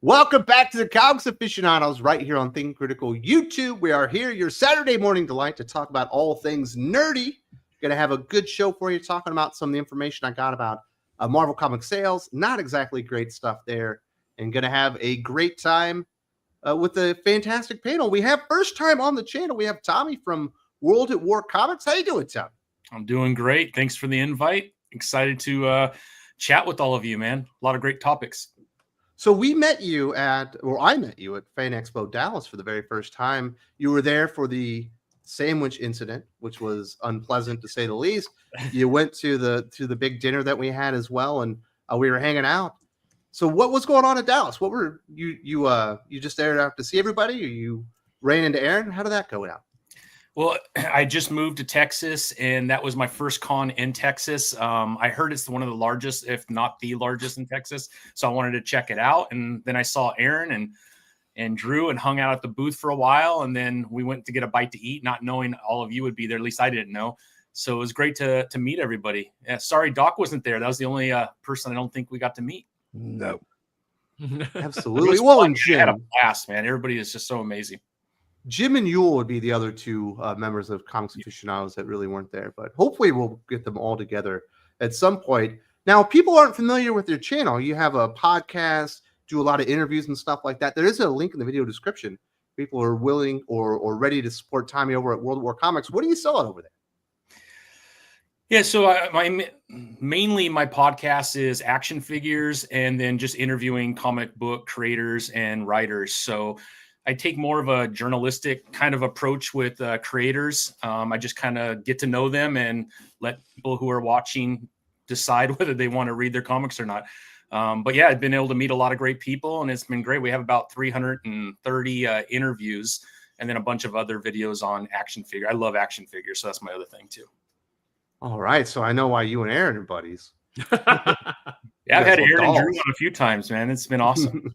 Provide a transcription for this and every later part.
Welcome back to the Comics Aficionados right here on Think Critical YouTube. We are here, your Saturday morning delight, to talk about all things nerdy. Going to have a good show for you, talking about some of the information I got about Marvel comic sales. Not exactly great stuff there. And going to have a great time with a fantastic panel. We have first time on the channel. We have Tommy from WorldatwarComics. How you doing, Tom? I'm doing great. Thanks for the invite. Excited to chat with all of you, man. A lot of great topics. So I met you at Fan Expo Dallas for the very first time. You were there for the sandwich incident, which was unpleasant to say the least. You went to the big dinner that we had as well, and we were hanging out. So what was going on at Dallas? What were you just there to see everybody, or you ran into Aaron? How did that go out? Well, I just moved to Texas, and that was my first con in Texas. I heard it's one of the largest, if not the largest in Texas. So I wanted to check it out. And then I saw Aaron and Drew and hung out at the booth for a while. And then we went to get a bite to eat, not knowing all of you would be there. At least I didn't know. So it was great to meet everybody. Sorry, Doc wasn't there. That was the only person I don't think we got to meet. No. Absolutely. Well, and Jim had a blast, man. Everybody is just so amazing. Jim and Yule would be the other two members of Comics Aficionados that really weren't there, but hopefully we'll get them all together at some point. Now, if people aren't familiar with your channel, you have a podcast, do a lot of interviews and stuff like that. There is a link in the video description. People are willing or ready to support Tommy over at Worldatwarcomics. What are you selling over there? Yeah, so mainly my podcast is action figures and then just interviewing comic book creators and writers. So I take more of a journalistic kind of approach with creators. I just kind of get to know them and let people who are watching decide whether they want to read their comics or not. But yeah, I've been able to meet a lot of great people, and it's been great. We have about 330 interviews and then a bunch of other videos on action figure. I love action figures, so that's my other thing too. All right, so I know why you and Aaron are buddies. Yeah, I've had Aaron and Drew on a few times, man. It's been awesome.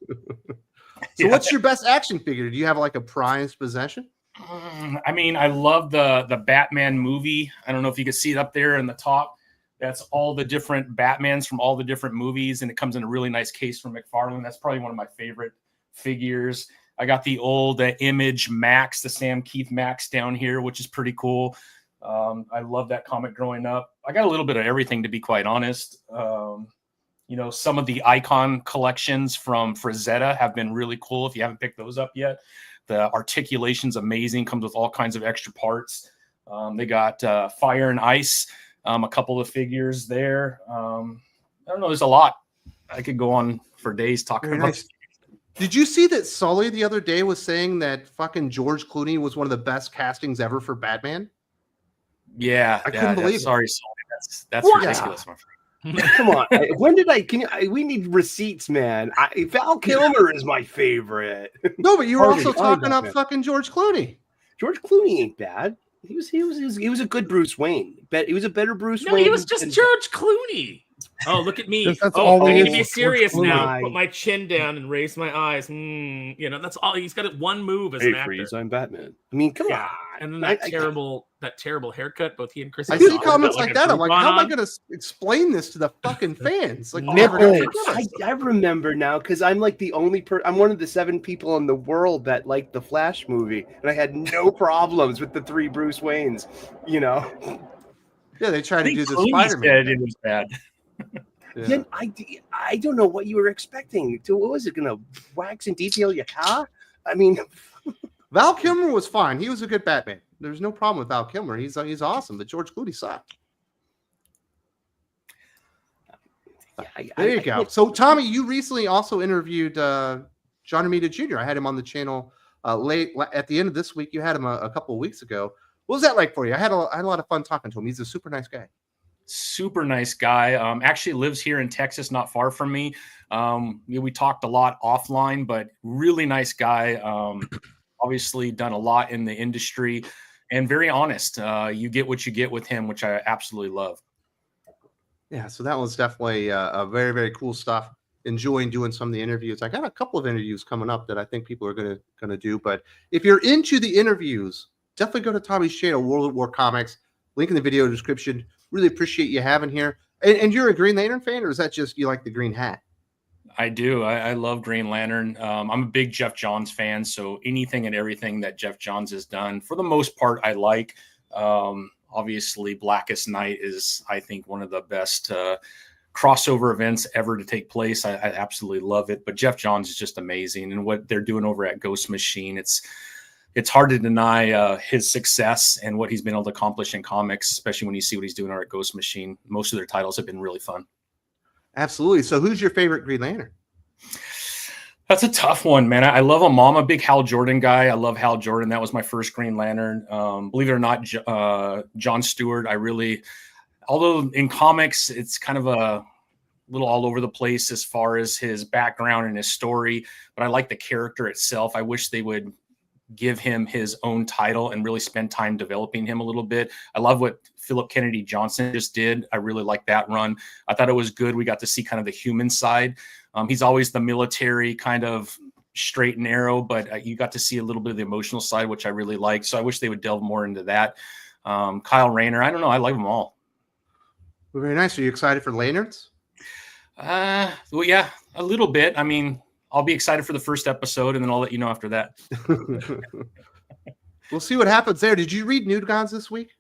So what's your best action figure? Do you have like a prized possession? I mean, I love the Batman movie. I don't know if you can see it up there in the top. That's all the different Batmans from all the different movies, and it comes in a really nice case from McFarlane. That's probably one of my favorite figures. I got the old Image Max, the Sam Keith Max down here, which is pretty cool. I love that comic growing up. I got a little bit of everything, to be quite honest. You know, some of the icon collections from Frazetta have been really cool. If you haven't picked those up yet, the articulation's amazing. Comes with all kinds of extra parts. They got Fire and Ice, a couple of figures there. I don't know. There's a lot. I could go on for days talking about. Nice. Did you see that Sully the other day was saying that fucking George Clooney was one of the best castings ever for Batman? Yeah, I couldn't believe it. Sorry, Sully. That's ridiculous, my friend. Come on. When did I? We need receipts, man. Val Kilmer is my favorite. No, but you were also talking up fucking George Clooney. George Clooney ain't bad. He was a good Bruce Wayne. He was a better Bruce Wayne. No, he was just George Clooney. Oh, look at me. That's I need to is. be serious now. Clooney. Put my chin down and raise my eyes. You know, that's all. He's got one move as an actor. Freeze, I'm Batman. I mean, come on. And then that terrible haircut, both he and Chris. I see comments like that. I'm like, how am I going to explain this to the fucking fans? Like, I remember now because I'm like the only I'm one of the 7 people in the world that liked the Flash movie, and I had no problems with the 3 Bruce Waynes. You know. Yeah, they tried to do the Spider-Man. It was bad. Yeah. I don't know what you were expecting. What was it going to wax and detail your car? I mean, Val Kilmer was fine. He was a good Batman. There's no problem with Val Kilmer. He's awesome. But George Clooney sucked. There you go. So Tommy, you recently also interviewed John Romita Jr. I had him on the channel late at the end of this week. You had him a couple of weeks ago. What was that like for you? I had a lot of fun talking to him. He's a super nice guy. Super nice guy. Actually lives here in Texas, not far from me. We talked a lot offline, but really nice guy. Obviously done a lot in the industry and very honest. You get what you get with him, which I absolutely love. Yeah, so that was definitely a very, very cool stuff. Enjoying doing some of the interviews. I got a couple of interviews coming up that I think people are gonna do. But if you're into the interviews, definitely go to Tommy's channel, Worldatwarcomics. Link in the video description. Really appreciate you having here. And you're a Green Lantern fan, or is that just you like the green hat? I do. I love Green Lantern. I'm a big Jeff Johns fan, so anything and everything that Jeff Johns has done, for the most part, I like. Obviously, Blackest Night is, I think, one of the best crossover events ever to take place. I absolutely love it. But Jeff Johns is just amazing, and what they're doing over at Ghost Machine, it's hard to deny his success and what he's been able to accomplish in comics, especially when you see what he's doing over at Ghost Machine. Most of their titles have been really fun. Absolutely. So who's your favorite Green Lantern? That's a tough one, man. I love him. I'm a big Hal Jordan guy. I love Hal Jordan. That was my first Green Lantern. Believe it or not, John Stewart, although in comics, it's kind of a little all over the place as far as his background and his story, but I like the character itself. I wish they would give him his own title and really spend time developing him a little bit. I love what Philip Kennedy Johnson just did. I really like that run. I thought it was good. We got to see kind of the human side. He's always the military kind of straight and narrow, but you got to see a little bit of the emotional side, which I really like. So I wish they would delve more into that. Kyle Rayner, I don't know. I like them all. Well, very nice. Are you excited for Lanterns? Well, yeah, a little bit. I mean, I'll be excited for the first episode, and then I'll let you know after that. We'll see what happens there. Did you read New Gods this week?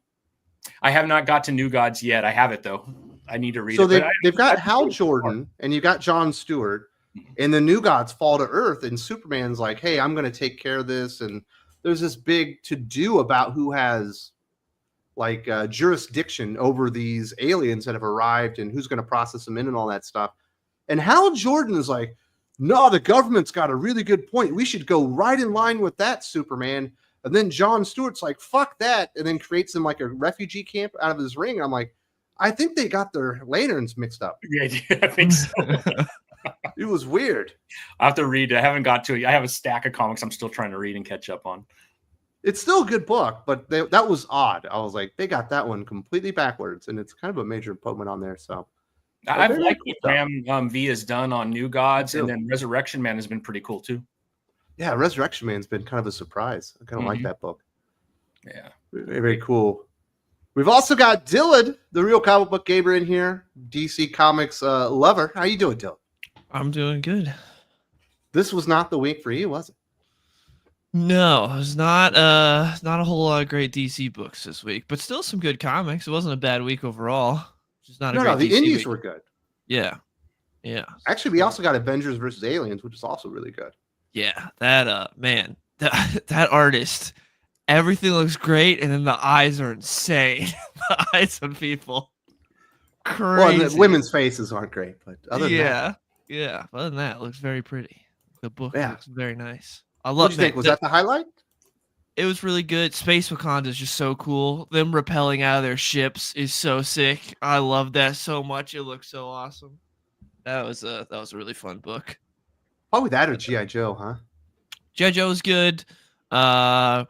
I have not got to New Gods yet. I have it, though. I need to read so it. They've got Hal Jordan, and you've got John Stewart, and the New Gods fall to Earth, and Superman's like, hey, I'm going to take care of this. And there's this big to-do about who has like jurisdiction over these aliens that have arrived and who's going to process them in and all that stuff. And Hal Jordan is like, no, the government's got a really good point. We should go right in line with that, Superman. And then John Stewart's like, fuck that. And then creates him like a refugee camp out of his ring. And I'm like, I think they got their lanterns mixed up. Yeah, I think so. It was weird. I have to read it. I haven't got to it. I have a stack of comics I'm still trying to read and catch up on. It's still a good book, but that was odd. I was like, they got that one completely backwards. And it's kind of a major improvement on there. So I've liked what Graham V has done on New Gods, and then Resurrection Man has been pretty cool too. Yeah, Resurrection Man's been kind of a surprise. I kind of like that book. Yeah, very, very cool. We've also got Dylan, the real comic book gamer, in here. DC Comics lover. How you doing, Dylan? I'm doing good. This was not the week for you, was it? No, it was not a whole lot of great DC books this week, but still some good comics. It wasn't a bad week overall. Just not No, the DC indies week. were good. Yeah. Actually, we also got Avengers versus Aliens, which is also really good. Yeah, that man, that artist, everything looks great, and then the eyes are insane. The eyes on people, crazy. Well, the women's faces aren't great, but other than that, yeah. Other than that, it looks very pretty. The book looks very nice. I love. What do you think? Was that the highlight? It was really good. Space Wakanda is just so cool. Them rappelling out of their ships is so sick. I love that so much. It looks so awesome. That was a really fun book. Probably that or G.I. Joe, huh? G.I. Joe is good. Battle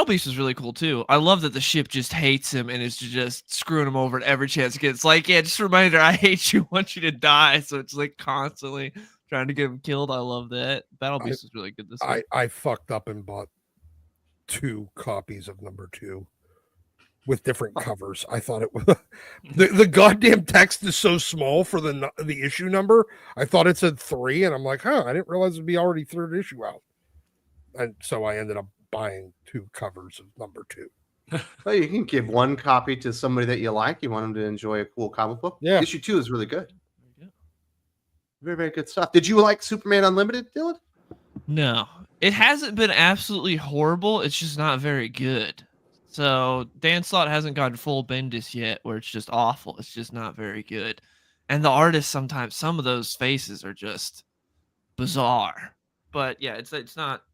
Beast was really cool too. I love that the ship just hates him and is just screwing him over at every chance it gets. It's like, yeah, just a reminder, I hate you, want you to die. So it's like constantly trying to get him killed. I love that. Battle Beast was really good this week. I fucked up and bought 2 copies of #2 with different covers. I thought it was the goddamn text is so small for the issue number. I thought it said 3, and I'm like, I didn't realize it'd be already 3rd issue out. And so I ended up buying 2 covers of #2. Well, you can give 1 copy to somebody that you like. You want them to enjoy a cool comic book. Yeah. Issue 2 is really good. Very, very good stuff. Did you like Superman Unlimited, Dylan? No, it hasn't been absolutely horrible. It's just not very good. So Dan Slott hasn't gotten full Bendis yet, where it's just awful. It's just not very good. And the artists, sometimes some of those faces are just bizarre. But yeah, it's not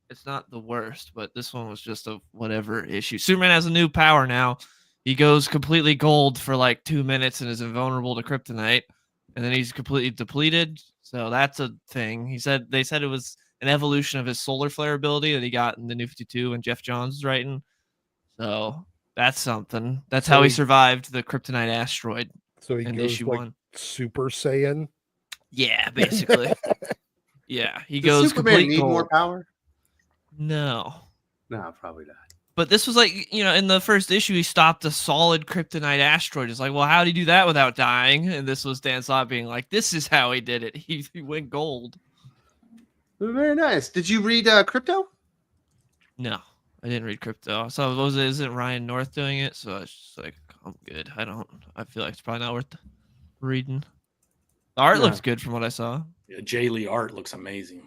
the worst. But this one was just a whatever issue. Superman has a new power now. He goes completely gold for like 2 minutes and is invulnerable to kryptonite, and then he's completely depleted. So that's a thing. They said it was an evolution of his solar flare ability that he got in the New 52 when Jeff Johns was writing. So that's something. That's how he survived the kryptonite asteroid. So he in goes issue like 1. Super Saiyan. Yeah, basically. Yeah, he Does goes Superman complete need gold. more power? No, No, probably not. But this was like, in the first issue, he stopped a solid kryptonite asteroid. It's like, well, how did he do that without dying? And this was Dan Slott being like, this is how he did it. He went gold. Very nice. Did you read Crypto? No, I didn't read Crypto. So isn't Ryan North doing it? So it's just like, I'm good. I feel like it's probably not worth reading. The art looks good from what I saw. Yeah, Jay Lee art looks amazing.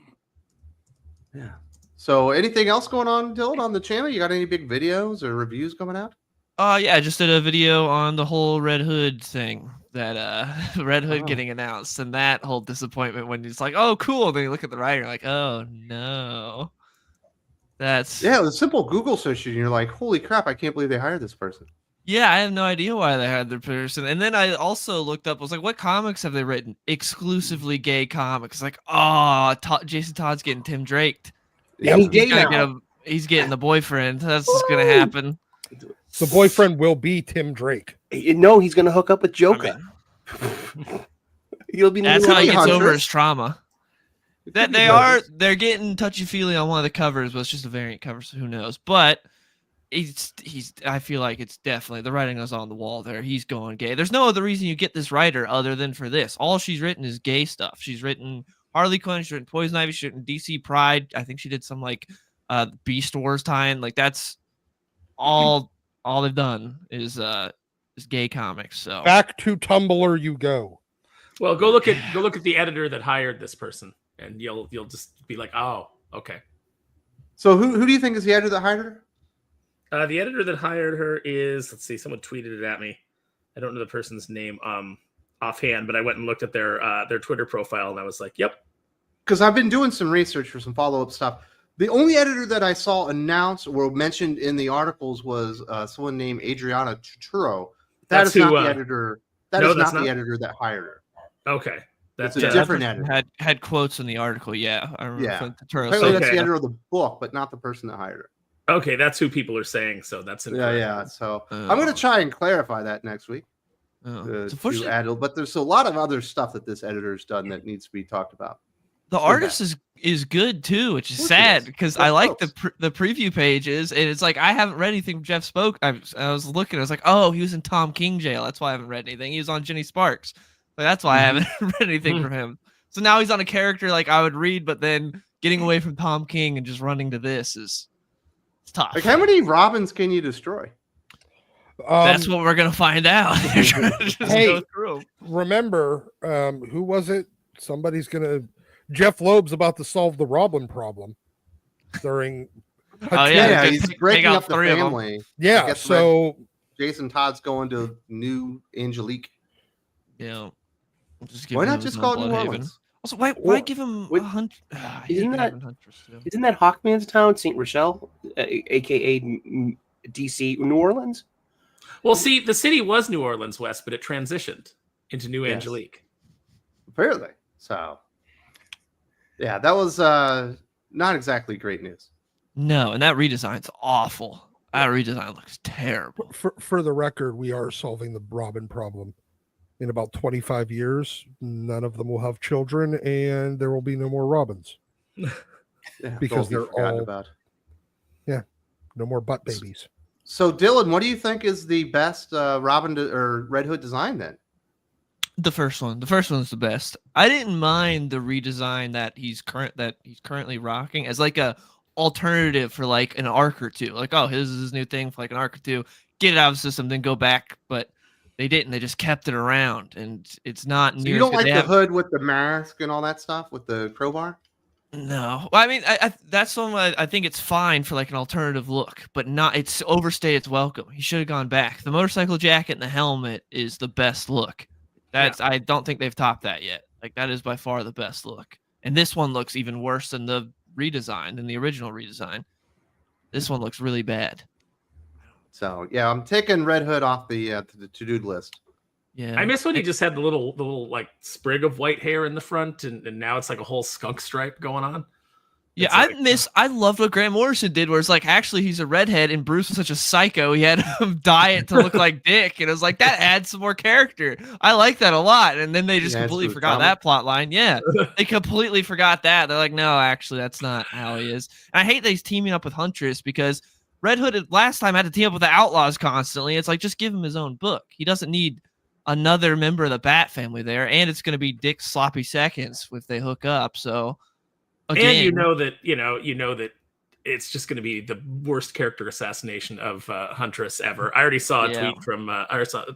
Yeah. So anything else going on, Dylan, on the channel? You got any big videos or reviews coming out? Yeah, I just did a video on the whole Red Hood thing, that Red Hood getting announced, and that whole disappointment when it's like, oh, cool. Then you look at the writer, like, oh, no. It was a simple Google search, and you're like, holy crap, I can't believe they hired this person. Yeah, I have no idea why they had their person. And then I also looked up, I was like, what comics have they written? Exclusively gay comics. Like, Jason Todd's getting Tim Drake. Yeah, he's getting the boyfriend. That's just going to happen. The boyfriend will be Tim Drake. No, he's going to hook up with Joker. He'll be. That's how he gets over his trauma. They're getting touchy-feely on one of the covers, but it's just a variant cover, so who knows. But I feel like it's definitely, the writing is on the wall there. He's going gay. There's no other reason you get this writer other than for this. All she's written is gay stuff. She's written Harley Quinn, she's written Poison Ivy, she's written DC Pride. I think she did some like Beast Wars tie-in. Like that's all they've done is gay comics. So back to Tumblr you go. Well, go look at the editor that hired this person, and you'll just be like, oh, okay. So who do you think is the editor that hired her? The editor that hired her is, let's see, someone tweeted it at me. I don't know the person's name offhand, but I went and looked at their Twitter profile, and I was like, yep. Because I've been doing some research for some follow-up stuff. The only editor that I saw announced or mentioned in the articles was someone named Adriana Turturro. That's not the editor. That is not the editor that hired her. Okay. That's a different editor. Had quotes in the article, yeah. I remember Apparently that's the editor of the book, but not the person that hired her. Okay, that's who people are saying. So that's incorrect. Yeah. So I'm going to try and clarify that next week. To add, but there's a lot of other stuff that this editor's done that needs to be talked about. The artist is good too, which is sad because I like the preview pages, and it's like I haven't read anything from Jeff Spoke. I was looking, I was like, oh, he was in Tom King jail. That's why I haven't read anything. He was on Jenny Sparks. Like, that's why I haven't read anything from him. So now he's on a character like I would read, but then getting away from Tom King and just running to this is tough. Like, how many Robins can you destroy? That's what we're gonna find out. Hey, remember, who was it? Somebody's gonna. Jeff Loeb's about to solve the Robin problem during. He's breaking up the family. Yeah, so Jason Todd's going to New Angelique. Yeah. Why not just call it New Orleans? Also, why give him a hunt? Isn't that Hawkman's town, St. Rochelle, aka DC, New Orleans? Well, see, the city was New Orleans, Wes, but it transitioned into New Angelique. Apparently. So, yeah, that was not exactly great news. No, and that redesign's awful. That redesign looks terrible. For the record, we are solving the Robin problem. In about 25 years, none of them will have children, and there will be no more Robins. Because they're all about. Yeah, no more butt babies. So, Dylan, what do you think is the best Robin or Red Hood design then? The first one. The first one's the best. I didn't mind the redesign that he's currently rocking as like a alternative for like an arc or two. Like, oh, this is his new thing for like an arc or two. Get it out of the system, then go back. But they didn't. They just kept it around, and it's not near. You don't like the hood with the mask and all that stuff with the crowbar? No, well, I mean, I that's one. I think it's fine for like an alternative look, but not. It's overstayed its welcome. He should have gone back. The motorcycle jacket and the helmet is the best look. I don't think they've topped that yet. Like that is by far the best look. And this one looks even worse than the redesign, than the original redesign. This one looks really bad. So yeah, I'm taking Red Hood off the to-do list. Yeah, I miss when he just had the little like sprig of white hair in the front, and now it's like a whole skunk stripe going on. Yeah, I loved what Grant Morrison did, where it's like actually he's a redhead and Bruce was such a psycho, he had him dye it to look like Dick, and it was like that adds some more character. I like that a lot, and then they just completely forgot that plot line. Yeah, they completely forgot that. They're like, no, actually, that's not how he is. And I hate that he's teaming up with Huntress because Red Hood last time had to team up with the Outlaws constantly. It's like, just give him his own book. He doesn't need another member of the Bat family there, and it's going to be Dick's sloppy seconds if they hook up. So again, and you know that it's just going to be the worst character assassination of Huntress ever. I already saw a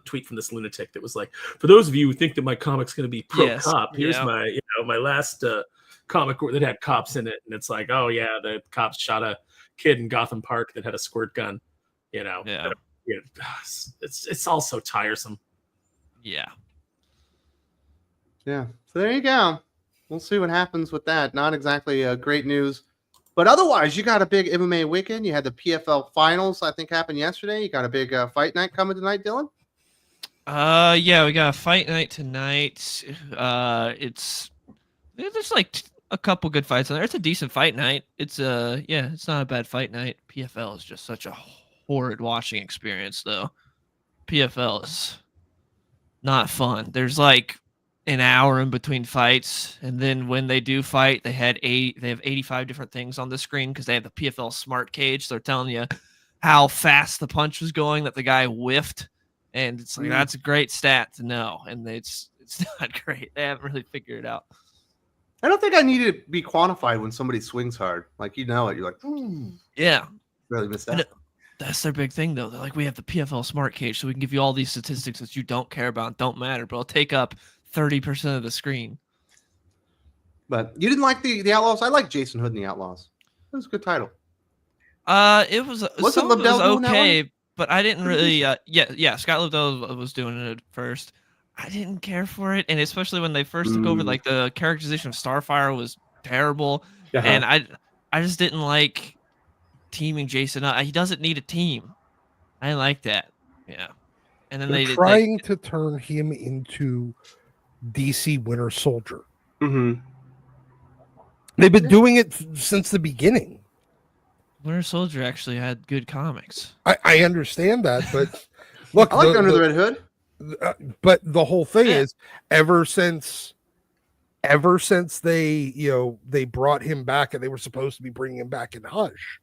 tweet from this lunatic that was like, for those of you who think that my comic's going to be pro cop, here's my last comic that had cops in it, and it's like, oh yeah, the cops shot a kid in Gotham Park that had a squirt gun. It's all so tiresome. Yeah. So there you go. We'll see what happens with that. Not exactly great news. But otherwise, you got a big MMA weekend. You had the PFL finals, I think, happened yesterday. You got a big fight night coming tonight, Dylan? Yeah, we got a fight night tonight. There's like a couple good fights on there. It's a decent fight night. It's not a bad fight night. PFL is just such a horrid watching experience, though. PFL is not fun. There's like an hour in between fights, and then when they do fight, they have 85 different things on the screen because they have the PFL smart cage. So they're telling you how fast the punch was going that the guy whiffed, and it's like that's a great stat to know, and it's not great. They haven't really figured it out. I don't think I need to be quantified when somebody swings hard. Like, you're like, yeah, really missed that. That's their big thing, though. They're like, we have the PFL smart cage, so we can give you all these statistics that you don't care about, don't matter, but I'll take up 30% of the screen. But you didn't like the Outlaws? I like Jason Hood and the Outlaws. It was a good title. It was Liddell okay, but I didn't really. Scott Liddell was doing it first. I didn't care for it, and especially when they first took over, like the characterization of Starfire was terrible, and I just didn't like teaming Jason up. He doesn't need a team. I didn't like that. Yeah, and then they're trying to turn him into DC Winter Soldier. Mm-hmm. They've been doing it since the beginning. Winter Soldier actually had good comics. I understand that, but look, I like Under the Red Hood. But the whole thing is, ever since they brought him back, and they were supposed to be bringing him back in Hush,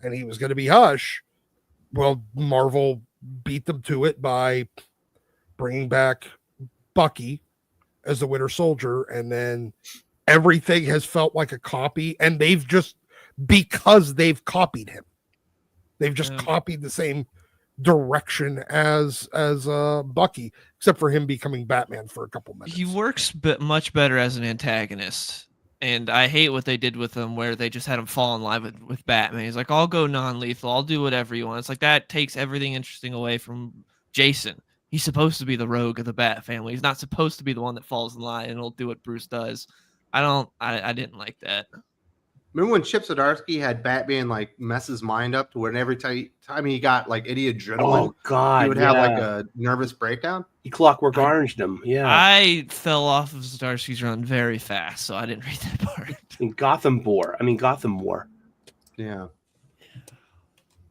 and he was going to be Hush. Well, Marvel beat them to it by bringing back Bucky as the Winter Soldier, and then everything has felt like a copy, and because they've copied him, they've just copied the same direction as Bucky, except for him becoming Batman for a couple minutes. He works much better as an antagonist, and I hate what they did with him, where they just had him fall in line with Batman. He's like, I'll go non-lethal, I'll do whatever you want. It's like, that takes everything interesting away from Jason. He's supposed to be the rogue of the Bat family. He's not supposed to be the one that falls in line and will do what Bruce does. I didn't like that. Remember when Chip Zdarsky had Batman like mess his mind up to where every time he got like any adrenaline, he would have like a nervous breakdown? He Clockwork Oranged him. Yeah. I fell off of Zdarsky's run very fast, so I didn't read that part. In Gotham War. Yeah.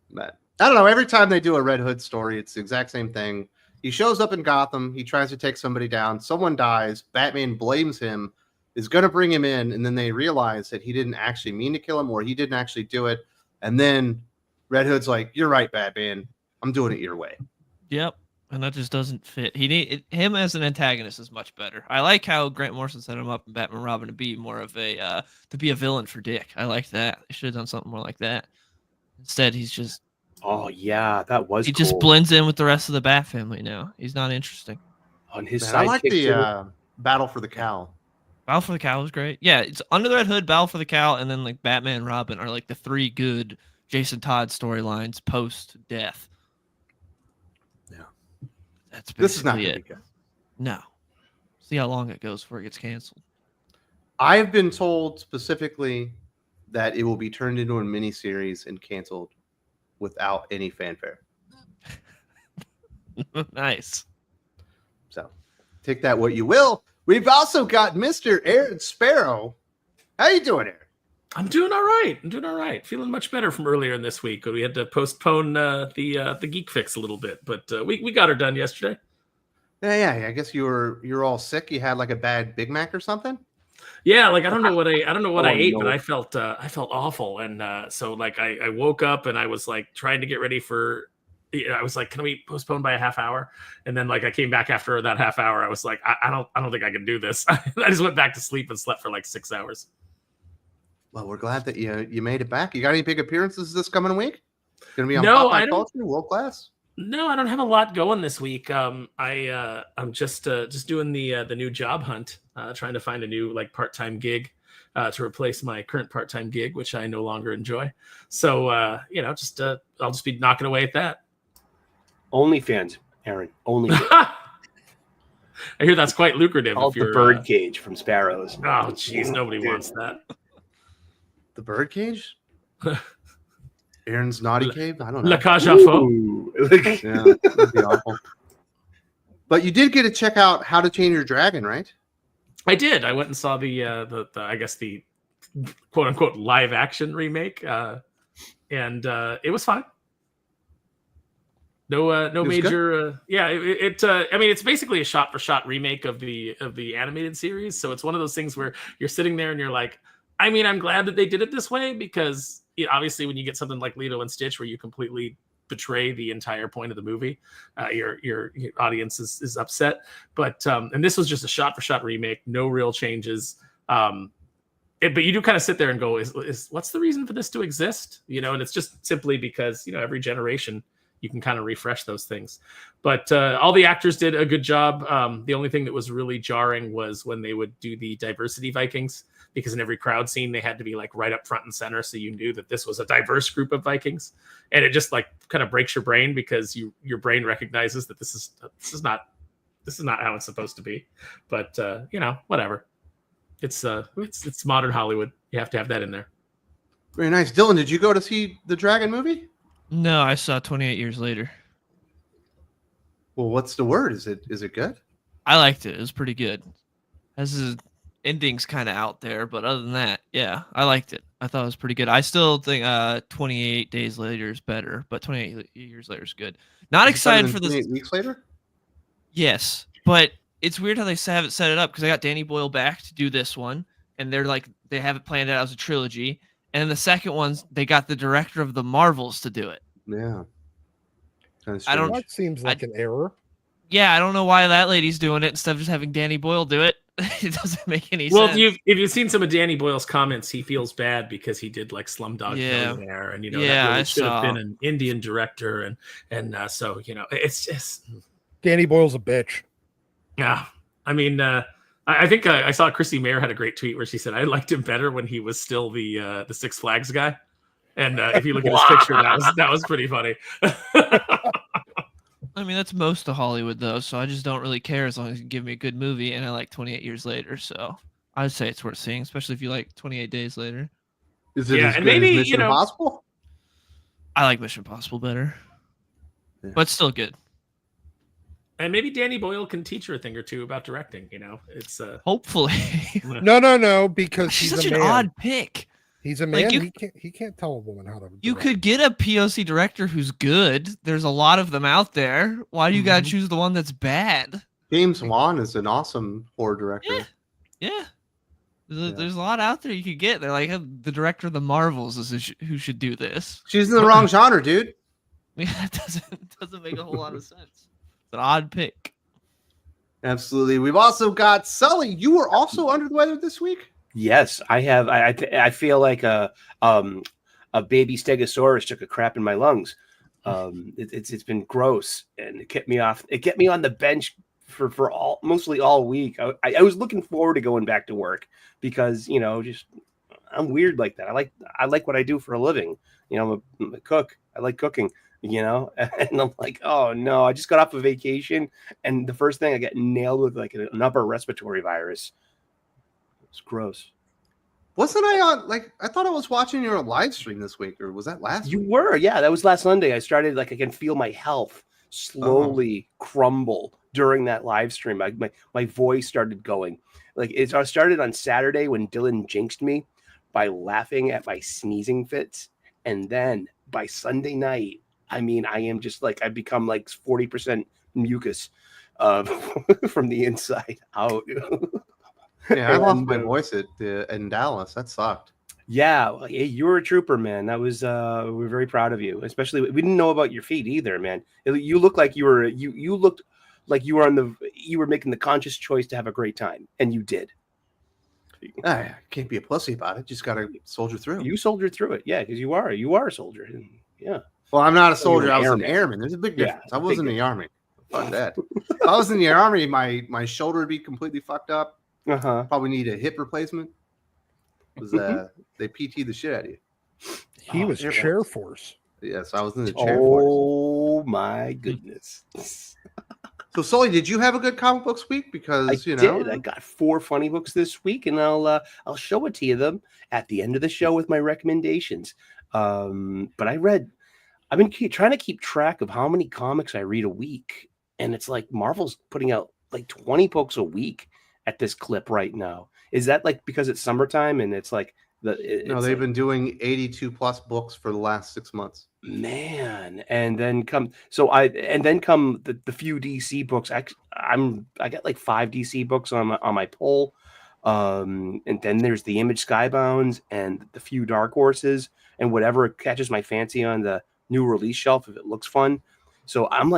But I don't know. Every time they do a Red Hood story, it's the exact same thing. He shows up in Gotham. He tries to take somebody down. Someone dies. Batman blames him, is going to bring him in, and then they realize that he didn't actually mean to kill him, or he didn't actually do it. And then Red Hood's like, "You're right, Batman. I'm doing it your way." Yep, and that just doesn't fit. Him as an antagonist is much better. I like how Grant Morrison set him up in Batman Robin to be more of a villain for Dick. I like that. They should have done something more like that. Instead, he's just he just blends in with the rest of the Bat family now. He's not interesting. On his side, I like the Battle for the Cowl. Battle for the Cowl was great. Yeah, it's Under the Red Hood, Battle for the Cowl, and then like Batman and Robin are like the three good Jason Todd storylines post death. Yeah, that's this is not basically gonna be good. No, see how long it goes before it gets canceled. I've been told specifically that it will be turned into a miniseries and canceled without any fanfare. Nice. So take that what you will. We've also got Mr. Aaron Sparrow. How you doing, Aaron? I'm doing all right. Feeling much better from earlier in this week. We had to postpone the Geek Fix a little bit, but we got her done yesterday. Yeah. I guess you were all sick. You had like a bad Big Mac or something? Yeah, like I don't know what I ate, no. but I felt awful, and so like I woke up and I was like trying to get ready for. I was like, can we postpone by a half hour? And then like I came back after that half hour. I was like, I don't think I can do this. I just went back to sleep and slept for like 6 hours. Well, we're glad that you made it back. You got any big appearances this coming week? Going to be on No, Pop Culture, World Class? No, I don't have a lot going this week. I'm just doing the new job hunt, trying to find a new like part-time gig to replace my current part-time gig, which I no longer enjoy. So I'll just be knocking away at that. OnlyFans, Aaron. OnlyFans. I hear that's quite lucrative. Called the Birdcage from Sparrows. Oh, jeez, nobody wants that. The Birdcage? Aaron's Naughty Cave? I don't know. La Cage aux Folles. Yeah, that'd be awful. But you did get to check out How to Train Your Dragon, right? I did. I went and saw the I guess the quote unquote live action remake, and it was fine. No major. I mean, it's basically a shot for shot remake of the animated series. So it's one of those things where you're sitting there and you're like, I mean, I'm glad that they did it this way because obviously when you get something like Lilo and Stitch where you completely betray the entire point of the movie, your audience is upset. But and this was just a shot for shot remake, no real changes. But you do kind of sit there and go, is what's the reason for this to exist? And it's just simply because every generation you can kind of refresh those things. But all the actors did a good job. The only thing that was really jarring was when they would do the diversity Vikings, because in every crowd scene, they had to be like right up front and center. So you knew that this was a diverse group of Vikings. And it just like kind of breaks your brain because your brain recognizes that this is not how it's supposed to be. But whatever. It's modern Hollywood. You have to have that in there. Very nice. Dylan, did you go to see the Dragon movie? No, I saw 28 Years Later. Well, what's the word? Is it good? I liked it. It was pretty good. As ending's kind of out there, but other than that, yeah, I liked it. I thought it was pretty good. I still think 28 Days Later is better, but 28 Years Later is good. Not excited for this. 28 Weeks Later? Yes, but it's weird how they haven't set it up because I got Danny Boyle back to do this one, and they have it planned out as a trilogy. And then the second one's they got the director of the Marvels to do it. Yeah. That seems like an error. Yeah, I don't know why that lady's doing it instead of just having Danny Boyle do it. It doesn't make any sense. Well, if you've seen some of Danny Boyle's comments, he feels bad because he did like Slumdog Millionaire, and that really should have been an Indian director, and so it's just Danny Boyle's a bitch. Yeah, I mean, I think I saw Chrissy Mayer had a great tweet where she said I liked him better when he was still the Six Flags guy, and if you look at his picture, that was pretty funny. I mean, that's most of Hollywood, though, so I just don't really care as long as you give me a good movie, and I like 28 Years Later, so I'd say it's worth seeing, especially if you like 28 Days Later. Is it as good as Mission Impossible? I like Mission Impossible better, but still good. And maybe Danny Boyle can teach her a thing or two about directing. It's hopefully. No, because he's he's such a an man. odd pick. He's a man. He can't tell a woman how to direct. You could get a POC director who's good. There's a lot of them out there. Why do you gotta choose the one that's bad? James Wan is an awesome horror director. Yeah. There's a lot out there you could get. They're like, the director of the Marvels is who should do this. She's in the wrong genre, dude. Yeah, that doesn't make a whole lot of sense. It's an odd pick. Absolutely. We've also got Sully. You were also under the weather this week? Yes, I have. I feel like a baby stegosaurus took a crap in my lungs. It's been gross, and it kept me off. It kept me on the bench for mostly all week. I was looking forward to going back to work because just I'm weird like that. I like what I do for a living. I'm a cook. I like cooking. And I'm like, oh no, I just got off a vacation, and the first thing I got nailed with like an upper respiratory virus. It's gross. Wasn't I on I thought I was watching your live stream this week, or was that last week? You were, yeah. That was last Sunday. I started I can feel my health slowly crumble during that live stream. My voice started going. It started on Saturday when Dylan jinxed me by laughing at my sneezing fits. And then by Sunday night, I am just I've become 40% mucus from the inside out. Yeah, I lost my And, voice in Dallas. That sucked. Yeah, well, you were a trooper, man. That was we're very proud of you. Especially, we didn't know about your feet either, man. You look like you looked like you were making the conscious choice to have a great time, and you did. I can't be a pussy about it. Just got to soldier through. You soldiered through it, yeah, because you are a soldier. And, yeah. Well, I'm not a You soldier. were I an was an airman. airman. There's a big Yeah, difference. I big wasn't in the army. Fuck that. If I was in the army, my shoulder would be completely fucked up. Uh-huh. Probably need a hip replacement. Because they PT the shit out of you. He was Air chair force. Yes, I was in the chair force. Oh my goodness. So, Sully, did you have a good comic books week? Because I you know, did. I got 4 funny books this week, and I'll show it to you them at the end of the show with my recommendations. But I've been trying to keep track of how many comics I read a week, and it's like Marvel's putting out like 20 books a week at this clip right now. Is that like because it's summertime and it's like they've been doing 82 plus books for the last 6 months. Man, and then come the few DC books. I got like 5 DC books on my poll, and then there's the Image Skybounds and the few Dark Horses and whatever catches my fancy on the new release shelf if it looks fun. So I'm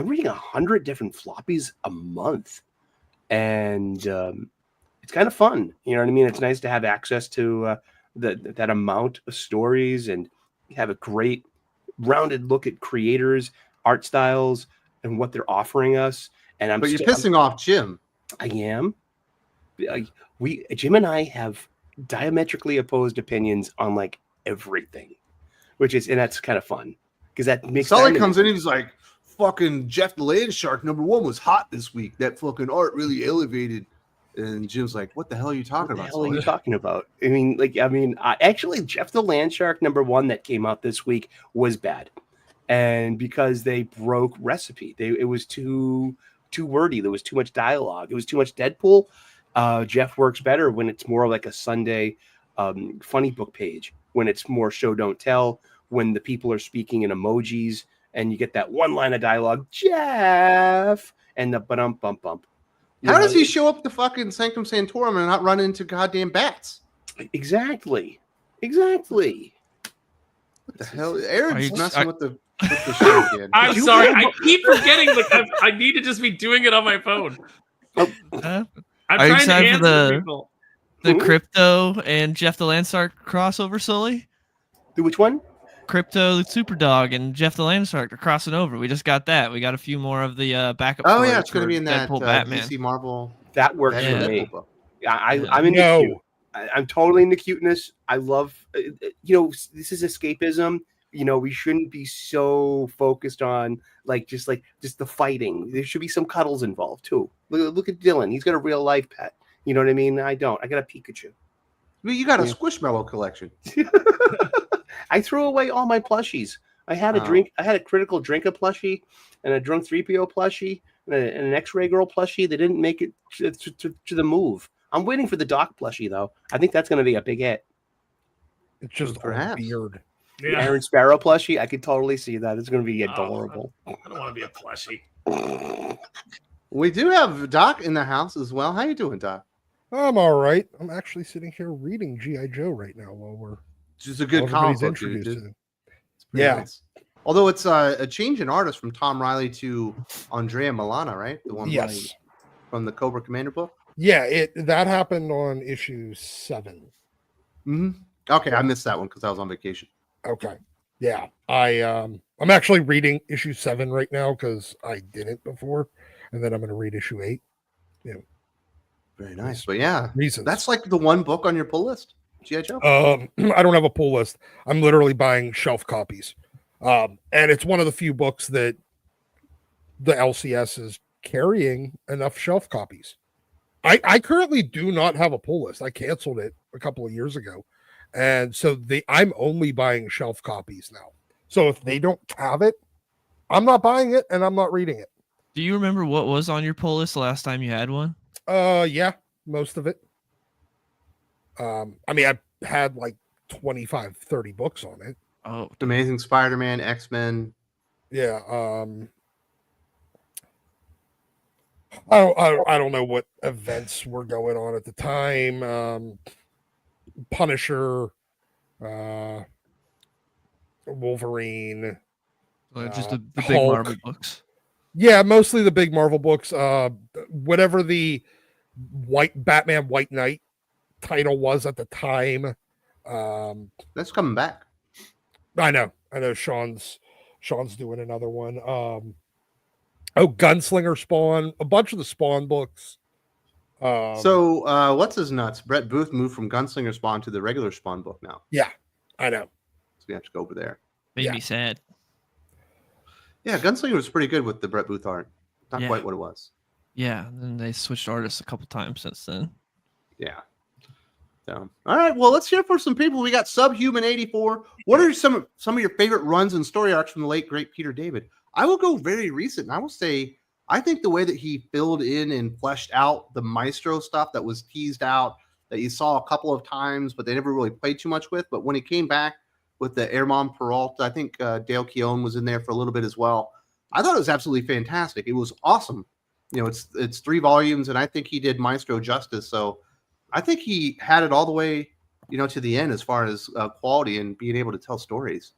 reading 100 different floppies a month, and it's kind of fun. You know what I mean? It's nice to have access to that amount of stories and have a great rounded look at creators, art styles, and what they're offering us. And you're pissing off Jim. I am. Jim and I have diametrically opposed opinions on like everything, and that's kind of fun because that makes. Sully comes in and he's like, "Fucking Jeff the Land Shark #1 was hot this week. That fucking art really elevated." And Jim's like, "What the hell are you talking about?" What the hell are you talking about? Actually, Jeff the Land Shark #1 that came out this week was bad, and because they broke recipe, it was too wordy. There was too much dialogue. It was too much Deadpool. Jeff works better when it's more like a Sunday funny book page, when it's more show don't tell, when the people are speaking in emojis, and you get that one line of dialogue, Jeff, and the bump. How does he show up to fucking Sanctum Sanctorum and not run into goddamn bats? Exactly. What the hell? Aaron's messing with the show again. I'm sorry. I keep forgetting. I need to just be doing it on my phone. I'm Are you trying to excited for answer people. the Crypto and Jeff the Landshark crossover, Sully? Which one? Crypto Superdog and Jeff the Landshark are crossing over. We just got that. We got a few more of the backup. Oh yeah, it's going to be in that Deadpool Batman. DC Marvel. That works Yeah. for me. Yeah. I'm into cute. I'm totally into cuteness. I love, this is escapism. We shouldn't be so focused on just the fighting. There should be some cuddles involved too. Look at Dylan. He's got a real life pet. You know what I mean? I don't. I got a Pikachu. Well, you got a Squishmallow collection. I threw away all my plushies. I had a Critical Drinker plushie and a Drunk 3PO plushie and an X-Ray Girl plushie. They didn't make it to the move. I'm waiting for the Doc plushie though. I think that's going to be a big hit. It's just Perhaps. weird. The Iron Sparrow plushie. I could totally see that. It's going to be adorable. I don't want to be a plushie. We do have Doc in the house as well. How you doing, Doc? I'm all right. I'm actually sitting here reading G.I. Joe right now while we're Just a good comic book, introduced dude. to it. It's pretty Yeah. nice. Although it's a change in artist from Tom Riley to Andrea Milana, right? The one Yes. from the Cobra Commander book. Yeah, that happened on issue 7. Mm-hmm. Okay, I missed that one because I was on vacation. Okay. Yeah. I'm actually reading issue 7 right now because I didn't before. And then I'm gonna read issue 8. Very nice. But yeah, Reasons. that's like the one book on your pull list. G.I. Joe. I don't have a pull list. I'm literally buying shelf copies. And it's one of the few books that the LCS is carrying enough shelf copies. I currently do not have a pull list. I canceled it a couple of years ago. And so I'm only buying shelf copies now. So if they don't have it, I'm not buying it and I'm not reading it. Do you remember what was on your pull list the last time you had one? Yeah, most of it. I mean, I had like 25, 30 books on it. Oh, Amazing Spider-Man, X-Men. Yeah. I don't know what events were going on at the time. Punisher, Wolverine, Just the big Hulk. Marvel books. Yeah, mostly the big Marvel books. Whatever the Batman White Knight title was at the time. That's coming back. I know. Sean's doing another one. Gunslinger Spawn, a bunch of the Spawn books. So what's his nuts? Brett Booth moved from Gunslinger Spawn to the regular Spawn book now. Yeah, I know. So we have to go over there. Made me sad. Yeah, Gunslinger was pretty good with the Brett Booth art. Not quite what it was. Yeah, and then they switched artists a couple times since then. Yeah. So, all right, well, let's hear for some people. We got Subhuman 84. What are some of your favorite runs and story arcs from the late great Peter David? I will go very recent, and I will say I think the way that he filled in and fleshed out the Maestro stuff that was teased out, that you saw a couple of times, but they never really played too much with. But when he came back with the Herman Peralta, I think Dale Keown was in there for a little bit as well. I thought it was absolutely fantastic. It was awesome. You know, it's 3 volumes, and I think he did Maestro justice. So I think he had it all the way, you know, to the end as far as quality and being able to tell stories.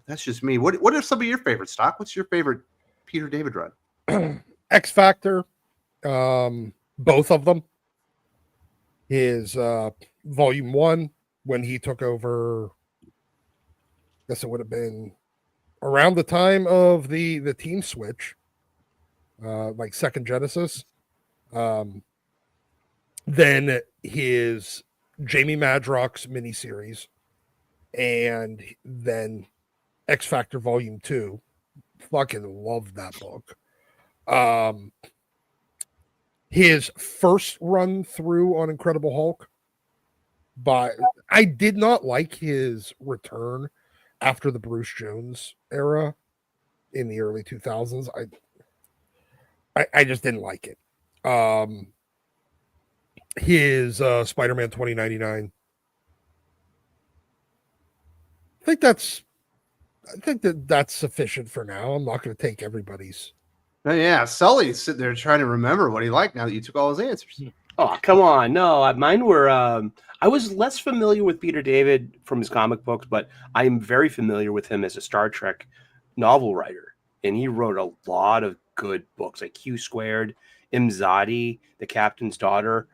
That's just me. What are some of your favorites, Stock? What's your favorite Peter David run? X Factor, both of them. His volume 1 when he took over. I guess it would have been around the time of the team switch, like second Genesis. Then his Jamie Madrox miniseries, and then X Factor Volume 2. Fucking loved that book. His first run through on Incredible Hulk, but I did not like his return after the Bruce Jones era in the early 2000s. I just didn't like it. His Spider-Man 2099. I think that's sufficient for now. I'm not going to take everybody's. Oh, yeah, Sully's sitting there trying to remember what he liked now that you took all his answers. Oh, come on. No, mine were I was less familiar with Peter David from his comic books, but I am very familiar with him as a Star Trek novel writer. And he wrote a lot of good books like Q Squared, Imzadi, The Captain's Daughter,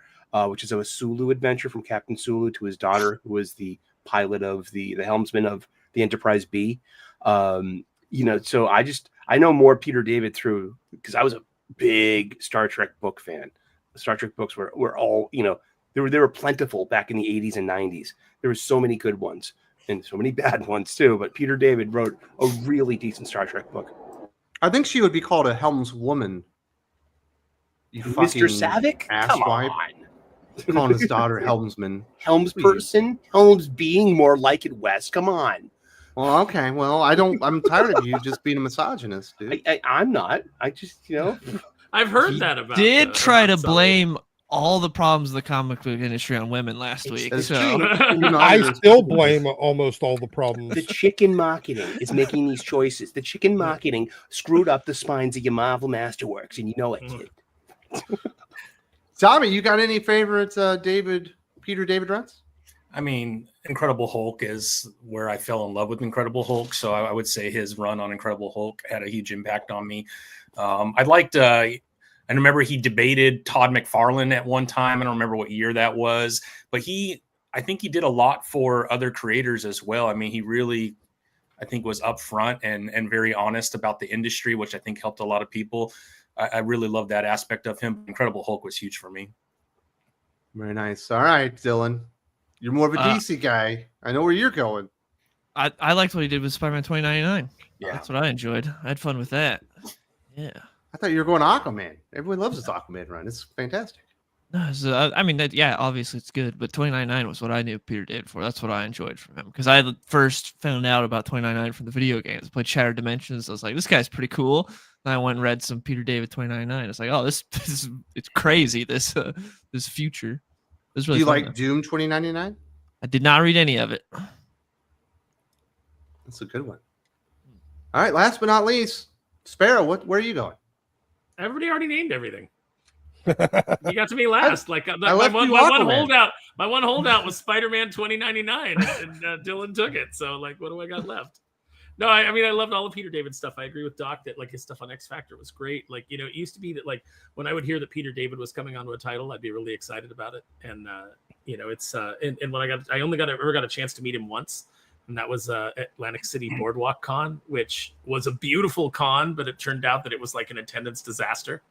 which is a Sulu adventure from Captain Sulu to his daughter, who was the pilot of the helmsman of the Enterprise B. You know, so I know more Peter David through, because I was a big Star Trek book fan. The Star Trek books were all, you know, they were plentiful back in the 80s and 90s. There were so many good ones and so many bad ones too. But Peter David wrote a really decent Star Trek book. I think she would be called a helmswoman. You Mr. Savick? Come asswipe. on. Calling his daughter helmsman. Helmsperson? Helms being more like it, Wes. Come on. Well, okay. Well, I'm tired of you just being a misogynist, dude. I'm not. I just, you know. I've heard that about. Did try to Sully. blame all the problems of the comic book industry on women last week. That's So true. I still blame almost all the problems. The chicken marketing is making these choices. The chicken marketing screwed up the spines of your Marvel Masterworks, and you know it did. Tommy, you got any favorite Peter David runs? I mean, Incredible Hulk is where I fell in love with Incredible Hulk. So I would say his run on Incredible Hulk had a huge impact on me. I liked, I remember he debated Todd McFarlane at one time. I don't remember what year that was, but I think he did a lot for other creators as well. I mean, he really, I think, was upfront and very honest about the industry, which I think helped a lot of people. I really love that aspect of him. Incredible Hulk was huge for me. Very nice. All right, Dylan. You're more of a DC guy. I know where you're going. I liked what he did with Spider-Man 2099. Yeah. That's what I enjoyed. I had fun with that. Yeah. I thought you were going Aquaman. Everyone loves his Aquaman run. It's fantastic. No, so, I mean, yeah, obviously it's good, but 2099 was what I knew Peter David for. That's what I enjoyed from him, because I first found out about 2099 from the video games. I played Shattered Dimensions. I was like, this guy's pretty cool. And I went and read some Peter David 2099. I was like, oh, this it's crazy. This future. It was really Do you fun, like Doom 2099? I did not read any of it. That's a good one. All right, last but not least, Sparrow, where are you going? Everybody already named everything. You got to me last. My left one you Aquaman. holdout. My one holdout was Spider-Man 2099, and Dylan took it. So like, what do I got left? No, I mean, I loved all of Peter David's stuff. I agree with Doc that like his stuff on X Factor was great. Like, you know, it used to be that like when I would hear that Peter David was coming onto a title, I'd be really excited about it. And you know, it's and when I ever got a chance to meet him once, and that was Atlantic City Boardwalk Con, which was a beautiful con, but it turned out that it was like an attendance disaster.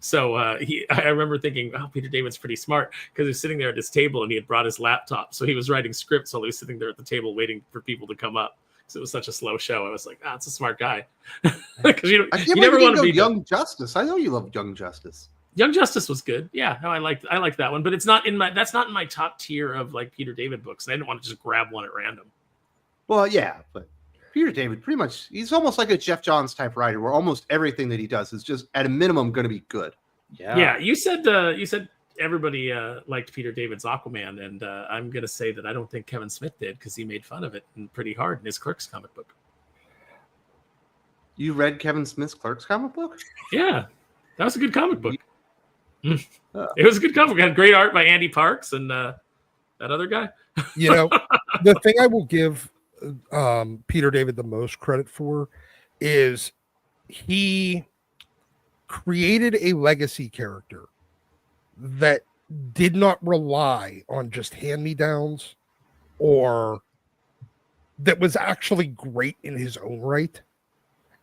So I remember thinking, oh, Peter David's pretty smart because he was sitting there at his table and he had brought his laptop. So he was writing scripts while he was sitting there at the table waiting for people to come up. So it was such a slow show. I was like, it's a smart guy. Because you never want to be Young Justice. I know you love Young Justice. Young Justice was good. Yeah, no, I liked that one, but that's not in my top tier of like Peter David books. And I didn't want to just grab one at random. Well, yeah, but Peter David, pretty much, he's almost like a Jeff Johns type writer, where almost everything that he does is just at a minimum going to be good. Yeah. You said everybody liked Peter David's Aquaman, and I'm going to say that I don't think Kevin Smith did because he made fun of it and pretty hard in his Clerks comic book. You read Kevin Smith's Clerks comic book? Yeah, that was a good comic book. It was a good comic book. It had great art by Andy Parks and that other guy. You know, the thing I will give Peter David the most credit for is he created a legacy character that did not rely on just hand-me-downs, or that was actually great in his own right.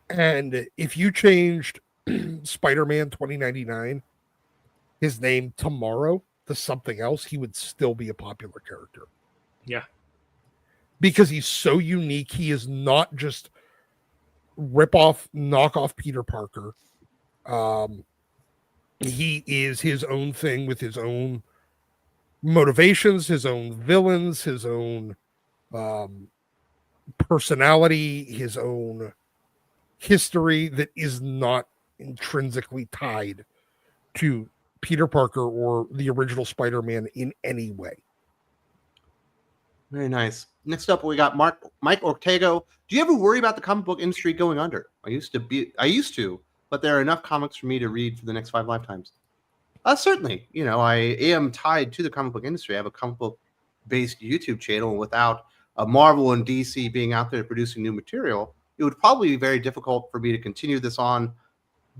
And if you changed Spider-Man 2099 his name tomorrow to something else, he would still be a popular character. Yeah. Because he's so unique. He is not just knock off Peter Parker. He is his own thing with his own motivations, his own villains, his own personality, his own history that is not intrinsically tied to Peter Parker or the original Spider-Man in any way. Very nice. Next up, we got Mike Ortego. Do you ever worry about the comic book industry going under? I used to, but there are enough comics for me to read for the next 5 lifetimes. Certainly. You know, I am tied to the comic book industry. I have a comic book based YouTube channel, and without Marvel and DC being out there producing new material, it would probably be very difficult for me to continue this on.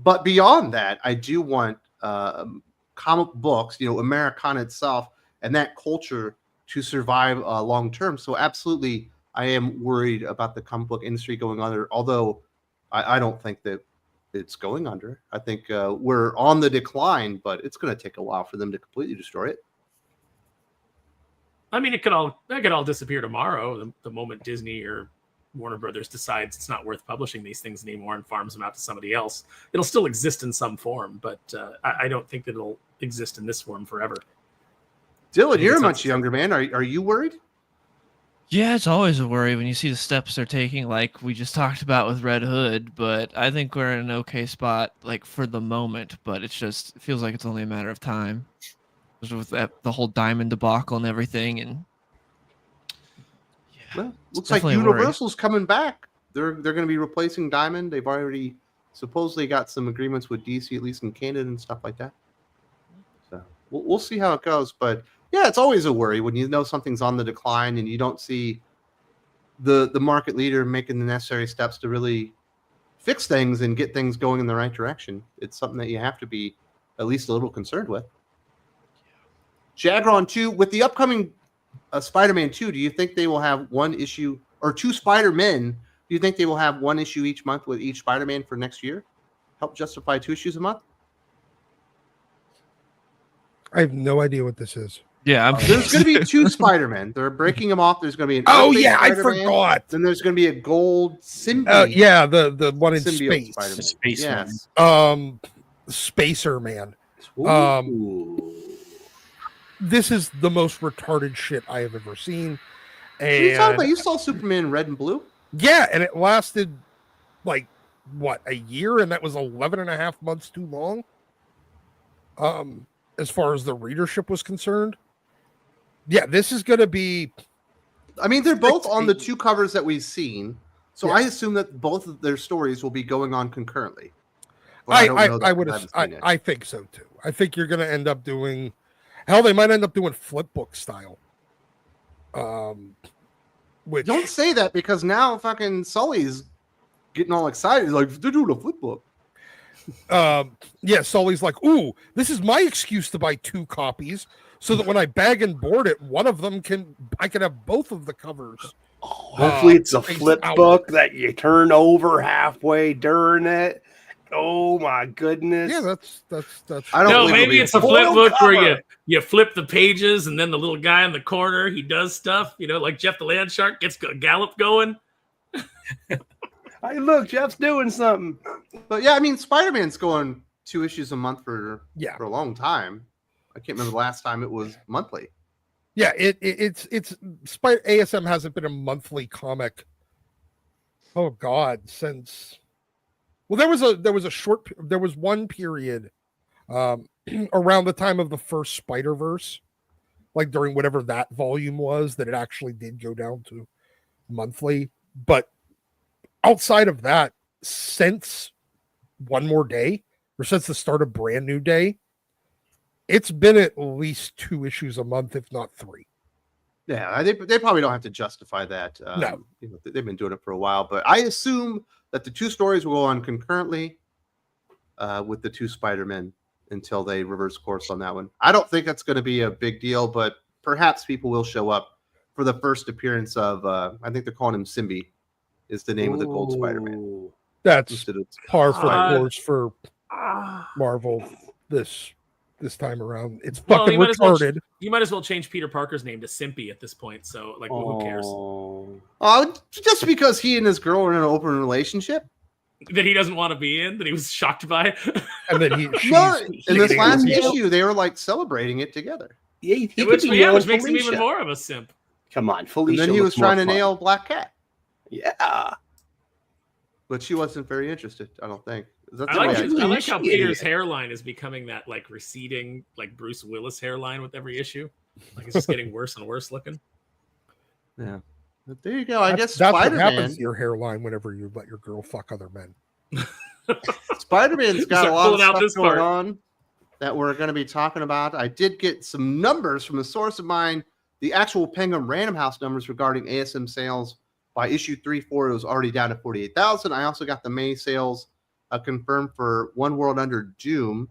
But beyond that, I do want comic books, you know, Americana itself and that culture to survive long term. So absolutely, I am worried about the comic book industry going under, although I don't think that it's going under. I think we're on the decline, but it's going to take a while for them to completely destroy it. I mean, that could all disappear tomorrow the moment Disney or Warner Brothers decides it's not worth publishing these things anymore and farms them out to somebody else. It'll still exist in some form, but I don't think that it'll exist in this form forever. Dylan, you're a much younger man. Are you worried? Yeah, it's always a worry when you see the steps they're taking, like we just talked about with Red Hood. But I think we're in an okay spot, like for the moment. But it feels like it's only a matter of time, with the whole Diamond debacle and everything. And yeah, well, looks like Universal's coming back. They're going to be replacing Diamond. They've already supposedly got some agreements with DC, at least in Canada and stuff like that. So we'll see how it goes, but. Yeah, it's always a worry when you know something's on the decline and you don't see the market leader making the necessary steps to really fix things and get things going in the right direction. It's something that you have to be at least a little concerned with. Jagron 2, with the upcoming Spider-Man 2, do you think they will have one issue or 2 Spider-Men? Do you think they will have one issue each month with each Spider-Man for next year? Help justify 2 issues a month? I have no idea what this is. Yeah, there's going to be 2 Spider-Men. They're breaking them off. There's going to be an I forgot. Then there's going to be a gold symbiote. Yeah, the one in space. The space yes. one. Spacer Man. Ooh. This is the most retarded shit I have ever seen. And what are you talking about? You saw Superman in red and blue? Yeah, and it lasted like what, a year, and that was 11 and a half months too long. As far as the readership was concerned. Yeah, this is going to be... I mean, they're both on the 2 covers that we've seen, so I assume that both of their stories will be going on concurrently. But I don't know that I 'cause would. I haven't seen it. I think so too. I think you're going to end up doing. Hell, they might end up doing flip book style. Which Don't say that because now fucking Sully's getting all excited. He's like, they're doing a flip book. yeah, Sully's like, ooh, this is my excuse to buy 2 copies so that when I bag and board it, one of them I can have both of the covers. Hopefully it's a face flip out. book that you turn over halfway during it. Oh my goodness. Yeah, that's I don't No, believe maybe it'll it's a be flip foil book where cover. you flip the pages and then the little guy in the corner, he does stuff, like Jeff the Land Shark gets Gallop going. Hey, look, Jeff's doing something. But yeah, I mean, Spider-Man's going 2 issues a month for Yeah. a long time. I can't remember the last time it was monthly. Yeah, it's ASM hasn't been a monthly comic. Oh God, since there was one period around the time of the first Spider-Verse, like during whatever that volume was, that it actually did go down to monthly. But outside of that, since One More Day, or since the start of Brand New Day, it's been at least 2 issues a month, if not 3. Yeah, they probably don't have to justify that. No. They've been doing it for a while, but I assume that the 2 stories will go on concurrently with the 2 Spider-Men until they reverse course on that one. I don't think that's going to be a big deal, but perhaps people will show up for the first appearance of, I think they're calling him Simbi, is the name of the Gold Spider-Man. Ooh. That's Instead of- par for the Uh, course for Marvel this time around. It's Well, fucking you might as well- retarded. You might as well change Peter Parker's name to Simpy at this point. So, like, who cares? Oh, just because he and his girl are in an open relationship? That he doesn't want to be in, that he was shocked by. And then No, she's in this dating last other people. issue, they were like celebrating it together. Yeah, he could which be nailing makes him even Felicia. more of a simp. Come on, And Felicia. then he was looks more trying to fun. nail Black Cat, Yeah. but she wasn't very interested, I don't think. That's I the like, way how I you took I it. like how initiated Peter's it. hairline is becoming that like receding, like Bruce Willis hairline with every issue. Like it's just getting worse and worse looking. Yeah. But there you go. I guess That's what Spider-Man. happens to your hairline whenever you let your girl fuck other men. Spider-Man's got Start a lot of pulling out stuff this going part. on that we're going to be talking about. I did get some numbers from a source of mine, the actual Penguin Random House numbers regarding ASM sales by issue 3-4. It was already down to 48,000. I also got the May sales confirmed for One World Under Doom.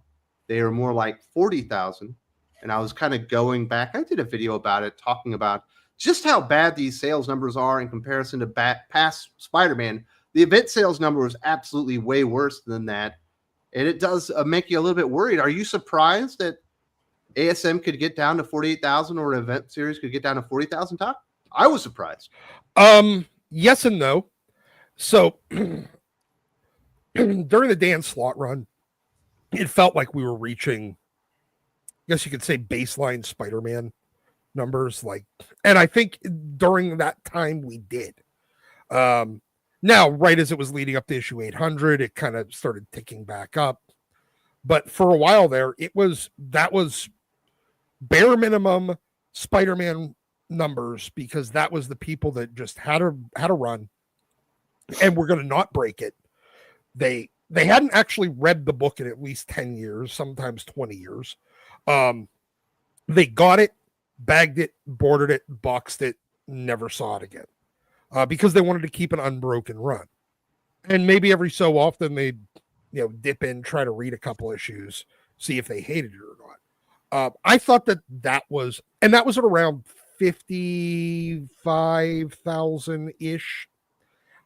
They are more like 40,000. And I was kind of going back. I did a video about it, talking about just how bad these sales numbers are in comparison to past Spider-Man. The event sales number was absolutely way worse than that. And it does make you a little bit worried. Are you surprised that ASM could get down to 48,000 or an event series could get down to 40,000, Todd? I was surprised. Yes and no. So during the Dan Slott run, it felt like we were reaching, I guess you could say, baseline Spider-Man numbers. And I think during that time we did. Now, right as it was leading up to issue 800, it kind of started ticking back up. But for a while there, that was bare minimum Spider-Man numbers, because that was the people that just had a run and were going to not break it. They hadn't actually read the book in at least 10 years, sometimes 20 years. They got it, bagged it, boarded it, boxed it, never saw it again. Because they wanted to keep an unbroken run. And maybe every so often they'd dip in, try to read a couple issues, see if they hated it or not. I thought that was at around 55,000 ish.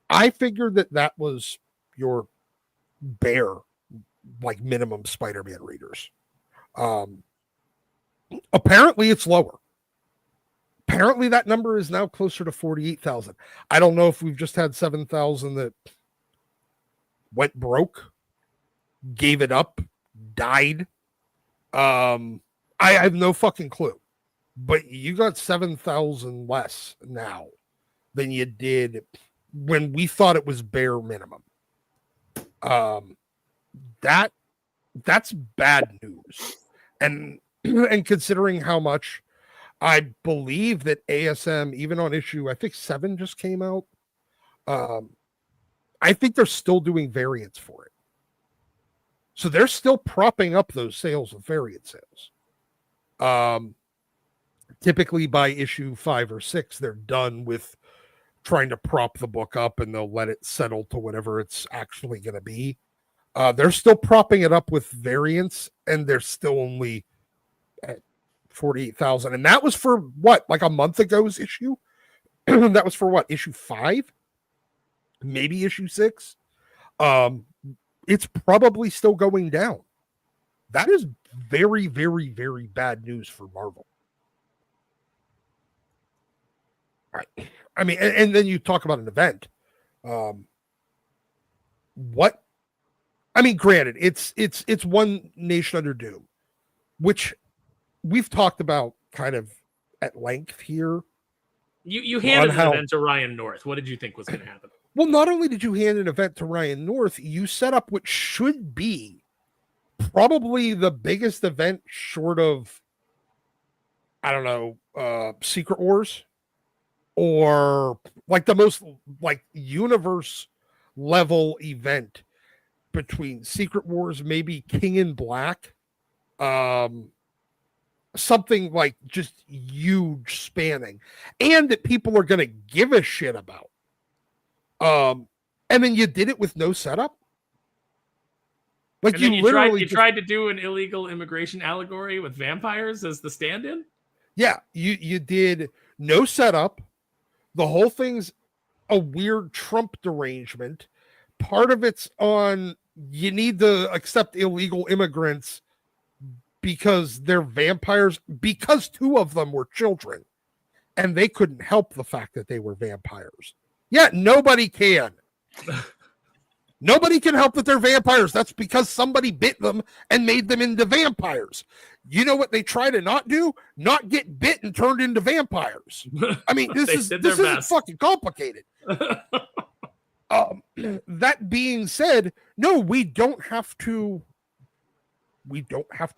I figured that was your bare, like, minimum Spider-Man readers. Apparently it's lower. Apparently that number is now closer to 48,000. I don't know if we've just had 7,000 that went broke, gave it up, died. I have no fucking clue. But you got 7,000 less now than you did when we thought it was bare minimum. That's bad news. And considering how much I believe that ASM, even on issue, I think 7 just came out. I think they're still doing variants for it. So they're still propping up those sales of variant sales. Typically by issue 5 or 6, they're done with trying to prop the book up and they'll let it settle to whatever it's actually going to be. They're still propping it up with variants, and they're still only at 48,000. And that was for what, like a month ago's issue? That was for what, issue 5? Maybe issue 6? It's probably still going down. That is very, very, very bad news for Marvel. All right. I mean, and then you talk about an event. What? I mean, granted, it's One Nation Under Doom, which we've talked about kind of at length here. You handed an event to Ryan North. What did you think was going to happen? Well, not only did you hand an event to Ryan North, you set up what should be probably the biggest event short of, I don't know, Secret Wars, or like the most like universe level event between Secret Wars, maybe King in Black, something like just huge spanning, and that people are going to give a shit about. And then you did it with no setup. Like and you tried to do an illegal immigration allegory with vampires as the stand-in. Yeah, you did no setup. The whole thing's a weird Trump derangement. Part of it's on you need to accept illegal immigrants because they're vampires, because 2 of them were children and they couldn't help the fact that they were vampires. Yeah, nobody can. Nobody can help that they're vampires. That's because somebody bit them and made them into vampires. You know what they try to not do? Not get bit and turned into vampires. I mean, this isn't fucking complicated. That being said, no, we don't have to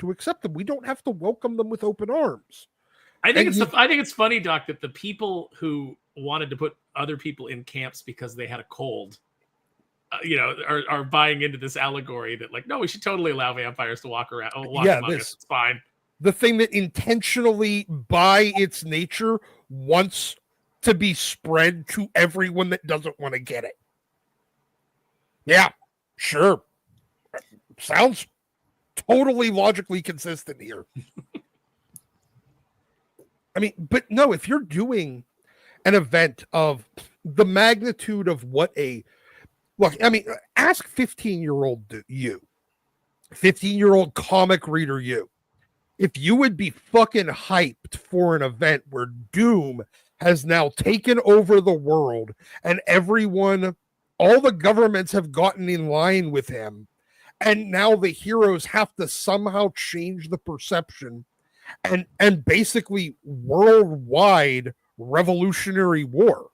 accept them. We don't have to welcome them with open arms. I think it's funny, Doc, that the people who wanted to put other people in camps because they had a cold, are buying into this allegory that, like, no, we should totally allow vampires to walk around. Among us. It's fine. The thing that intentionally, by its nature, wants to be spread to everyone that doesn't want to get it. Yeah, sure. Sounds totally logically consistent here. I mean, but no, if you're doing an event of the magnitude of what ask 15-year-old you, 15-year-old comic reader you, if you would be fucking hyped for an event where Doom has now taken over the world and all the governments have gotten in line with him, and now the heroes have to somehow change the perception and basically worldwide revolutionary war.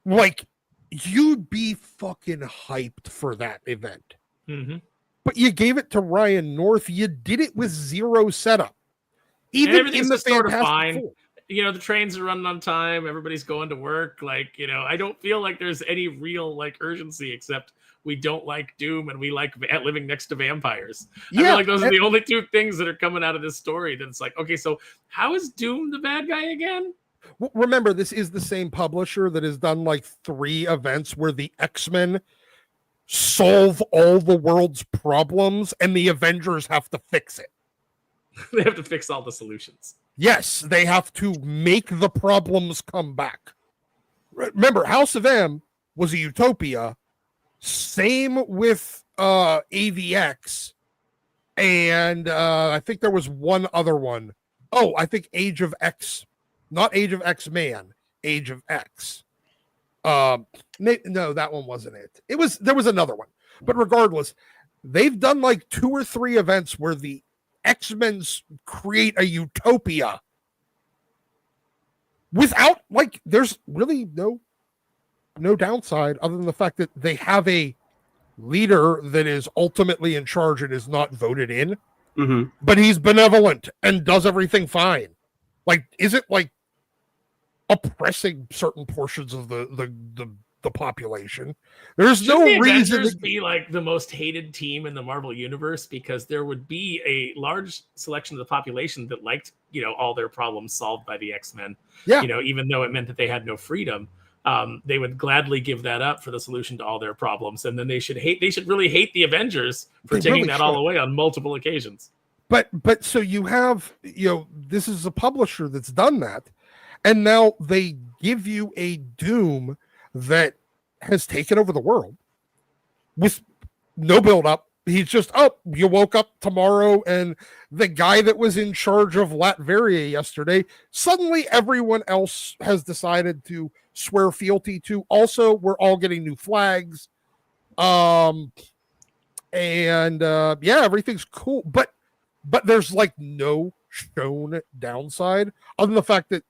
Like, you'd be fucking hyped for that event. Mm-hmm. But you gave it to Ryan North. You did it with zero setup. Even in the sort of fine. Four. The trains are running on time. Everybody's going to work. Like, I don't feel like there's any real urgency, except we don't like Doom and we like living next to vampires. I feel like those are the only 2 things that are coming out of this story. That it's like, okay, so how is Doom the bad guy again? Well, remember, this is the same publisher that has done 3 events where the X-Men solve all the world's problems and the Avengers have to fix it. They have to fix all the solutions. Yes, they have to make the problems come back. Remember, House of M was a utopia. Same with AVX. And I think there was one other one. Oh, I think Age of X. Not Age of X-Man. Age of X. No, that one wasn't it. There was another one. But regardless, they've done 2 or 3 events where the X-Men create a utopia without there's really no downside other than the fact that they have a leader that is ultimately in charge and is not voted in, but he's benevolent and does everything fine. Is it oppressing certain portions of the the population. There's Shouldn't no the reason Avengers to be like the most hated team in the Marvel universe, because there would be a large selection of the population that liked, all their problems solved by the X-Men. Yeah. Even though it meant that they had no freedom, they would gladly give that up for the solution to all their problems. And then they should really hate the Avengers for taking that all away on multiple occasions. But so you have, this is a publisher that's done that. And now they give you a Doom that has taken over the world with no build up. He's just, you woke up tomorrow and the guy that was in charge of Latveria yesterday, suddenly everyone else has decided to swear fealty to. Also, we're all getting new flags. Everything's cool. But there's like no shown downside other than the fact that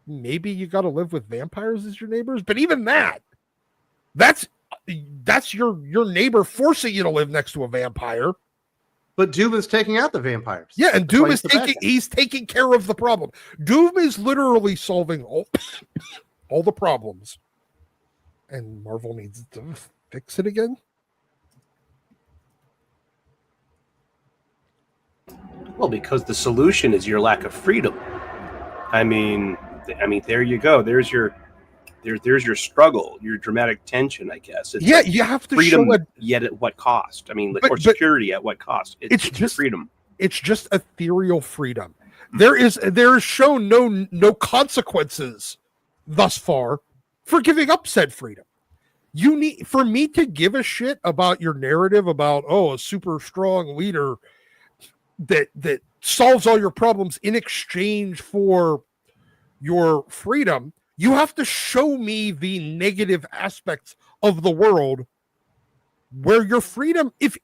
maybe you got to live with vampires as your neighbors. But even that's your neighbor forcing you to live next to a vampire. But Doom is taking out the vampires. Yeah, and Doom is taking care of the problem. Doom is literally solving all the problems. And Marvel needs to fix it again. Well, because the solution is your lack of freedom. I mean, there you go. There's your struggle, your dramatic tension, I guess. It's you have to freedom, show yet at what cost? I mean, or security at what cost? It's just freedom. It's just ethereal freedom. There is shown no consequences thus far for giving up said freedom. You need for me to give a shit about your narrative about a super strong leader that solves all your problems in exchange for your freedom. You have to show me the negative aspects of the world where your freedom, if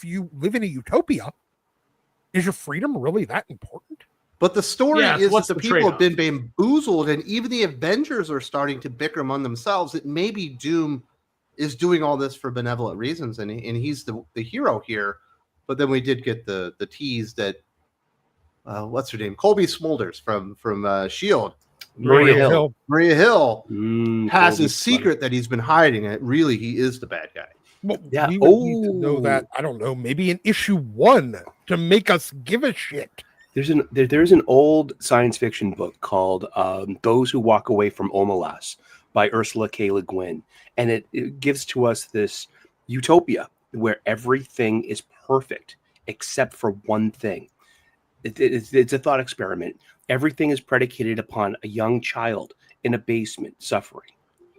you live in a utopia, is your freedom really that important? But the story is that the people trade-off? have been bamboozled, and even the Avengers are starting to bicker among themselves that maybe Doom is doing all this for benevolent reasons, and he's the hero here. But then we did get the tease that what's her name, Colby Smulders from S.H.I.E.L.D. Maria Hill. Maria Hill has Colby a secret that he's been hiding, and really he is the bad guy. Well, we would need to know that. I don't know, maybe in issue 1 to make us give a shit. There's an old science fiction book called Those Who Walk Away from Omelas by Ursula K. Le Guin, and it gives to us this utopia where everything is perfect except for one thing. It's a thought experiment. Everything is predicated upon a young child in a basement suffering.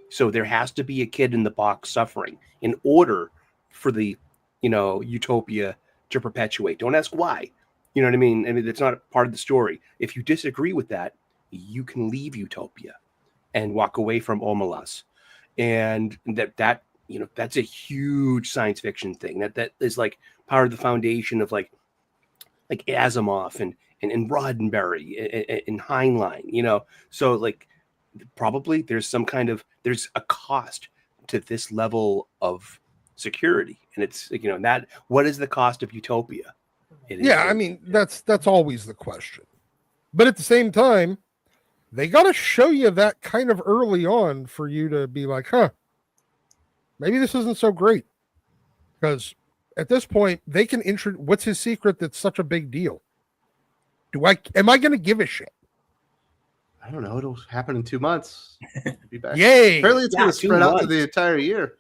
So there has to be a kid in the box suffering in order for the, utopia to perpetuate. Don't ask why. You know what I mean? I mean, it's not part of the story. If you disagree with that, you can leave utopia and walk away from Omelas. And that's a huge science fiction thing. That is like part of the foundation of like Asimov and Roddenberry and Heinlein, So like probably there's a cost to this level of security. And it's that what is the cost of utopia? I mean, that's always the question. But at the same time, they got to show you that kind of early on for you to be like, maybe this isn't so great. Because at this point, they can what's his secret that's such a big deal? Am I going to give a shit? I don't know. It'll happen in 2 months. Be back. Yay! Apparently, it's going to spread out to the entire year.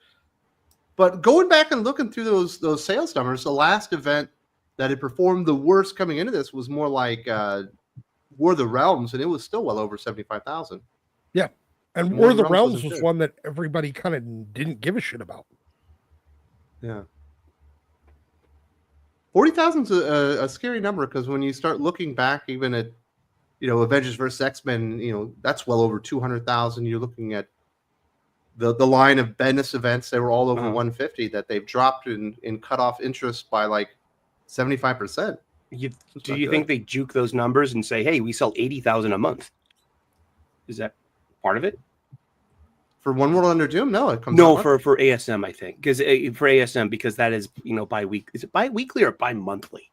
But going back and looking through those sales numbers, the last event that had performed the worst coming into this was more like War of the Realms, and it was still well over 75,000. Yeah, and War of the Realms was one that everybody kind of didn't give a shit about. Yeah. 40,000 is a scary number, because when you start looking back even at, Avengers versus X-Men, that's well over 200,000. You're looking at the line of Bendis events. They were all over 150 that they've dropped in cutoff interest by like 75%. Do you think they juke those numbers and say, hey, we sell 80,000 a month? Is that part of it? For One World Under Doom? No, it comes No, for ASM, I think. Because for ASM, because that is, bi-weekly. Is it bi-weekly or bi-monthly?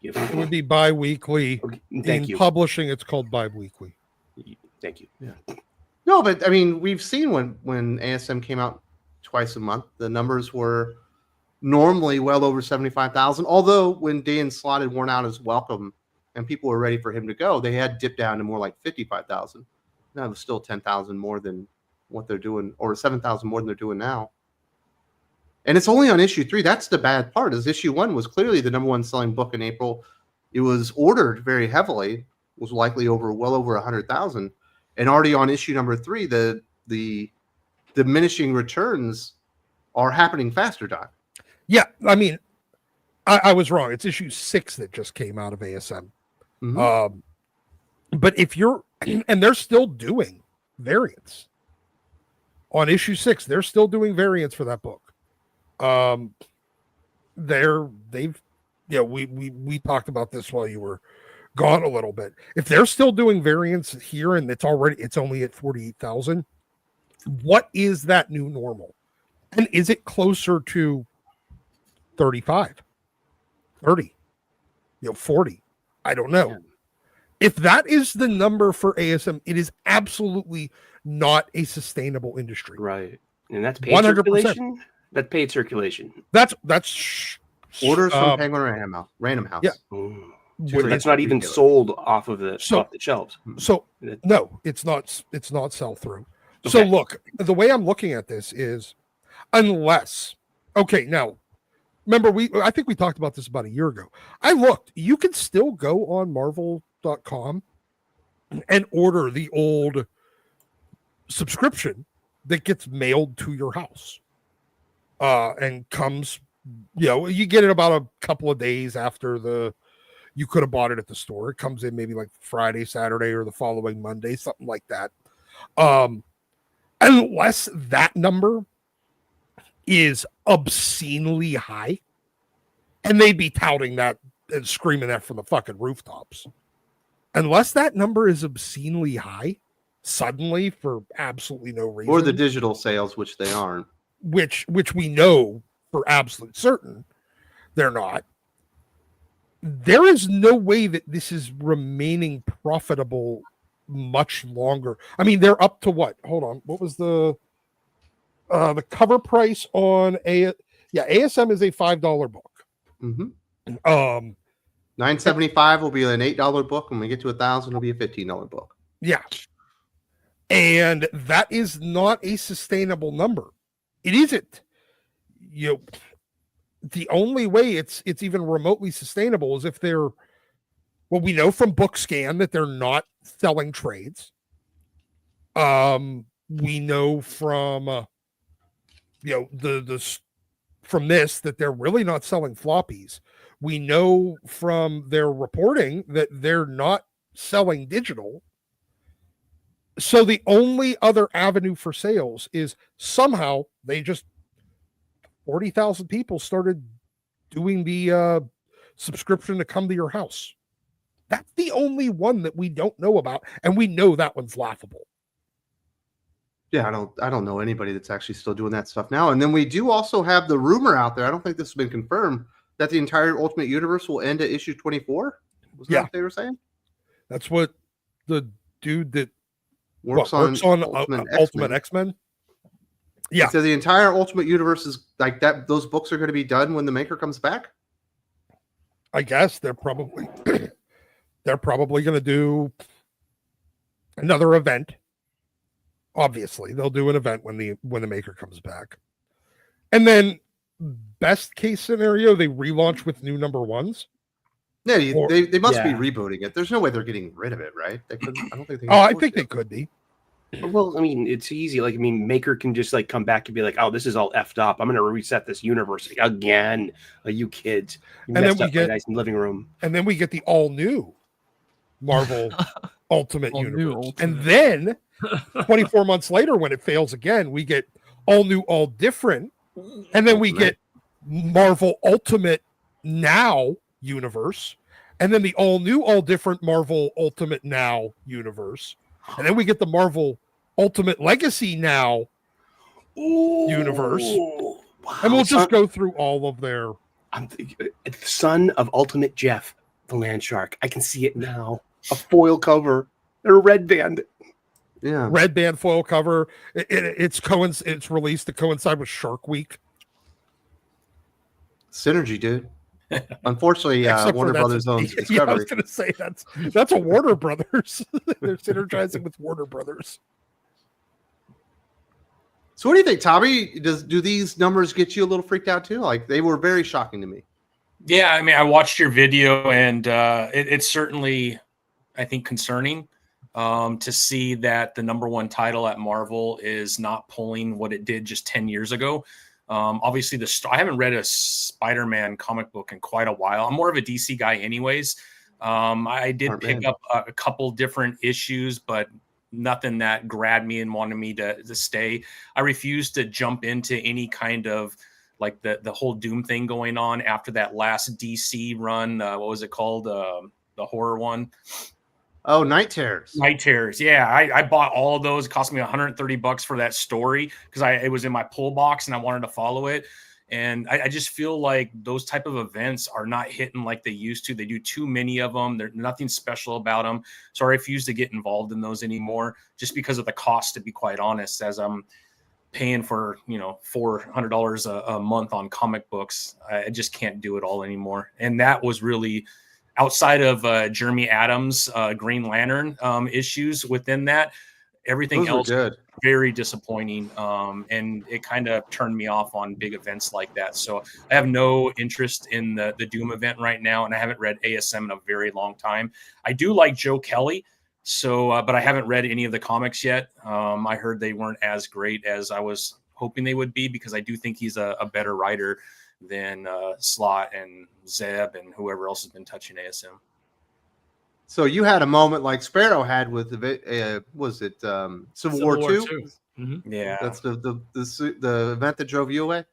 It would be bi-weekly. Okay, thank you. Publishing, it's called bi-weekly. Thank you. Yeah. No, but I mean, we've seen when ASM came out twice a month, the numbers were normally well over 75,000. Although when Dan Slott had worn out his welcome and people were ready for him to go, they had dipped down to more like 55,000. That was still 10,000 more than what they're doing, or 7,000 more than they're doing now. And it's only on issue 3. That's the bad part. Is issue 1 was clearly the number one selling book in April. It was ordered very heavily, was likely well over 100,000. And already on issue number 3, the diminishing returns are happening faster, Doc. Yeah, I mean, I was wrong. It's issue 6 that just came out of ASM. But if you're, and they're still doing variants on issue 6, they're still doing variants for that book. We talked about this while you were gone a little bit. If they're still doing variants here and it's only at 48,000, what is that new normal? And is it closer to 35, 30, 40? I don't know. Yeah. If that is the number for ASM, it is absolutely not a sustainable industry. Right. And that's paid 100%. Circulation? That's paid circulation. That's orders from Penguin Random House. Yeah. That's not even sold off the shelves. So no, it's not sell through. Okay. So look, the way I'm looking at this is unless now remember I think we talked about this about a year ago. I looked, you can still go on marvel.com and order the old subscription that gets mailed to your house. And comes, you get it about a couple of days after you could have bought it at the store. It comes in maybe like Friday, Saturday, or the following Monday, something like that. Unless that number is obscenely high, and they'd be touting that and screaming that from the fucking rooftops. Unless that number is obscenely high, suddenly for absolutely no reason, or the digital sales, which they aren't. Which we know for absolute certain they're not. There is no way that this is remaining profitable much longer. I mean, they're up to what? Hold on. What was the cover price on ASM is a $5 book. Mm-hmm. $9.75 will be an $8 book. When we get to 1,000, it'll be a $15 book. Yeah. And that is not a sustainable number. It isn't. The only way it's even remotely sustainable is if they're, we know from BookScan that they're not selling trades. We know from from this that they're really not selling floppies. We know from their reporting that they're not selling digital. So the only other avenue for sales is somehow they just 40,000 people started doing the subscription to come to your house. That's the only one that we don't know about, and we know that one's laughable. Yeah, I don't know anybody that's actually still doing that stuff now. And then we do also have the rumor out there. I don't think this has been confirmed that the entire Ultimate Universe will end at issue 24. Was that what they were saying? That's what the dude that works on Ultimate X-Men. Yeah. So the entire Ultimate Universe is like that. Those books are going to be done when the maker comes back. I guess they're probably going to do another event. Obviously, they'll do an event when the maker comes back, and then best case scenario, they relaunch with new number ones. Yeah, they must be rebooting it. There's no way they're getting rid of it, right? They could. I don't think they. I think they could be. Well, I mean, it's easy. Like, I mean, Maker can just like come back and be like, "Oh, this is all effed up. I'm going to reset this universe again." You kids, you and then we get nice living room, and then we get the all new Marvel Ultimate Universe, and then 24 months later, when it fails again, we get all new, all different, and then we get Marvel Ultimate Now Universe, and then the all new, all different Marvel Ultimate Now Universe, and then we get the Marvel Ultimate Legacy Now Universe, and we'll just go through all of their. I'm the son of Ultimate Jeff, the Land Shark. I can see it now. A foil cover, a red bandit. Yeah. Red band foil cover. It's released to coincide with Shark Week. Synergy, dude. Unfortunately, Except Warner for Brothers owns Yeah, I Discovery. was gonna say that's a Warner Brothers. They're synergizing with Warner Brothers. So what do you think, Tommy? Do these numbers get you a little freaked out too? Like, they were very shocking to me. Yeah, I mean, I watched your video, and it's certainly, I think, concerning to see that the #1 title at Marvel is not pulling what it did just 10 years ago. Obviously, I haven't read a Spider-Man comic book in quite a while. I'm more of a DC guy anyways. I did pick up a couple different issues, but nothing that grabbed me and wanted me to stay. I refused to jump into any kind of like the whole Doom thing going on after that last DC run. What was it called? The horror one. Oh, Night Terrors. Night Terrors. Yeah, I bought all of those. It cost me $130 for that story because it was in my pull box and I wanted to follow it. And I just feel like those type of events are not hitting like they used to. They do too many of them. There's nothing special about them. So I refuse to get involved in those anymore just because of the cost, to be quite honest, as I'm paying for, $400 a month on comic books. I just can't do it all anymore. And that was really outside of Jeremy Adams' Green Lantern issues within that. Everything else was very disappointing, and it kind of turned me off on big events like that. So I have no interest in the Doom event right now, and I haven't read ASM in a very long time. I do like Joe Kelly, but I haven't read any of the comics yet. I heard they weren't as great as I was hoping they would be, because I do think he's a better writer than Slott and Zeb and whoever else has been touching ASM. So you had a moment like Sparrow had with was it Civil War 2? Mm-hmm. Yeah, that's the event that drove you away.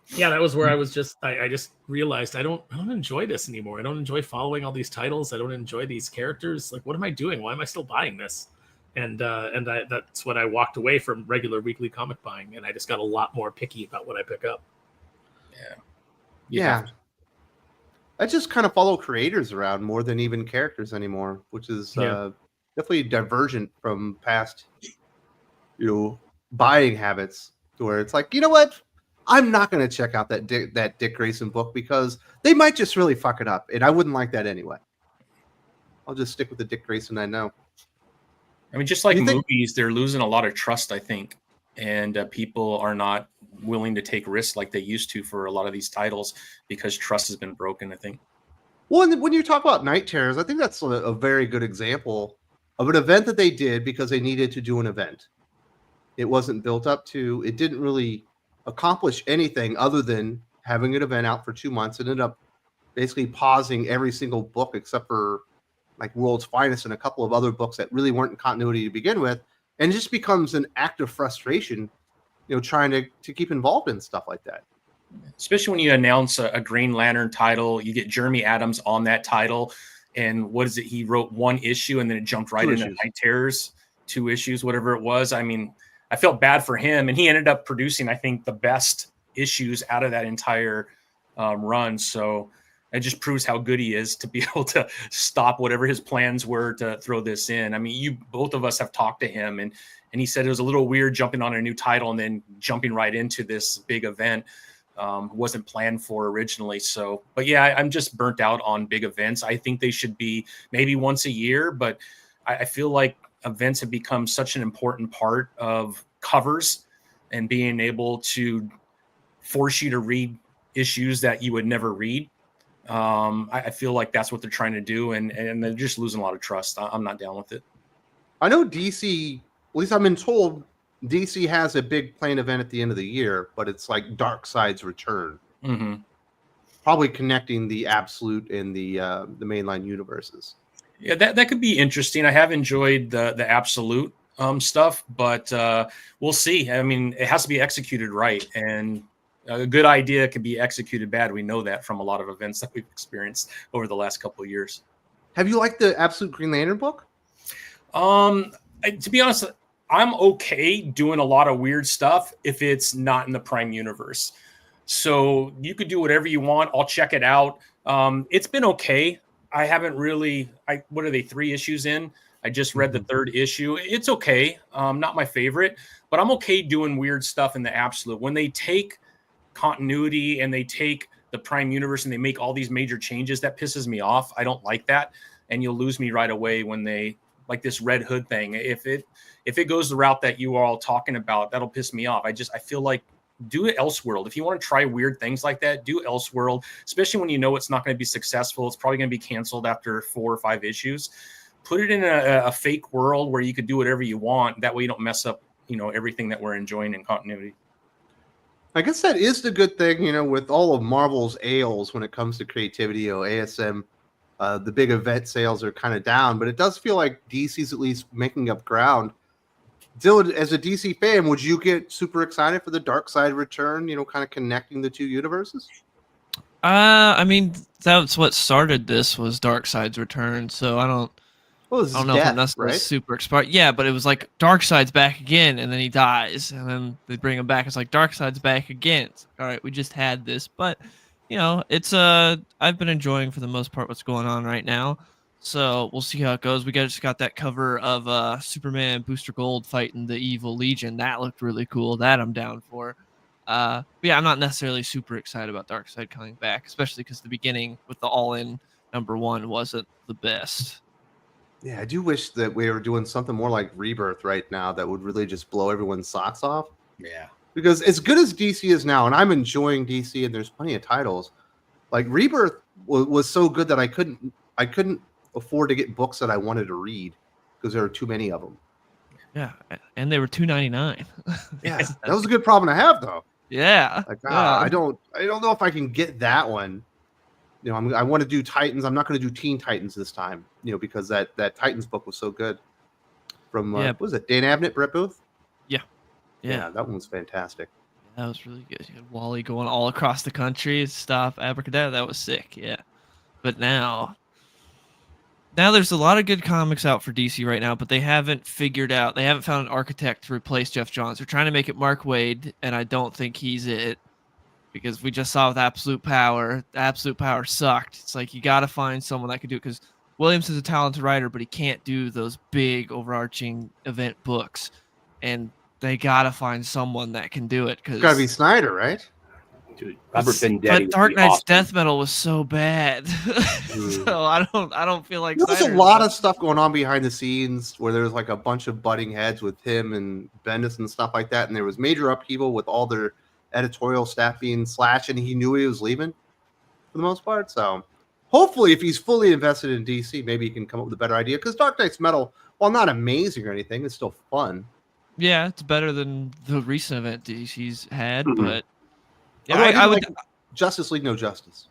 Yeah, that was where I was I just realized I don't enjoy this anymore. I don't enjoy following all these titles. I don't enjoy these characters. Like, what am I doing? Why am I still buying this? And that's when I walked away from regular weekly comic buying, and I just got a lot more picky about what I pick up. Yeah. I just kind of follow creators around more than even characters anymore, which is definitely divergent from past, buying habits, to where it's like, you know what? I'm not going to check out that Dick Grayson book because they might just really fuck it up, and I wouldn't like that anyway. I'll just stick with the Dick Grayson I know. I mean, just like movies, they're losing a lot of trust, I think, and people are not willing to take risks like they used to for a lot of these titles because trust has been broken, I think. Well, when you talk about Night Terrors, I think that's a very good example of an event that they did because they needed to do an event. It wasn't built up to, it didn't really accomplish anything other than having an event out for 2 months. It ended up basically pausing every single book except for like World's Finest and a couple of other books that really weren't in continuity to begin with. And it just becomes an act of frustration, trying to keep involved in stuff like that. Especially when you announce a Green Lantern title, you get Jeremy Adams on that title. And what is it? He wrote 1 issue and then it jumped right into Night Terrors, 2 issues, whatever it was. I mean, I felt bad for him, and he ended up producing, I think, the best issues out of that entire run. So it just proves how good he is to be able to stop whatever his plans were to throw this in. I mean, both of us have talked to him, and he said it was a little weird jumping on a new title and then jumping right into this big event. Wasn't planned for originally. So, but yeah, I'm just burnt out on big events. I think they should be maybe once a year, but I feel like events have become such an important part of covers and being able to force you to read issues that you would never read. I feel like that's what they're trying to do, and they're just losing a lot of trust. I'm not down with it. I know DC, at least I've been told, DC has a big planned event at the end of the year, but it's like Darkseid's Return. Mm-hmm. Probably connecting the Absolute and the mainline universes. Yeah, that could be interesting. I have enjoyed the Absolute stuff, but we'll see. I mean, it has to be executed right, and a good idea can be executed bad. We know that from a lot of events that we've experienced over the last couple of years. Have you liked the Absolute Green Lantern book? To be honest, I'm okay doing a lot of weird stuff if it's not in the Prime universe. So you could do whatever you want. I'll check it out. It's been okay. I haven't really. What are they, 3 issues in? I just read the third issue. It's okay. Not my favorite, but I'm okay doing weird stuff in the absolute. When they take continuity and they take the Prime Universe and they make all these major changes, that pisses me off. I don't like that. And you'll lose me right away when they, like this Red Hood thing. If it goes the route that you are all talking about, that'll piss me off. I feel like do it Elseworld. If you want to try weird things like that, do Elseworld, especially when you know it's not going to be successful. It's probably going to be canceled after 4 or 5 issues. Put it in a fake world where you could do whatever you want. That way you don't mess up, everything that we're enjoying in continuity. I guess that is the good thing, with all of Marvel's ails when it comes to creativity. ASM, the big event sales are kind of down, but it does feel like DC's at least making up ground. Dylan, as a DC fan, would you get super excited for the Dark Side return, kind of connecting the two universes? I mean, that's what started this, was Darkseid's return, so I don't know if I'm necessarily super excited. Yeah, but it was like Darkseid's back again, and then he dies, and then they bring him back. It's like Darkseid's back again. It's like, all right, we just had this, but it's I've been enjoying for the most part what's going on right now. So we'll see how it goes. We just got that cover of Superman Booster Gold fighting the Evil Legion. That looked really cool. That I'm down for. But yeah, I'm not necessarily super excited about Darkseid coming back, especially because the beginning with the All-In #1 wasn't the best. Yeah, I do wish that we were doing something more like Rebirth right now that would really just blow everyone's socks off. Yeah. Because as good as DC is now, and I'm enjoying DC, and there's plenty of titles, like Rebirth was so good that I couldn't afford to get books that I wanted to read because there were too many of them. Yeah, and they were $2.99. Yeah, that was a good problem to have, though. Yeah, like I don't know if I can get that one. I want to do Titans. I'm not going to do Teen Titans this time. Because that Titans book was so good. From what was it, Dan Abnett, Brett Booth? Yeah, that one was fantastic. That was really good. You had Wally going all across the country, stop Abracadabra. That was sick. Yeah, but now there's a lot of good comics out for DC right now, but they haven't found an architect to replace Jeff Johns. They're trying to make it Mark Waid, and I don't think he's it, because we just saw with Absolute Power. Absolute Power sucked. It's like you got to find someone that could do it, because Williams is a talented writer, but he can't do those big overarching event books, and they got to find someone that can do it. It's got to be Snyder, right? Dude, Robert Venditti. But Dark Knight's Death Metal was so bad, so I don't feel like there's a lot of stuff going on behind the scenes where there's like a bunch of butting heads with him and Bendis and stuff like that, and there was major upheaval with all their editorial staff being slashed, and he knew he was leaving for the most part. So hopefully, if he's fully invested in DC, maybe he can come up with a better idea. Because Dark Knight's Metal, while not amazing or anything, it's still fun. Yeah, it's better than the recent event DC's had, but. Yeah, I would Justice League No Justice.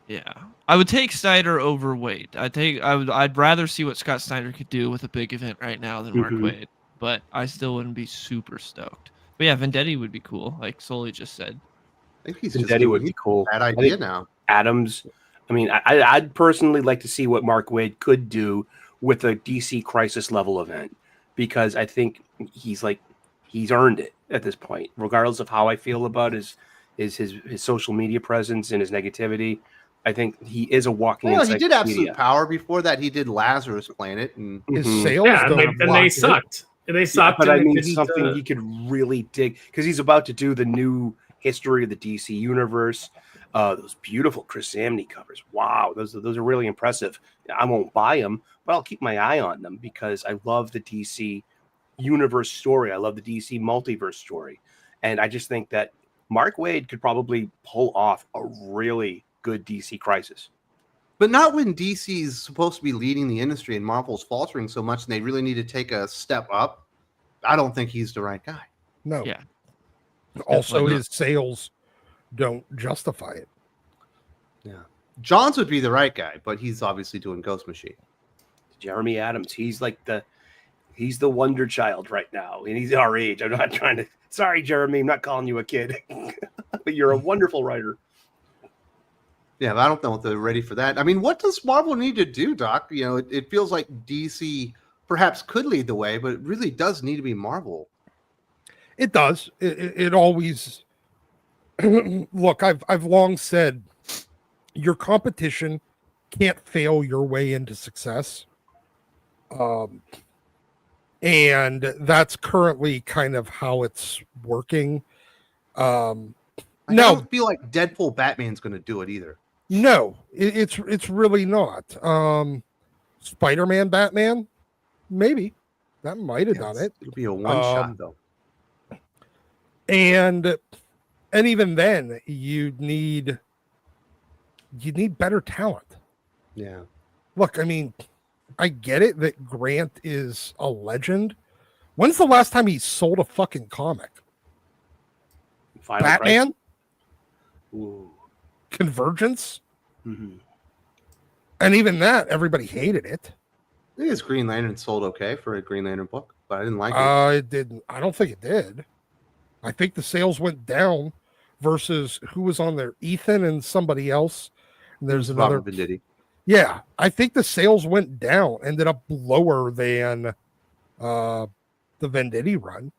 Yeah, I would take Snyder over Wade. I'd rather see what Scott Snyder could do with a big event right now than Mark Waid, but I still wouldn't be super stoked. But yeah, Venditti would be cool, like Sully just said. I think Venditti would be cool. Bad idea now. Adams. I mean, I'd personally like to see what Mark Waid could do with a DC Crisis level event, because I think he's earned it at this point, regardless of how I feel about his social media presence and his negativity. I think he is a walking encyclopedia. He did Absolute Power. Before that, he did Lazarus Planet, and his sales. And they sucked. And they sucked. But I mean, something he could really dig, because he's about to do the new history of the DC universe. Those beautiful Chris Samney covers. Wow, those are really impressive. I won't buy them, but I'll keep my eye on them because I love the DC universe story. I love the DC multiverse story, and I just think that Mark Waid could probably pull off a really good DC Crisis. But not when DC's supposed to be leading the industry and Marvel's faltering so much and they really need to take a step up. I don't think he's the right guy. No. Yeah. Also, his sales don't justify it. Yeah. Johns would be the right guy, but he's obviously doing Ghost Machine. Jeremy Adams, he's the wonder child right now, and he's our age. I'm not trying to. Sorry, Jeremy, I'm not calling you a kid, but you're a wonderful writer. Yeah, but I don't know if they're ready for that. I mean, what does Marvel need to do, Doc? It feels like DC perhaps could lead the way, but it really does need to be Marvel. It does. It always. Look, I've long said your competition can't fail your way into success. And that's currently kind of how it's working. I No, don't feel like Deadpool Batman's going to do it either. no, it's really not. Spider-Man, Batman, maybe that might have done it. It'll be a one shot though. And even then, you need better talent. Yeah. Look, I mean, I get it that Grant is a legend. When's the last time he sold a fucking comic? Final Batman? Price. Ooh. Convergence? Mm-hmm. And even that, everybody hated it. I think his Green Lantern sold okay for a Green Lantern book, but I didn't like it. It didn't. I don't think it did. I think the sales went down versus who was on there? Ethan and somebody else. And there's another. Robert Venditti. Yeah, I think the sales went down, ended up lower than the Venditti run.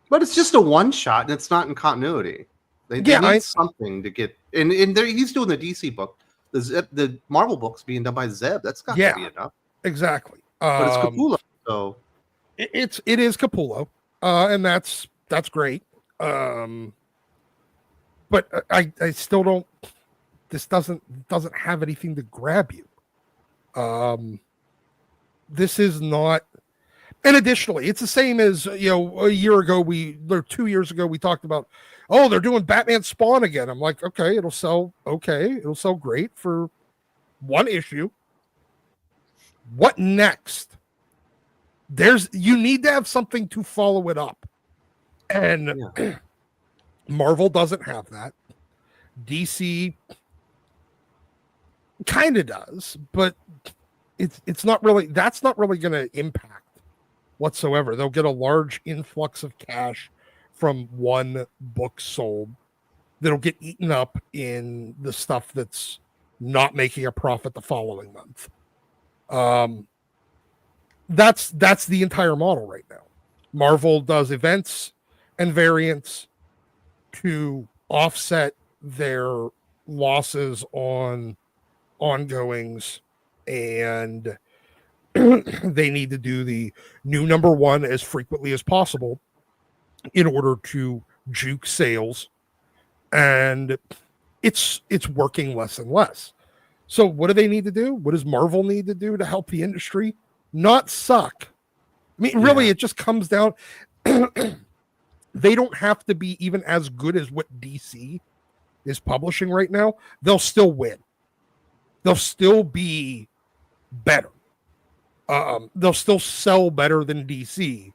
But it's just a one shot, and it's not in continuity. They need something to get. And he's doing the DC book. The Marvel book's being done by Zeb. That's got to be enough. Exactly. But it's Capullo, so it is Capullo, and that's great. But I still don't. This doesn't have anything to grab you. This is not. And additionally, it's the same as a year ago. 2 years ago we talked about, oh, they're doing Batman Spawn again. I'm like, okay, it'll sell great for one issue. What next? You need to have something to follow it up, and Marvel doesn't have that. DC kind of does, but it's not really. That's not really going to impact whatsoever. They'll get a large influx of cash from one book sold that'll get eaten up in the stuff that's not making a profit the following month. That's the entire model right now. Marvel does events and variants to offset their losses on ongoings, and they need to do the new number one as frequently as possible in order to juke sales, and it's working less and less. So what do they need to do? What does Marvel need to do to help the industry not suck? I mean, really, it just comes down. They don't have to be even as good as what DC is publishing right now. They'll still win. They'll still be better. They'll still sell better than DC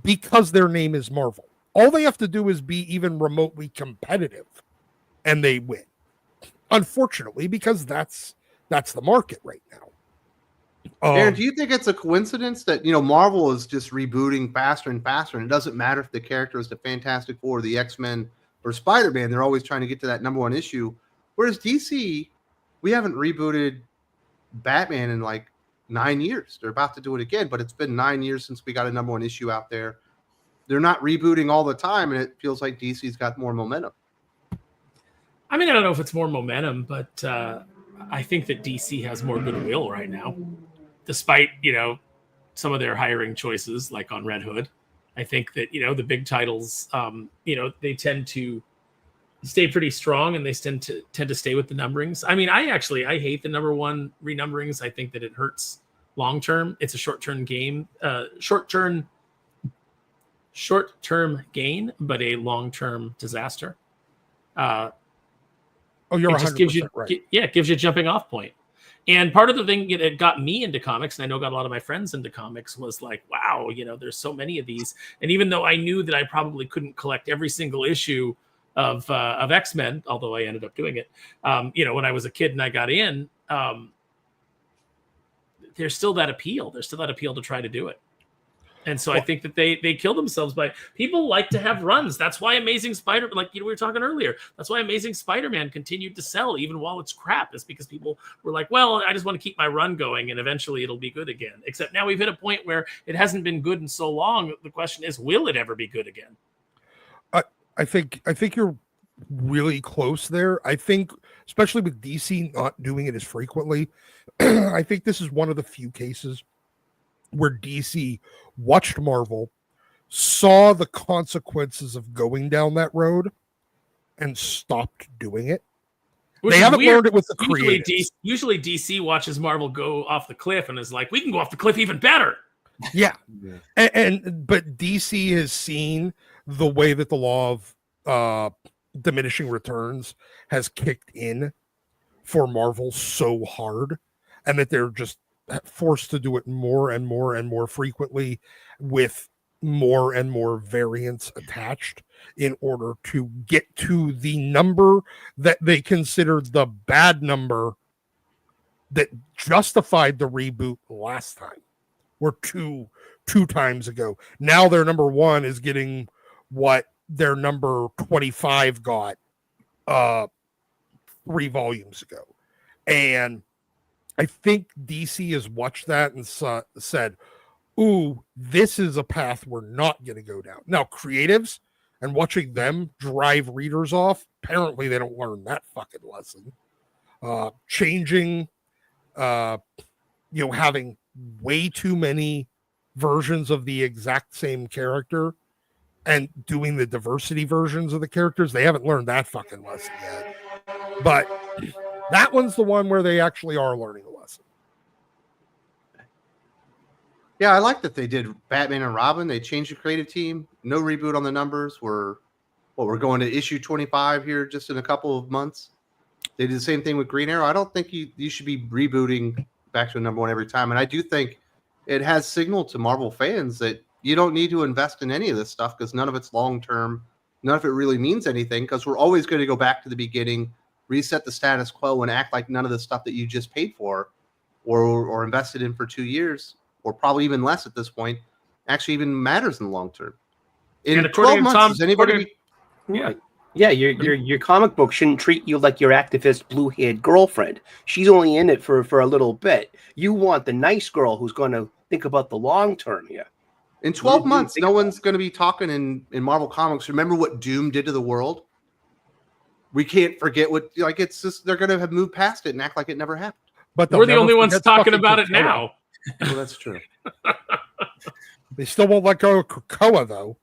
because their name is Marvel. All they have to do is be even remotely competitive, and they win. Unfortunately, because that's the market right now. Aaron, do you think it's a coincidence that Marvel is just rebooting faster and faster, and it doesn't matter if the character is the Fantastic Four, the X-Men, or Spider-Man? They're always trying to get to that number one issue. Whereas DC, we haven't rebooted Batman in like 9 years. They're about to do it again, but it's been 9 years since we got a number one issue out there. They're not rebooting all the time, and it feels like DC's got more momentum. I mean, I don't know if it's more momentum, but I think that DC has more goodwill right now, despite, some of their hiring choices, like on Red Hood. I think that, the big titles, they tend to stay pretty strong, and they tend to stay with the numberings. I mean, I hate the number one renumberings. I think that it hurts long term. It's a short-term game, short-term gain, but a long-term disaster. You're 100% right. It gives you a jumping off point. And part of the thing that got me into comics, and I know got a lot of my friends into comics, was like, wow, there's so many of these. And even though I knew that I probably couldn't collect every single issue of X-Men, although I ended up doing it, when I was a kid and I got in, there's still that appeal. There's still that appeal to try to do it. And so I think that they kill themselves by people like to have runs. That's why Amazing Spider, we were talking earlier, that's why Amazing Spider-Man continued to sell even while it's crap, is because people were like, well, I just want to keep my run going and eventually it'll be good again. Except now we've hit a point where it hasn't been good in so long. The question is, will it ever be good again? I think you're really close there. I think, especially with DC not doing it as frequently, I think this is one of the few cases where DC watched Marvel, saw the consequences of going down that road, and stopped doing it. Which they is haven't weird. learned it with the creators. Usually DC watches Marvel go off the cliff and is like, we can go off the cliff even better. Yeah. But DC has seen the way that the law of diminishing returns has kicked in for Marvel so hard, and that they're just forced to do it more and more and more frequently with more and more variants attached in order to get to the number that they considered the bad number that justified the reboot last time, or two times ago. Now their number 1 is getting what their number 25 got 3 volumes ago. And I think DC has watched that and said, ooh, this is a path we're not going to go down. Now, creatives and watching them drive readers off, apparently they don't learn that fucking lesson. Changing, having way too many versions of the exact same character and doing the diversity versions of the characters, they haven't learned that fucking lesson yet. But that one's the one where they actually are learning a lesson. Yeah, I like that they did Batman and Robin. They changed the creative team. No reboot on the numbers. We're going to issue 25 here just in a couple of months. They did the same thing with Green Arrow. I don't think you should be rebooting back to a number 1 every time. And I do think it has signaled to Marvel fans that you don't need to invest in any of this stuff because none of it's long-term. None of it really means anything because we're always going to go back to the beginning, reset the status quo, and act like none of the stuff that you just paid for or invested in for 2 years, or probably even less at this point, actually even matters in the long term. In 12 months, does anybody... Yeah, your comic book shouldn't treat you like your activist blue-haired girlfriend. She's only in it for a little bit. You want the nice girl who's going to think about the long term here. In 12 months, no one's going to be talking in Marvel Comics. Remember what Doom did to the world? We can't forget what, it's just, they're going to have moved past it and act like it never happened. But we're the only ones talking about it now. Well, that's true. They still won't let go of Krakoa, though.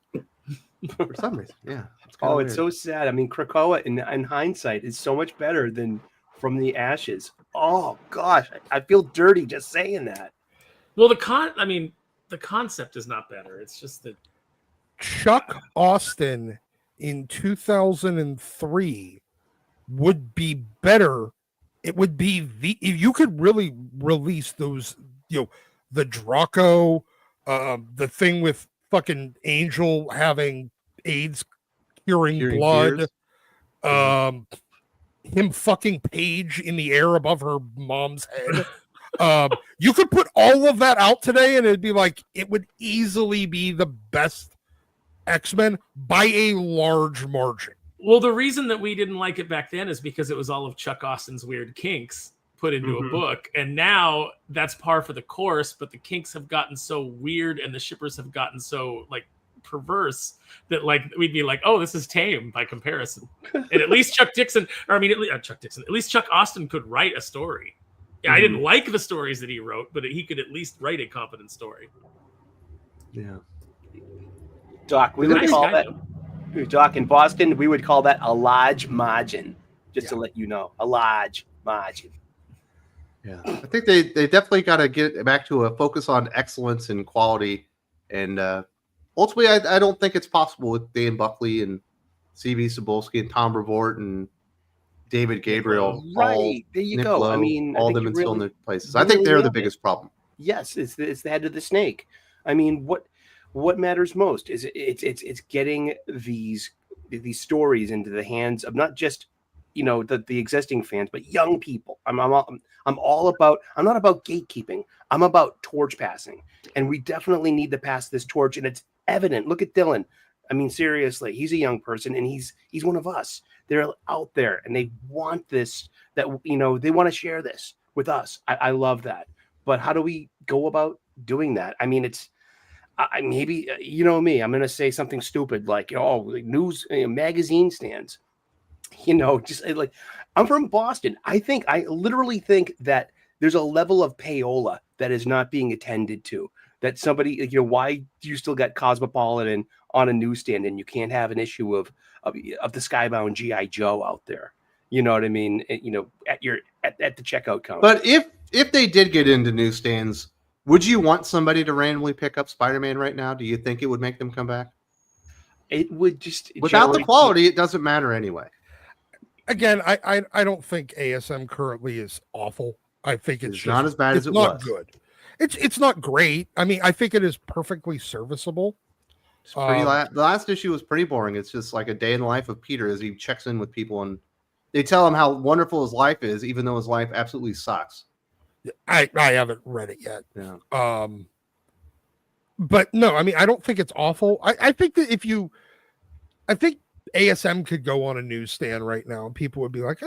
For some reason, yeah. It's so sad. I mean, Krakoa, in hindsight, is so much better than From the Ashes. Oh, gosh. I feel dirty just saying that. Well, the concept is not better. It's just that Chuck Austin in 2003 would be better. It would be if you could really release those, the Draco, the thing with fucking Angel having AIDS curing blood, him fucking Paige in the air above her mom's head. You could put all of that out today and it'd be like, it would easily be the best X-Men by a large margin. Well, the reason that we didn't like it back then is because it was all of Chuck Austin's weird kinks put into a book. And now that's par for the course, but the kinks have gotten so weird and the shippers have gotten so perverse that we'd be like, oh, this is tame by comparison. And at least Chuck Austin could write a story. Yeah, I didn't like the stories that he wrote, but he could at least write a competent story. Yeah. Doc, we would call that. Doc, in Boston, we would call that a large margin. Just to let you know, a large margin. Yeah, I think they definitely got to get back to a focus on excellence and quality. And ultimately, I don't think it's possible with Dan Buckley and C.B. Cebulski and Tom Brevoort and David Gabriel. Right. There you go. I mean, all of them still in their places. I think they're the biggest problem. Yes, it's the head of the snake. I mean, what matters most is it's getting these stories into the hands of not just the existing fans, but young people. I'm all about. I'm not about gatekeeping. I'm about torch passing, and we definitely need to pass this torch. And it's evident. Look at Dylan. I mean, seriously, he's a young person, and he's one of us. They're out there, and they want this. They want to share this with us. I love that. But how do we go about doing that? I mean, it's. Maybe me. I'm gonna say something stupid like, news magazine stands. Just I'm from Boston. I literally think that there's a level of payola that is not being attended to. that somebody, why do you still got Cosmopolitan on a newsstand and you can't have an issue of the Skybound G.I. Joe out there? You know what I mean? At the checkout counter. But if they did get into newsstands, would you want somebody to randomly pick up Spider-Man right now? Do you think it would make them come back? It would just without the quality, it doesn't matter anyway. Again, I don't think ASM currently is awful. I think it's not as bad as it was. Not good. It's not great. I mean, I think it is perfectly serviceable. It's pretty the last issue was pretty boring. It's just like a day in the life of Peter as he checks in with people and they tell him how wonderful his life is, even though his life absolutely sucks. I haven't read it yet. Yeah. But no, I mean, I don't think it's awful. I think that I think ASM could go on a newsstand right now and people would be like,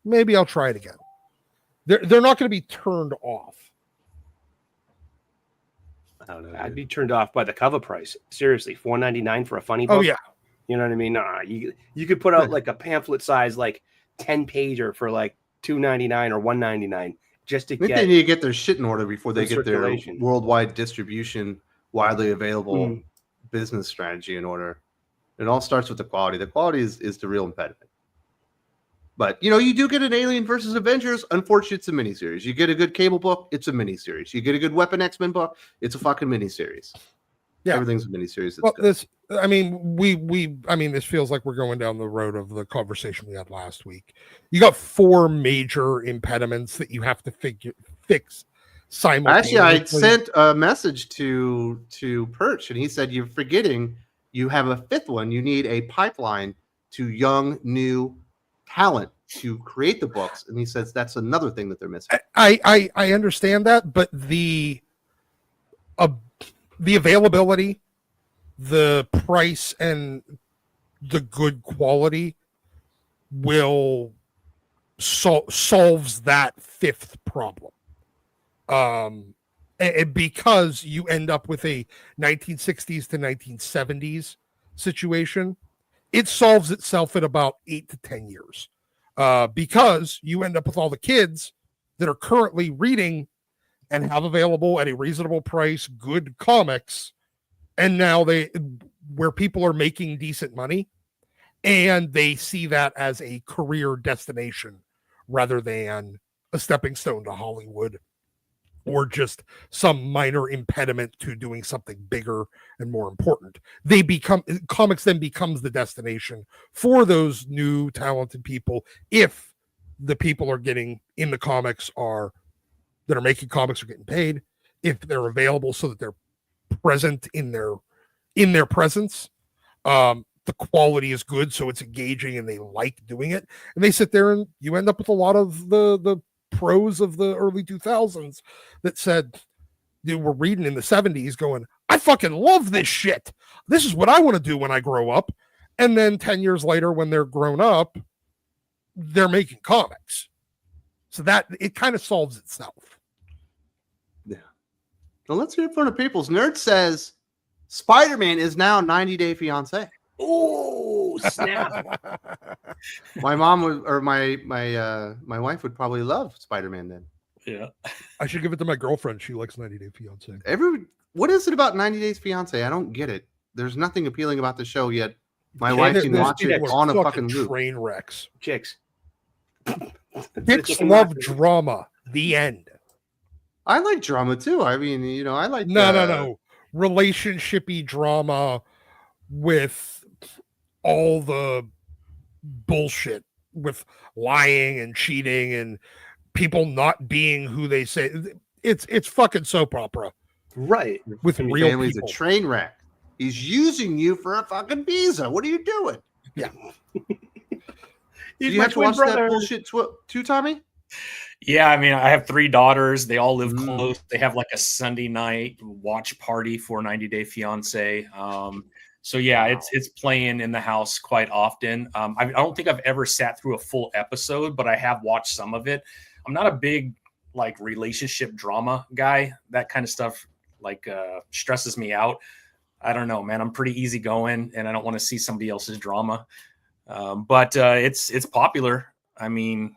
maybe I'll try it again. They're not going to be turned off. I don't know. I'd be turned off by the cover price. Seriously, $4.99 for a funny book. Oh yeah. You know what I mean? You could put out like a pamphlet size, like 10 pager for like $2.99 or $1.99 just to get. They need to get their shit in order before they get their worldwide distribution, widely available business strategy in order. It all starts with the quality. The quality is the real impediment. But, you do get an Alien versus Avengers. Unfortunately, it's a miniseries. You get a good Cable book, it's a miniseries. You get a good Weapon X-Men book, it's a fucking miniseries. Yeah. Everything's a miniseries. Well, this feels like we're going down the road of the conversation we had last week. You got 4 major impediments that you have to fix simultaneously. Actually, I sent a message to Perch, and he said, you're forgetting you have a 5th one. You need a pipeline to young, new talent to create the books, and he says that's another thing that they're missing. I understand that, but the availability, the price, and the good quality will solves that 5th problem. And because you end up with a 1960s to 1970s situation, it solves itself in about 8 to 10 years. Because you end up with all the kids that are currently reading and have available at a reasonable price good comics, and now where people are making decent money, and they see that as a career destination rather than a stepping stone to Hollywood or just some minor impediment to doing something bigger and more important. Comics then becomes the destination for those new talented people if the people are getting in the comics that are making comics are getting paid, if they're available so that they're present in their presence. The quality is good, so it's engaging and they like doing it. And they sit there and you end up with a lot of the pros of the early 2000s that said they were reading in the 70s going, I fucking love this shit. This is what I want to do when I grow up. And then 10 years later, when they're grown up, they're making comics. So that it kind of solves itself. Yeah. Well, let's hear it from the people's. Nerd says Spider-Man is now 90 Day Fiancé. Oh, snap. My mom would, or my wife would probably love Spider-Man then. Yeah. I should give it to my girlfriend. She likes 90 Day Fiancé. What is it about 90 Days Fiancé? I don't get it. There's nothing appealing about the show yet. My wife can watch it on a fucking loop. Train wrecks. Chicks. Chicks love drama. The end. I like drama too. I mean, I like no. Relationshipy drama with all the bullshit with lying and cheating and people not being who they say. It's fucking soap opera. Right. With real family's people. A train wreck. He's using you for a fucking visa. What are you doing? Yeah. Do you have to watch that bullshit too, Tommy? Yeah, I mean, I have 3 daughters. They all live close. They have like a Sunday night watch party for 90 Day Fiancé. So yeah, it's playing in the house quite often. I don't think I've ever sat through a full episode, but I have watched some of it. I'm not a big like relationship drama guy. That kind of stuff stresses me out. I don't know, man. I'm pretty easygoing, and I don't want to see somebody else's drama. But it's popular. I mean,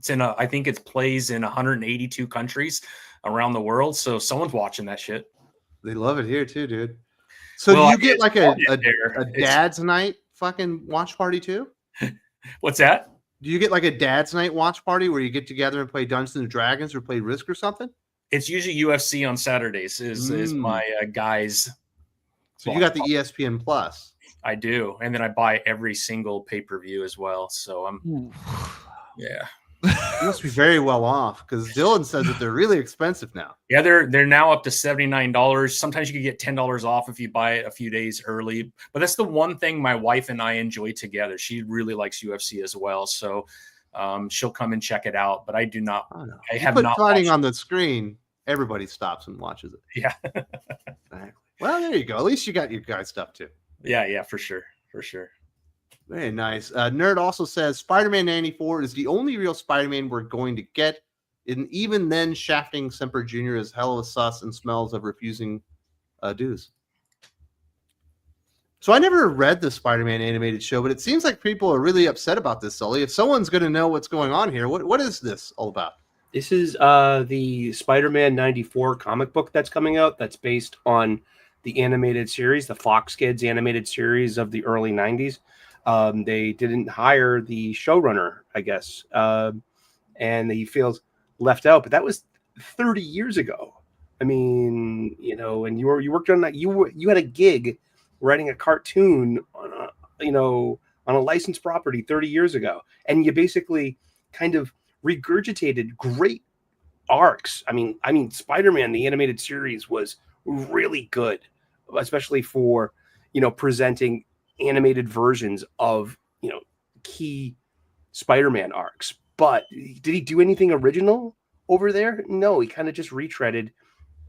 I think it plays in 182 countries around the world. So someone's watching that shit. They love it here too, dude. So Well, do I you get guess like there. a It's- dad's night fucking watch party too? What's that? Do you get like a dad's night watch party where you get together and play Dungeons and Dragons or play Risk or something? It's usually UFC on Saturdays. Is my guys. So you got the ESPN Plus. I do, and then I buy every single pay-per-view as well. So yeah. You must be very well off because Dylan says that they're really expensive now. Yeah, they're now up to $79. Sometimes you can get $10 off if you buy it a few days early. But that's the one thing my wife and I enjoy together. She really likes UFC as well, so she'll come and check it out. But I do not. I have not fighting on the screen. Everybody stops and watches it. Yeah. Exactly. Well, there you go. At least you got your guys stuff too. Yeah, for sure. Very nice. Nerd also says Spider-Man 94 is the only real Spider-Man we're going to get. And even then, shafting Semper Jr. is hell of a sus and smells of refusing dues. So I never read the Spider-Man animated show, but it seems like people are really upset about this, Sully. If someone's going to know what's going on here, what is this all about? This is the Spider-Man 94 comic book that's coming out that's based on the animated series, the Fox Kids animated series of the early 90s. They didn't hire the showrunner, I guess, and he feels left out. But that was 30 years ago. I mean, and you worked on that. You had a gig writing a cartoon on a licensed property 30 years ago, and you basically kind of regurgitated great arcs. I mean, Spider-Man the animated series was really good, especially for presenting retreaded versions of key Spider-Man arcs. But did he do anything original over there? No, he kind of just retreaded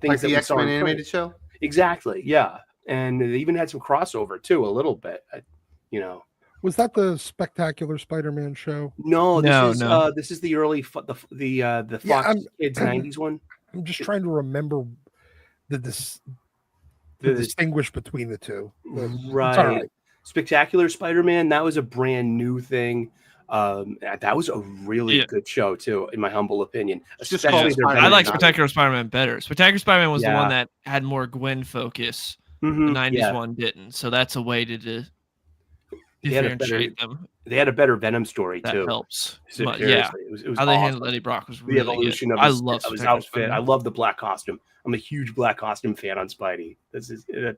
things like that the we saw X-Men in animated show. Exactly, yeah, and they even had some crossover too, a little bit. Was that the Spectacular Spider-Man show? No, No. This is the early the Fox Yeah, Kids 90s one. I'm just trying to remember the distinguish between the two. Right. It's all right. Spectacular Spider-Man, that was a brand new thing. That was a really good show too, in my humble opinion. Just Especially called I like Not- Spectacular Spider-Man better. Spectacular Spider-Man was the Yeah. one that had more Gwen focus. Mhm, The 90s yeah. one didn't. So that's a way to They had a differentiate them. They had a better Venom story That too. helps. So But seriously, yeah, it was how they awesome. handled Eddie Brock was The really evolution good. of I his, love of his Spectacular outfit. Spider-Man. I love the black costume. I'm a huge black costume fan on Spidey.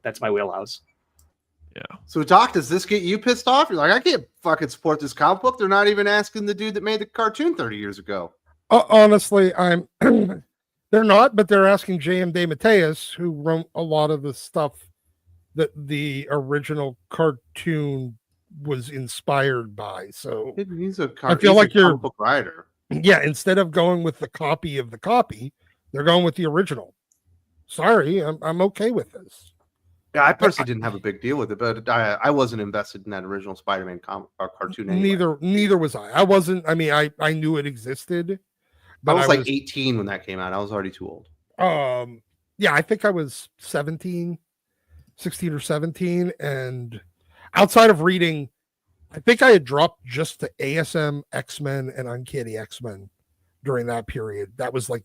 That's my wheelhouse. Yeah. So, Doc, does this get you pissed off? You're like, I can't fucking support this comic book. They're not even asking the dude that made the cartoon 30 years ago. Honestly, I'm. They're not, but they're asking J.M. DeMatteis, who wrote a lot of the stuff that the original cartoon was inspired by. So He's a I feel like you're comic book writer. Yeah, instead of going with the copy of the copy, they're going with the original. Sorry, I'm okay with this. Yeah, I personally didn't have a big deal with it, but I wasn't invested in that original Spider-Man comic or cartoon anyway. Neither was I. I wasn't. I mean, I knew it existed, but I was 18 when that came out. I was already too old. Yeah, I think I was 16 or 17, and outside of reading, I think I had dropped just to ASM, X-Men, and Uncanny X-Men during that period. That was like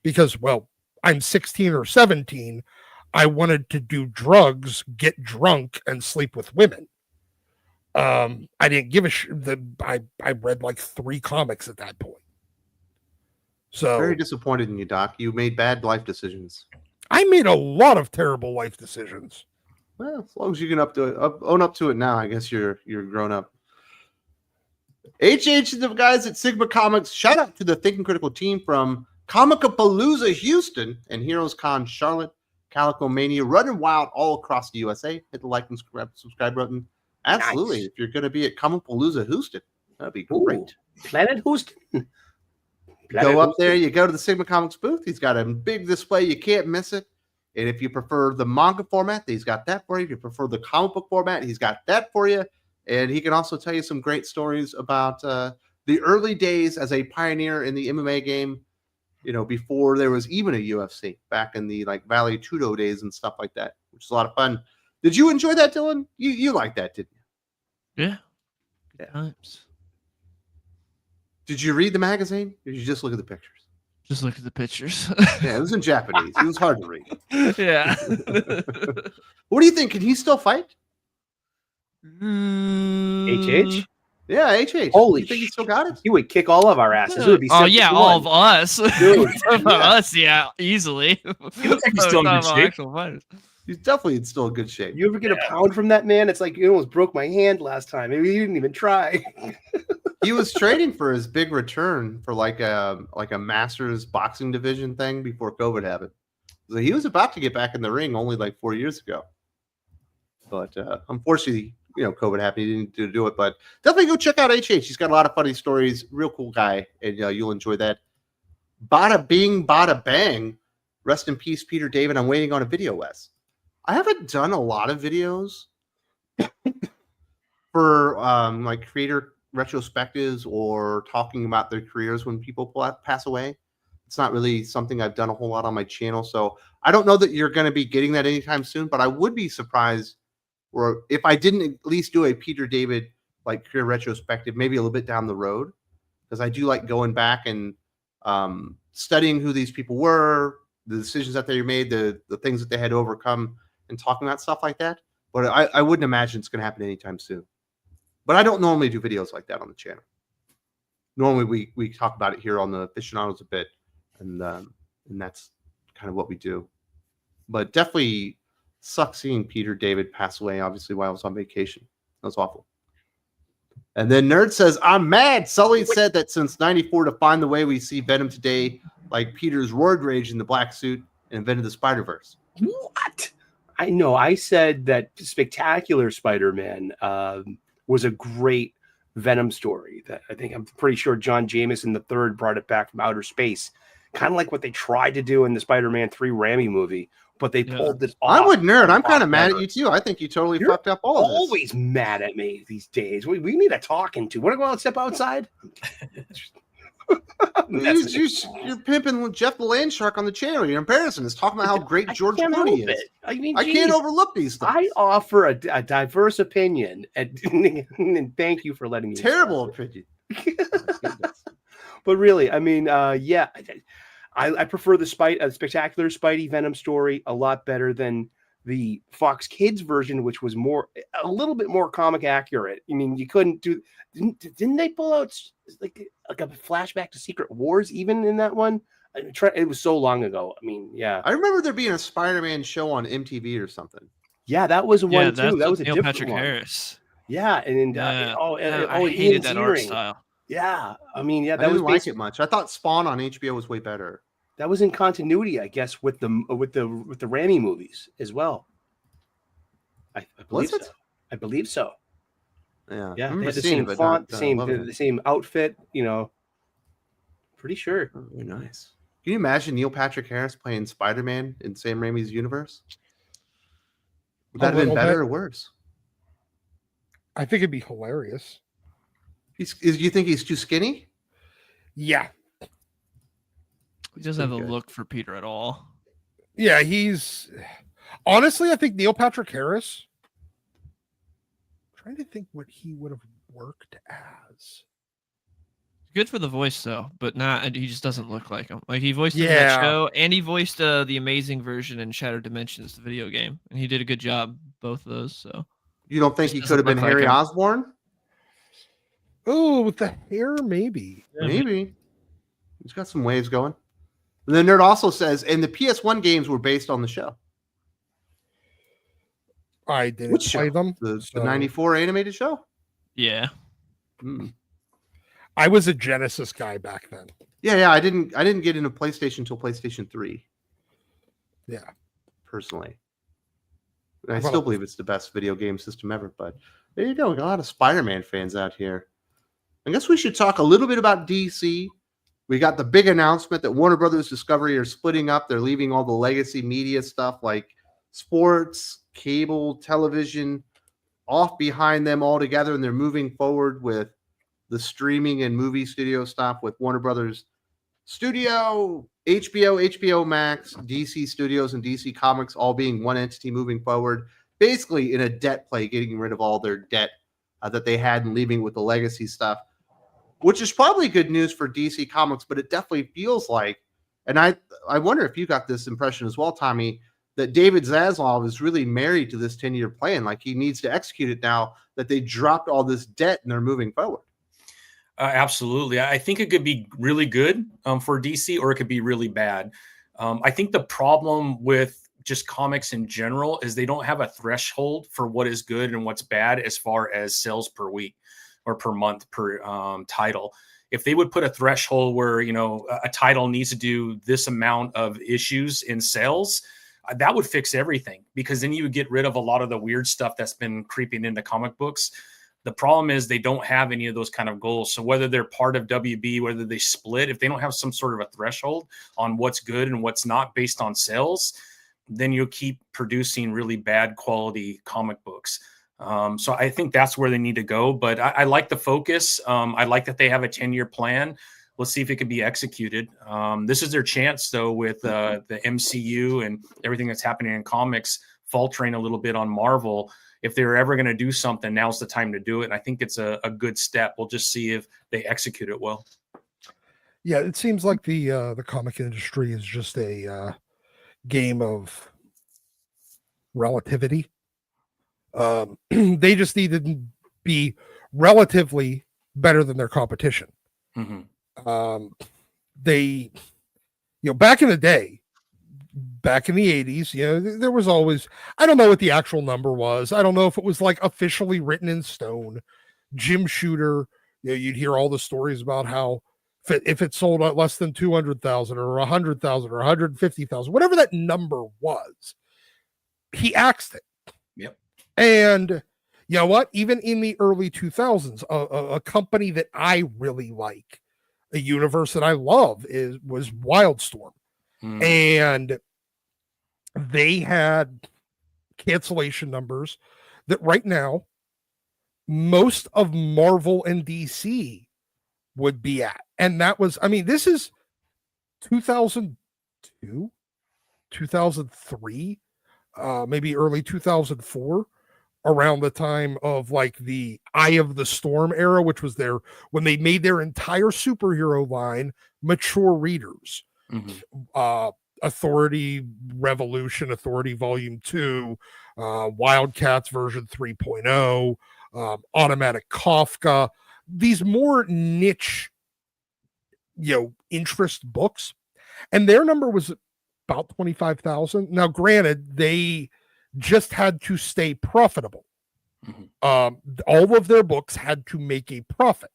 because, well, I'm 16 or 17. I wanted to do drugs, get drunk, and sleep with women. I didn't give a shit. I read like 3 comics at that point. So Very disappointed in you, Doc. You made bad life decisions. I made a lot of terrible life decisions. Well, as long as you can own up to it now, I guess you're grown up. The guys at Sigma Comics, shout out to the Thinking Critical team from Comicapalooza Houston and Heroes Con Charlotte, Calico Mania, running wild all across the USA. Hit the like and subscribe button. Absolutely. Nice. If you're going to be at Comicapalooza Houston, that'd be great. Ooh, Planet Houston. Go up there, you go to the Sigma Comics booth. He's got a big display. You can't miss it. And if you prefer the manga format, he's got that for you. If you prefer the comic book format, he's got that for you. And he can also tell you some great stories about the early days as a pioneer in the MMA game, before there was even a UFC, back in the like Valley Tudo days and stuff like that, which is a lot of fun. Did you enjoy that, Dylan? You liked that, didn't you? Yeah. Good times. Did you read the magazine or did you just look at the pictures? Just look at the pictures. Yeah, it was in Japanese. It was hard to read. Yeah. What do you think? Can he still fight? HH? Yeah, HH. Holy you think he still got it? He would kick all of our asses. It would be Oh yeah, all of 7-1. us. Dude, Us, yeah, easily. He looks like he's still in good shape. He's definitely in still good shape. You ever get a pound from that man? It's like you almost broke my hand last time. Maybe you didn't even try. He was training for his big return for like a Masters boxing division thing before COVID happened. So he was about to get back in the ring only like 4 years ago. But unfortunately, COVID happened. He didn't do it. But definitely go check out HH. He's got a lot of funny stories. Real cool guy. And you'll enjoy that. Bada bing, bada bang. Rest in peace, Peter David. I'm waiting on a video, Wes. I haven't done a lot of videos for like creator retrospectives or talking about their careers when people pass away. It's not really something I've done a whole lot on my channel. So I don't know that you're going to be getting that anytime soon, but I would be surprised or if I didn't at least do a Peter David like career retrospective, maybe a little bit down the road, because I do like going back and studying who these people were, the decisions that they made, the things that they had to overcome, and talking about stuff like that. But I wouldn't imagine it's going to happen anytime soon. But I don't normally do videos like that on the channel. Normally we talk about it here on the Aficionados a bit, and that's kind of what we do. But definitely sucks seeing Peter David pass away, obviously, while I was on vacation. That was awful. And then Nerd says, I'm mad. Sully said that since 94 to find the way we see Venom today, like Peter's roid rage in the black suit and invented the Spider-Verse. What? I know. I said that Spectacular Spider-Man was a great Venom story. That I'm pretty sure John Jameson III brought it back from outer space, kind of like what they tried to do in the Spider-Man 3 Raimi movie, but they pulled it off. I'm with Nerd. I'm kind of mad at you too. I think you totally fucked up all of this. Always mad at me these days. We need a talking to. Want to go out and step outside? You're pimping Jeff the Land Shark on the channel. You're embarrassing us. Talking about how great George Clooney is. I mean, I can't overlook these things. I offer a diverse opinion, and thank you for letting me. Terrible opinion. But really, I mean, yeah, I prefer the Spectacular Spidey Venom story a lot better than the Fox Kids version, which was a little bit more comic accurate. I mean, you couldn't do. Didn't they pull out like a flashback to Secret Wars even in that one? It was so long ago. I mean, yeah. I remember there being a Spider-Man show on MTV or something. Yeah, that was one too. That was a Neil different Patrick one. Harris. Yeah, and I hated that art style. Yeah, I mean, yeah, I didn't like it much. I thought Spawn on HBO was way better. That was in continuity, I guess, with the Raimi movies as well. I believe so. I believe so. Yeah, yeah. They had the same font, the same outfit. Pretty sure. Oh, very nice. Can you imagine Neil Patrick Harris playing Spider-Man in Sam Raimi's universe? Would that have been better or worse? I think it'd be hilarious. You think he's too skinny? Yeah. He doesn't have the look for Peter at all. Yeah, honestly, I think Neil Patrick Harris. I'm trying to think what he would have worked as. Good for the voice though, but he just doesn't look like him. Like he voiced him in that show, and he voiced the amazing version in Shattered Dimensions, the video game, and he did a good job both of those. So you don't think he could have been Harry Osborn? Oh, with the hair, maybe. Yeah, maybe. He's got some waves going. And then Nerd also says, and the PS1 games were based on the show. I didn't play them. The 94 animated show? Yeah. I was a Genesis guy back then. Yeah. I didn't get into PlayStation until PlayStation 3. Yeah. Personally. And I still believe it's the best video game system ever, but there you go. We got a lot of Spider-Man fans out here. I guess we should talk a little bit about DC. We got the big announcement that Warner Brothers Discovery are splitting up. They're leaving all the legacy media stuff like sports, cable, television off behind them altogether, and they're moving forward with the streaming and movie studio stuff with Warner Brothers Studio, HBO Max, DC Studios, and DC Comics all being one entity moving forward, basically in a debt play, getting rid of all their debt that they had and leaving with the legacy stuff, which is probably good news for DC Comics, but it definitely feels like And I wonder if you got this impression as well, Tommy, that David Zaslav is really married to this 10-year plan. Like he needs to execute it now that they dropped all this debt and they're moving forward. Absolutely. I think it could be really good for DC, or it could be really bad. I think the problem with just comics in general is they don't have a threshold for what is good and what's bad as far as sales per week or per month per title. If they would put a threshold where, you know, a title needs to do this amount of issues in sales, that would fix everything, because then you would get rid of a lot of the weird stuff that's been creeping into comic books. The problem is they don't have any of those kind of goals. So whether they're part of WB, whether they split, if they don't have some sort of a threshold on what's good and what's not based on sales, then you'll keep producing really bad quality comic books. So I think that's where they need to go. But I like the focus. I like that they have a 10-year plan. Let's see if it can be executed. This is their chance, though, with the MCU and everything that's happening in comics faltering a little bit on Marvel. If they're ever going to do something, now's the time to do it. And I think it's a good step. We'll just see if they execute it well. Yeah, it seems like the comic industry is just a game of relativity. They just need to be relatively better than their competition. Mm-hmm. They, you know, back in the day, back in the 80s, you know, there was always, I don't know what the actual number was. I don't know if it was like officially written in stone. Jim Shooter, you know, you'd hear all the stories about how if it sold at less than 200,000 or 100,000 or 150,000, whatever that number was, he axed it. Yep. And you know what? Even in the early 2000s, a company that I really like, a universe that I love, was Wildstorm. And they had cancellation numbers that right now most of Marvel and DC would be at. And that was, I mean, this is 2002, 2003, maybe early 2004, around the time of like the Eye of the Storm era, which was when they made their entire superhero line mature readers. Mm-hmm. Authority Revolution, Authority Volume 2, Wildcats version 3.0, Automatic Kafka, these more niche, you know, interest books. And their number was about 25,000. Now, granted, they just had to stay profitable. Mm-hmm. All of their books had to make a profit.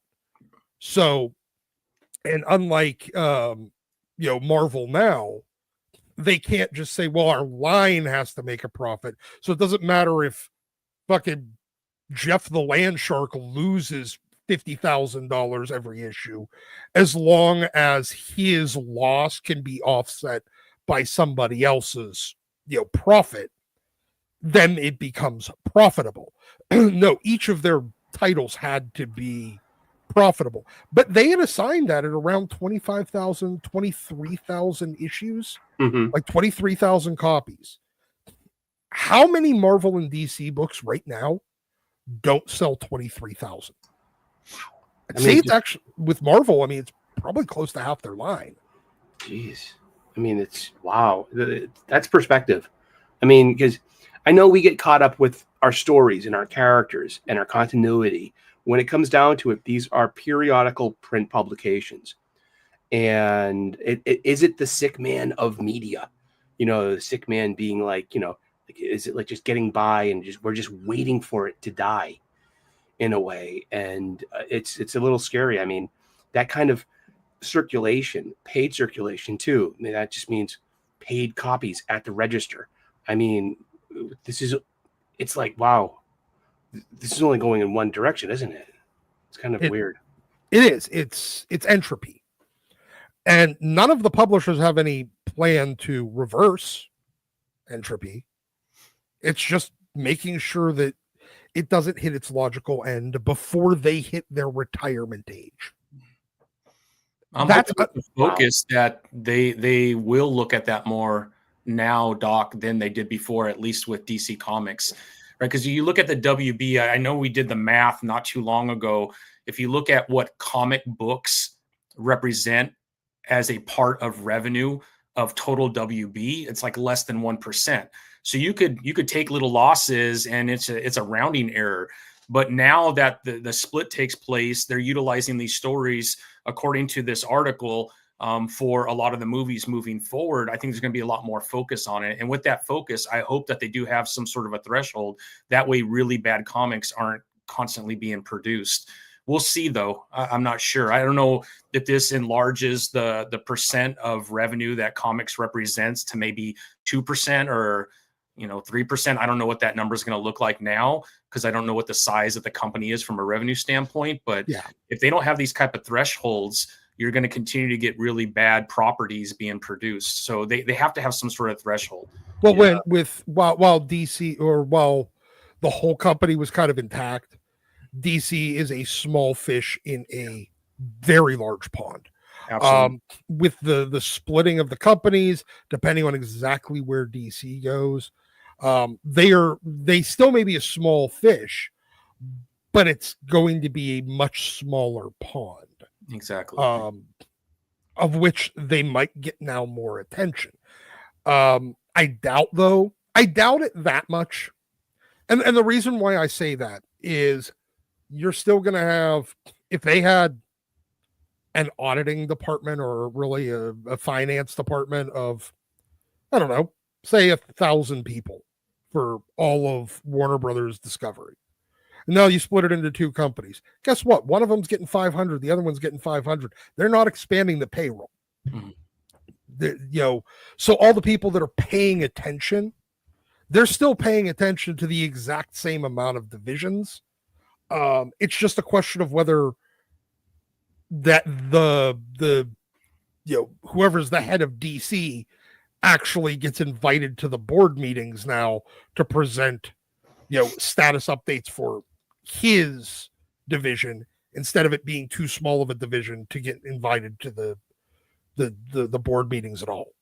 So, and unlike, you know, Marvel now, they can't just say, well, our line has to make a profit. So it doesn't matter if fucking Jeff the Land Shark loses $50,000 every issue, as long as his loss can be offset by somebody else's, you know, profit, then it becomes profitable. No, each of their titles had to be profitable, but they had assigned that at around 25,000, 23,000 issues, like 23,000 copies. How many Marvel and DC books right now don't sell 23,000? I'd say it's actually, with Marvel, I mean, it's probably close to half their line. Jeez. I mean, it's wow. That's perspective. I mean, because I know we get caught up with our stories and our characters and our continuity. When it comes down to it, these are periodical print publications. And is it the sick man of media? You know, the sick man being like, you know, is it like just getting by and we're just waiting for it to die in a way? And it's a little scary. I mean, that kind of circulation, paid circulation too. I mean, that just means paid copies at the register. I mean, it's like, wow, this is only going in one direction, isn't it? It's kind of weird. It is. It's entropy. And none of the publishers have any plan to reverse entropy. It's just making sure that it doesn't hit its logical end before they hit their retirement age. That's the focus that they will look at that more now, Doc, than they did before, at least with DC Comics, right? Because you look at the WB, I know we did the math not too long ago. If you look at what comic books represent as a part of revenue of total WB. It's like less than 1%. So you could take little losses, and it's a rounding error. But now that the split takes place, they're utilizing these stories according to this article for a lot of the movies moving forward. I think there's going to be a lot more focus on it. And with that focus, I hope that they do have some sort of a threshold. That way, really bad comics aren't constantly being produced. We'll see, though. I'm not sure. I don't know if this enlarges the percent of revenue that comics represents to maybe 2% or 3%. I don't know what that number is going to look like now, because I don't know what the size of the company is from a revenue standpoint. But if they don't have these type of thresholds, you're going to continue to get really bad properties being produced. So they have to have some sort of threshold. Well, while DC, or while the whole company was kind of intact, DC is a small fish in a very large pond. Absolutely. With the splitting of the companies, depending on exactly where DC goes, they still may be a small fish, but it's going to be a much smaller pond. Exactly. Of which they might get now more attention. I doubt it that much. And the reason why I say that is you're still going to have, if they had an auditing department or really a finance department of, I don't know, say 1,000 people for all of Warner Brothers Discovery. No, you split it into two companies. Guess what? One of them's getting 500. The other one's getting 500. They're not expanding the payroll. So all the people that are paying attention, they're still paying attention to the exact same amount of divisions. It's just a question of whether that whoever's the head of DC actually gets invited to the board meetings now to present, status updates for his division, instead of it being too small of a division to get invited to the board meetings at all.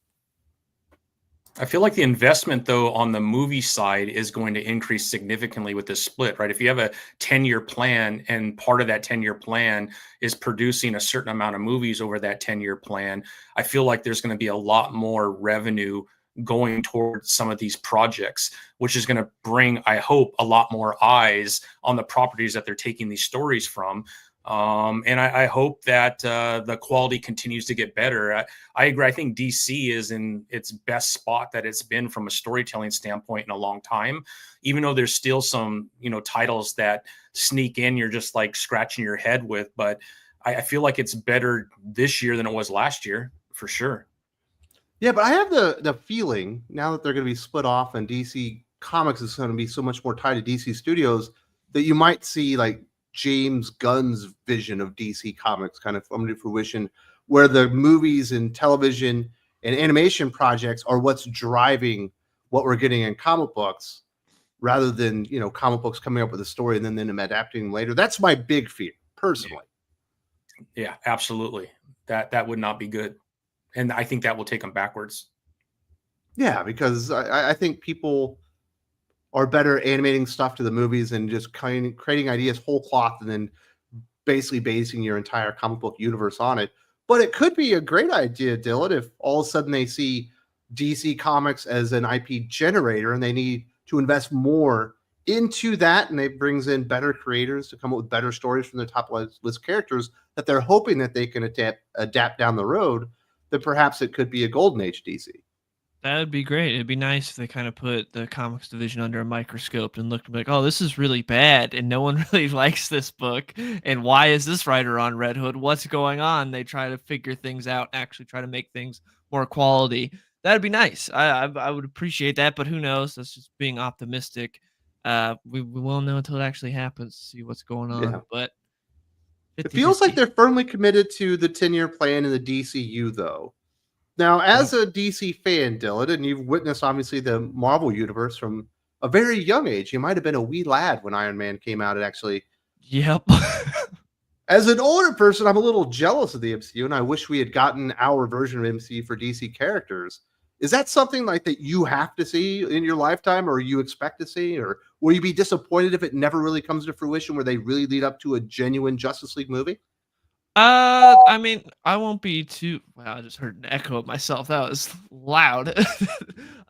I feel like the investment, though, on the movie side is going to increase significantly with this split, right? If you have a 10-year plan, and part of that 10-year plan is producing a certain amount of movies over that 10-year plan, I feel like there's going to be a lot more revenue going towards some of these projects, which is going to bring, I hope, a lot more eyes on the properties that they're taking these stories from. And I hope that the quality continues to get better. I agree. I think DC is in its best spot that it's been from a storytelling standpoint in a long time, even though there's still some, titles that sneak in, you're just like scratching your head with. But I feel like it's better this year than it was last year, for sure. Yeah, but I have the feeling now that they're going to be split off and DC Comics is going to be so much more tied to DC Studios that you might see like James Gunn's vision of DC Comics kind of come to fruition, where the movies and television and animation projects are what's driving what we're getting in comic books, rather than, comic books coming up with a story and then them adapting them later. That's my big fear, personally. Yeah, absolutely. That would not be good. And I think that will take them backwards. Yeah, because I think people are better animating stuff to the movies and just creating ideas whole cloth and then basically basing your entire comic book universe on it. But it could be a great idea, Dylan, if all of a sudden they see DC Comics as an IP generator and they need to invest more into that, and it brings in better creators to come up with better stories from their top list characters that they're hoping that they can adapt down the road, then perhaps it could be a golden age DC. That would be great. It'd be nice if they kind of put the comics division under a microscope and looked like, oh, this is really bad and no one really likes this book. And why is this writer on Red Hood? What's going on? They try to figure things out, actually try to make things more quality. That'd be nice. I would appreciate that, but who knows? That's just being optimistic. We won't know until it actually happens to see what's going on. Yeah. But it feels like they're firmly committed to the 10-year plan in the DCU, though. Now, as a DC fan, Dylan, and you've witnessed, obviously, the Marvel Universe from a very young age. You might have been a wee lad when Iron Man came out, and actually... Yep. As an older person, I'm a little jealous of the MCU, and I wish we had gotten our version of MCU for DC characters. Is that something like that you have to see in your lifetime, or you expect to see? Or will you be disappointed if it never really comes to fruition, where they really lead up to a genuine Justice League movie? I mean, I won't be too. Wow, I just heard an echo of myself. That was loud.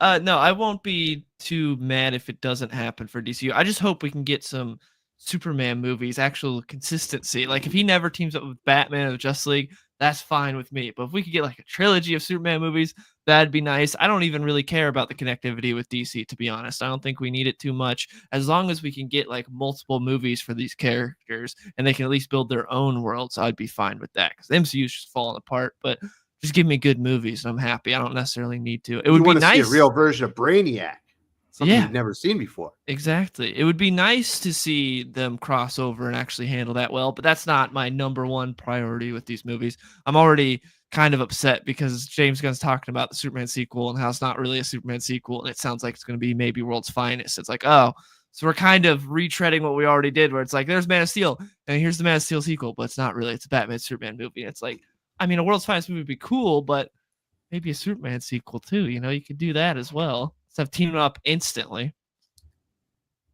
No, I won't be too mad if it doesn't happen for DCU. I just hope we can get some Superman movies, actual consistency. Like if he never teams up with Batman or the Justice League, that's fine with me. But if we could get like a trilogy of Superman movies, that'd be nice. I don't even really care about the connectivity with DC, to be honest. I don't think we need it too much. As long as we can get like multiple movies for these characters and they can at least build their own worlds, I'd be fine with that. Because the MCU's just falling apart. But just give me good movies and I'm happy. I don't necessarily need to. It would be nice. See a real version of Brainiac. Something Yeah. you've never seen before. Exactly. It would be nice to see them cross over and actually handle that well, but that's not my number one priority with these movies. I'm already kind of upset because James Gunn's talking about the Superman sequel and how it's not really a Superman sequel, and it sounds like it's going to be maybe World's Finest. It's like, oh, so we're kind of retreading what we already did, where it's like, there's Man of Steel, and here's the Man of Steel sequel, but it's not really. It's a Batman Superman movie. And it's like, I mean, a World's Finest movie would be cool, but maybe a Superman sequel too. You know, you could do that as well. Instead of teaming up instantly.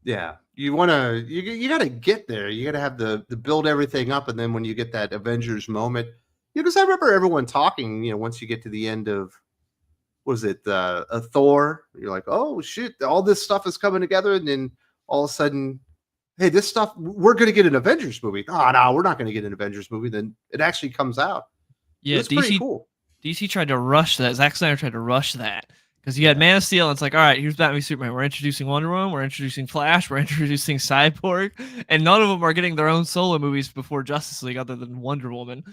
Yeah, you want to, you got to get there. You got to have the build everything up, and then when you get that Avengers moment, because I remember everyone talking. Once you get to the end of, what was it, a Thor? You're like, oh shit, all this stuff is coming together, and then all of a sudden, hey, this stuff, we're going to get an Avengers movie. Oh no, we're not going to get an Avengers movie. Then it actually comes out. Yeah, it's pretty cool. DC tried to rush that. Zack Snyder tried to rush that. Because you had Man of Steel, and it's like, all right, here's Batman v Superman. We're introducing Wonder Woman, we're introducing Flash, we're introducing Cyborg, and none of them are getting their own solo movies before Justice League other than Wonder Woman.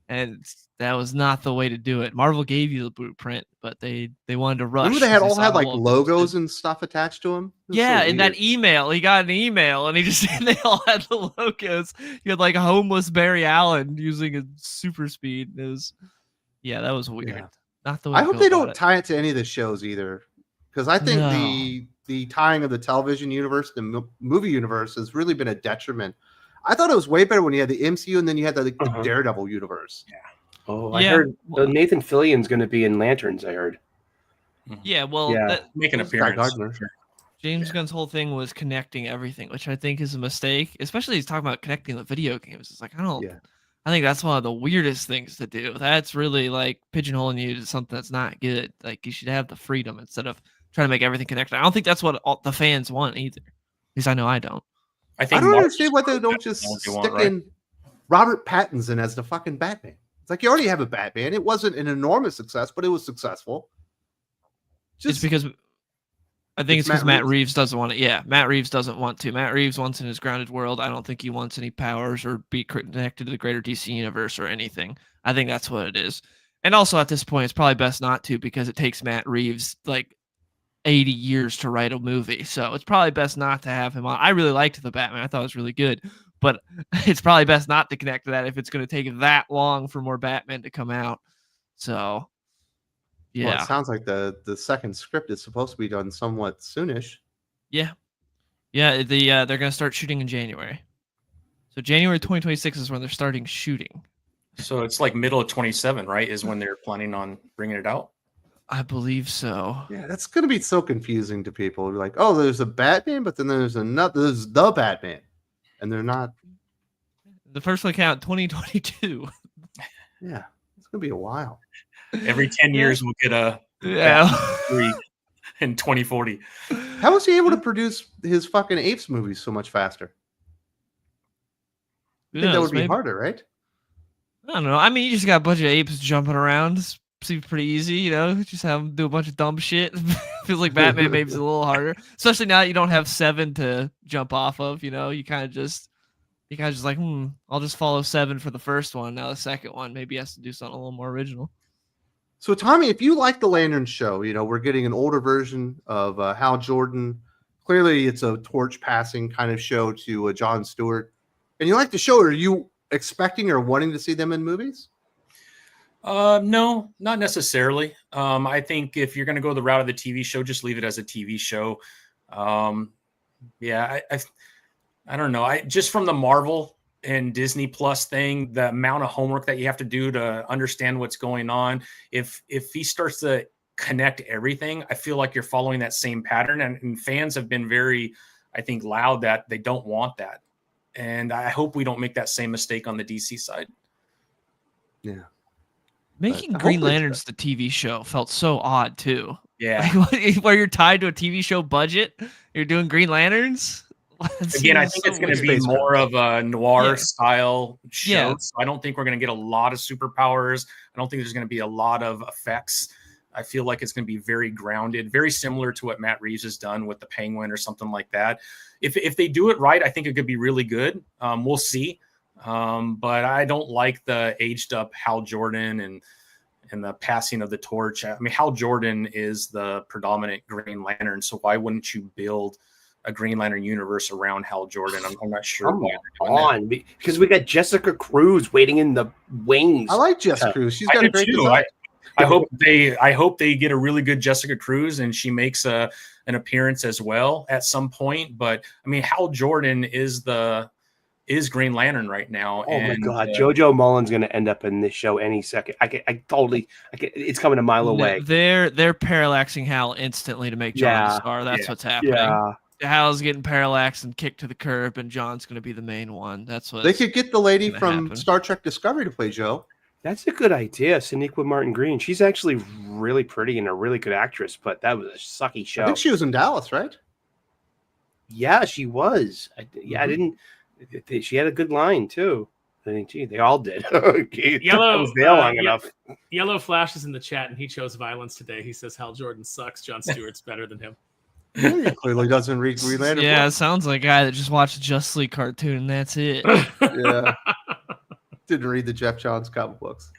And that was not the way to do it. Marvel gave you the blueprint, but they wanted to rush. Remember they all had like logos and stuff attached to them? Yeah, in that email, he got an email, and they all had the logos. You had like a homeless Barry Allen using a super speed. It was, that was weird. Yeah. Not the way I hope they don't tie it to any of the shows either, because I think the tying of the television universe, the movie universe, has really been a detriment. I thought it was way better when you had the MCU and then you had the Daredevil universe. Yeah. Oh, I heard Nathan Fillion's going to be in Lanterns. I heard. Yeah, well, make an appearance. James Gunn's whole thing was connecting everything, which I think is a mistake. Especially he's talking about connecting the video games. It's like I think that's one of the weirdest things to do. That's really like pigeonholing you to something that's not good. Like you should have the freedom instead of trying to make everything connected. I don't think that's what the fans want either. At least I know I don't. I don't understand why they don't just stick in Robert Pattinson as the fucking Batman. It's like you already have a Batman. It wasn't an enormous success, but it was successful. It's because I think it's because Matt Reeves doesn't want it. Yeah, Matt Reeves doesn't want to. Matt Reeves wants in his grounded world. I don't think he wants any powers or be connected to the greater DC universe or anything. I think that's what it is. And also at this point, it's probably best not to, because it takes Matt Reeves like 80 years to write a movie. So it's probably best not to have him on. I really liked the Batman. I thought it was really good. But it's probably best not to connect to that if it's going to take that long for more Batman to come out. So... yeah, well, it sounds like the second script is supposed to be done somewhat soonish. Yeah. They're going to start shooting in January. So January 2026 is when they're starting shooting. So it's like middle of 27, right? Is when they're planning on bringing it out. I believe so. Yeah, that's going to be so confusing to people. You're like, oh, there's a Batman, but then there's the Batman, and they're not. The first one came out in 2022. Yeah, it's going to be a while. Every 10 years, we'll get a 3 in 2040. How was he able to produce his fucking Apes movies so much faster? I think that would be harder, right? I don't know. I mean, you just got a bunch of apes jumping around. It seems pretty easy, you know? Just have them do a bunch of dumb shit. Feels like Batman maybe is a little harder. Especially now that you don't have 7 to jump off of, you know? You kind of just like, I'll just follow 7 for the first one. Now the second one maybe has to do something a little more original. So, Tommy, if you like the Lantern show, we're getting an older version of Hal Jordan. Clearly, it's a torch passing kind of show to Jon Stewart. And you like the show. Are you expecting or wanting to see them in movies? No, not necessarily. I think if you're going to go the route of the TV show, just leave it as a TV show. I don't know. Just from the Marvel and Disney Plus thing, the amount of homework that you have to do to understand what's going on. If he starts to connect everything, I feel like you're following that same pattern. And fans have been very, I think, loud that they don't want that. And I hope we don't make that same mistake on the DC side. Yeah. Making But Green hopefully it's Lanterns the TV show felt so odd too. Yeah. Like, where you're tied to a TV show budget, you're doing Green Lanterns. That Again, I seems think so it's going to weird. be more of a noir Yeah. style show. Yeah. So I don't think we're going to get a lot of superpowers. I don't think there's going to be a lot of effects. I feel like it's going to be very grounded, very similar to what Matt Reeves has done with the Penguin or something like that. If they do it right, I think it could be really good. We'll see. But I don't like the aged up Hal Jordan and the passing of the torch. I mean, Hal Jordan is the predominant Green Lantern, so why wouldn't you build a Green Lantern universe around Hal Jordan? I'm not sure. Come on, because we got Jessica Cruz waiting in the wings. I like Jess Cruz. She's got a great design. I hope they get a really good Jessica Cruz and she makes an appearance as well at some point. But I mean, Hal Jordan is Green Lantern right now. Oh my God, JoJo Mullen's going to end up in this show any second. It's coming a mile away. They're parallaxing Hal instantly to make John the star. That's what's happening. Yeah. Hal's getting parallaxed and kicked to the curb, and John's going to be the main one. That's what They could get the lady from happen. Star Trek Discovery to play Joe. That's a good idea, Sonequa Martin Green. She's actually really pretty and a really good actress, but that was a sucky show. I think she was in Dallas, right? Yeah, she was. I didn't. She had a good line too. I think, gee, they all did. Yellow was there long enough. Yellow Flash is in the chat, and he chose violence today. He says Hal Jordan sucks. John Stewart's better than him. He clearly doesn't read Green Lantern. Yeah, it sounds like a guy that just watched a Just League cartoon and that's it. Yeah. Didn't read the Jeff Johns comic books.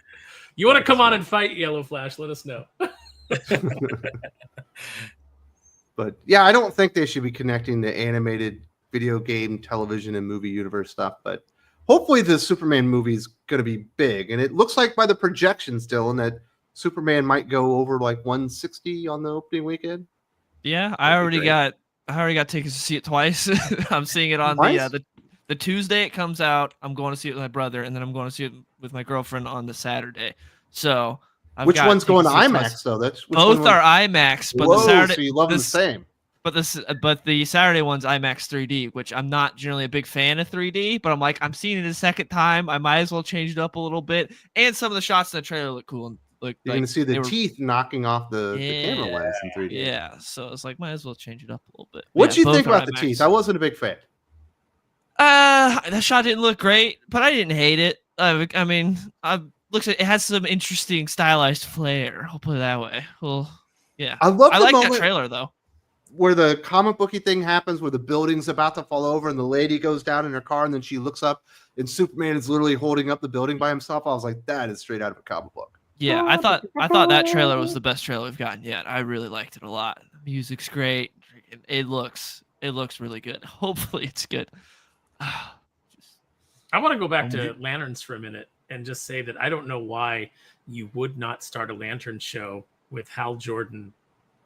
You want to come on and fight, Yellow Flash? Let us know. But yeah, I don't think they should be connecting the animated video game, television, and movie universe stuff. But hopefully the Superman movie is going to be big. And it looks like by the projections, Dylan, that Superman might go over like 160 on the opening weekend. Yeah, I already got tickets to see it twice. I'm seeing it on the Tuesday it comes out. I'm going to see it with my brother, and then I'm going to see it with my girlfriend on the Saturday. So which one's going to IMAX though? Both are IMAX, but Whoa, the Saturday, so you love them the same. But the Saturday one's IMAX 3D, which I'm not generally a big fan of 3D, but I'm like, I'm seeing it a second time. I might as well change it up a little bit. And some of the shots in the trailer look cool. And you're going to see the teeth knocking off the camera lens in 3D. Yeah, so it's like, might as well change it up a little bit. What do you think about the teeth? I wasn't a big fan. That shot didn't look great, but I didn't hate it. I mean, it has some interesting stylized flair. I'll put it that way. Well, yeah. I like that trailer though, where the comic booky thing happens, where the building's about to fall over, and the lady goes down in her car, and then she looks up, and Superman is literally holding up the building by himself. I was like, that is straight out of a comic book. Yeah, I thought that trailer was the best trailer we've gotten yet. I really liked it a lot. The music's great. It looks really good. Hopefully, it's good. I want to go back to Lanterns for a minute and just say that I don't know why you would not start a Lantern show with Hal Jordan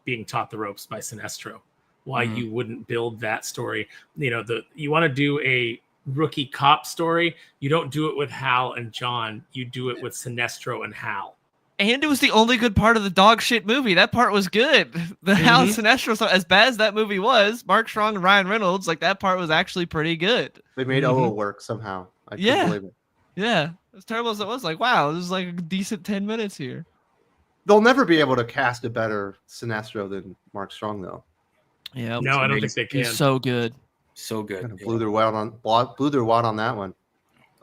being taught the ropes by Sinestro. Why you wouldn't build that story? You want to do a rookie cop story. You don't do it with Hal and John. You do it with Sinestro and Hal. And it was the only good part of the dog shit movie. That part was good. The Hal and Sinestro stuff, as bad as that movie was, Mark Strong and Ryan Reynolds, like that part was actually pretty good. They made OWUD work somehow. I couldn't believe it. Yeah. As terrible as it was, like, wow, this is like a decent 10 minutes here. They'll never be able to cast a better Sinestro than Mark Strong, though. Yeah. No, I don't think they can. He's so good. So good. Kind of blew their wad on that one,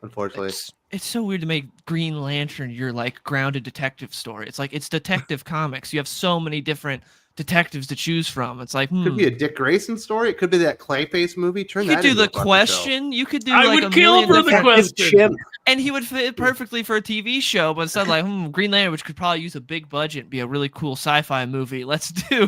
unfortunately. It's so weird to make Green Lantern your like grounded detective story. It's like it's Detective Comics. You have so many different detectives to choose from. It's like could be a Dick Grayson story. It could be that Clayface movie. You could do the question. You could do. I like would kill for the question. And he would fit perfectly for a TV show. But instead, like Green Lantern, which could probably use a big budget and be a really cool sci-fi movie. Let's do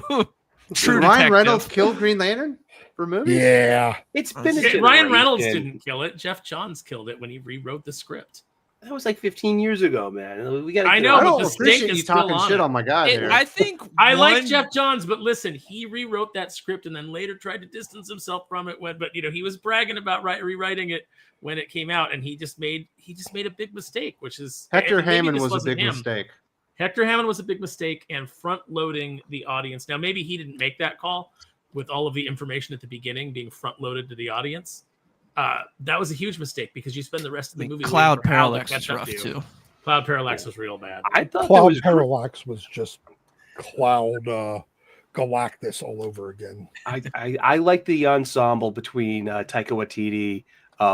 True Ryan Detective. Reynolds killed Green Lantern for movies. Yeah, it's been Ryan Reynolds didn't kill it. Jeff Johns killed it when he rewrote the script. That was like 15 years ago, man. We got. I know. I don't but the appreciate stink you is still talking on shit it. on my guy here. I think I like Jeff Johns, but listen, he rewrote that script and then later tried to distance himself from it. But he was bragging about rewriting it when it came out, and he just made a big mistake, which is Hector Hammond was a big mistake. Hector Hammond was a big mistake, and front loading the audience. Now maybe he didn't make that call with all of the information at the beginning being front loaded to the audience. That was a huge mistake because you spend the rest of the movie. Cloud Parallax is rough too. Cloud Parallax was real bad. I thought that Cloud was Parallax was just Cloud Galactus all over again. I like the ensemble between Taika Waititi,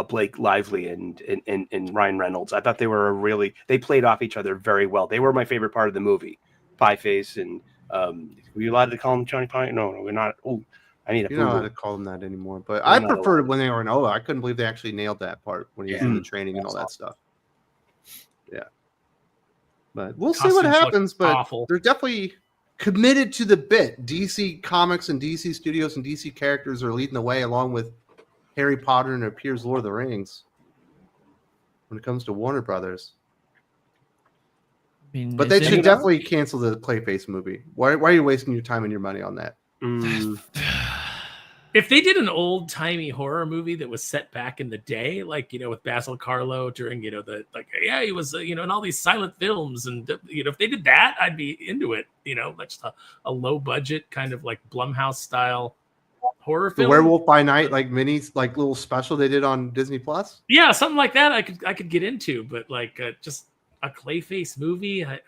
Blake Lively, and Ryan Reynolds. I thought they played off each other very well. They were my favorite part of the movie. Pie Face and were you allowed to call him Johnny Pie? No, we're not. Oh, I need a. You're not allowed to call them that anymore. But I preferred when they were in OWA. I couldn't believe they actually nailed that part when he was in the training and all that stuff. Yeah. But we'll see what happens. But awful. They're definitely committed to the bit. DC Comics and DC Studios and DC characters are leading the way, along with Harry Potter and it appears Lord of the Rings. When it comes to Warner Brothers. I mean, But they should definitely cancel the Clayface movie. Why are you wasting your time and your money on that? If they did an old timey horror movie that was set back in the day, like, with Basil Karlo during, he was, in all these silent films. And, if they did that, I'd be into it, just a low budget kind of like Blumhouse style horror film. The Werewolf by Night, like minis, like little special they did on Disney Plus. Yeah, something like that I could get into, but like just a Clayface movie, I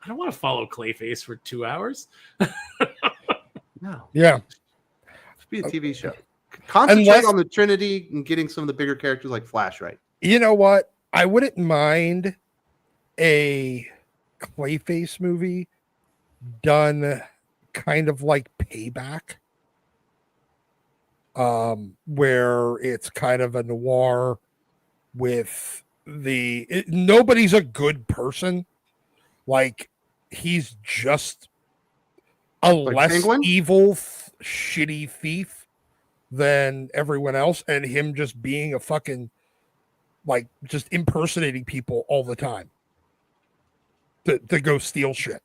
don't want to follow Clayface for 2 hours. No. Yeah. Be a TV show. Concentrate on the Trinity and getting some of the bigger characters like Flash right. You know what? I wouldn't mind a Clayface movie done kind of like Payback, where it's kind of a noir with nobody's a good person. Like, he's just a less Penguin? evil, shitty thief than everyone else, and him just being a fucking, like, just impersonating people all the time to go steal shit.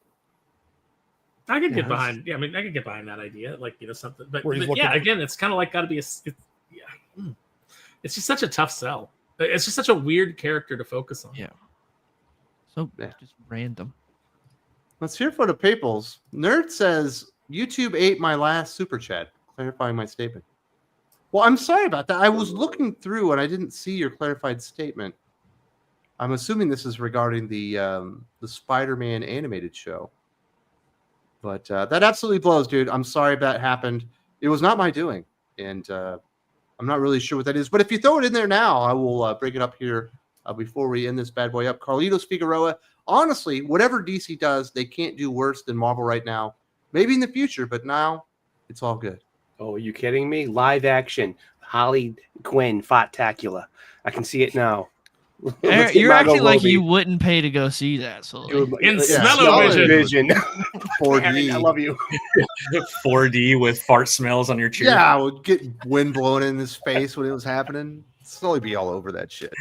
I could get behind. Yeah, I mean, I could get behind that idea, like, something. But yeah, again, it's kind of like got to be it's just such a tough sell. It's just such a weird character to focus on. Yeah. So just random. Let's hear for the peoples. Nerd says YouTube ate my last super chat, clarifying my statement. Well, I'm sorry about that. I was looking through and I didn't see your clarified statement. I'm assuming this is regarding the Spider-Man animated show. But that absolutely blows, dude. I'm sorry that happened. It was not my doing, and I'm not really sure what that is. But if you throw it in there now, I will bring it up here before we end this bad boy up. Carlitos Figueroa. Honestly, whatever DC does, they can't do worse than Marvel right now. Maybe in the future, but now it's all good. Oh, are you kidding me? Live action. Harley Quinn Fought-tacula. I can see it now. You're acting like you wouldn't pay to go see that. So in Smell-O-Vision. 4D. I love you. 4D with fart smells on your chair. Yeah, I would get wind blowing in his face when it was happening. Slowly be all over that shit.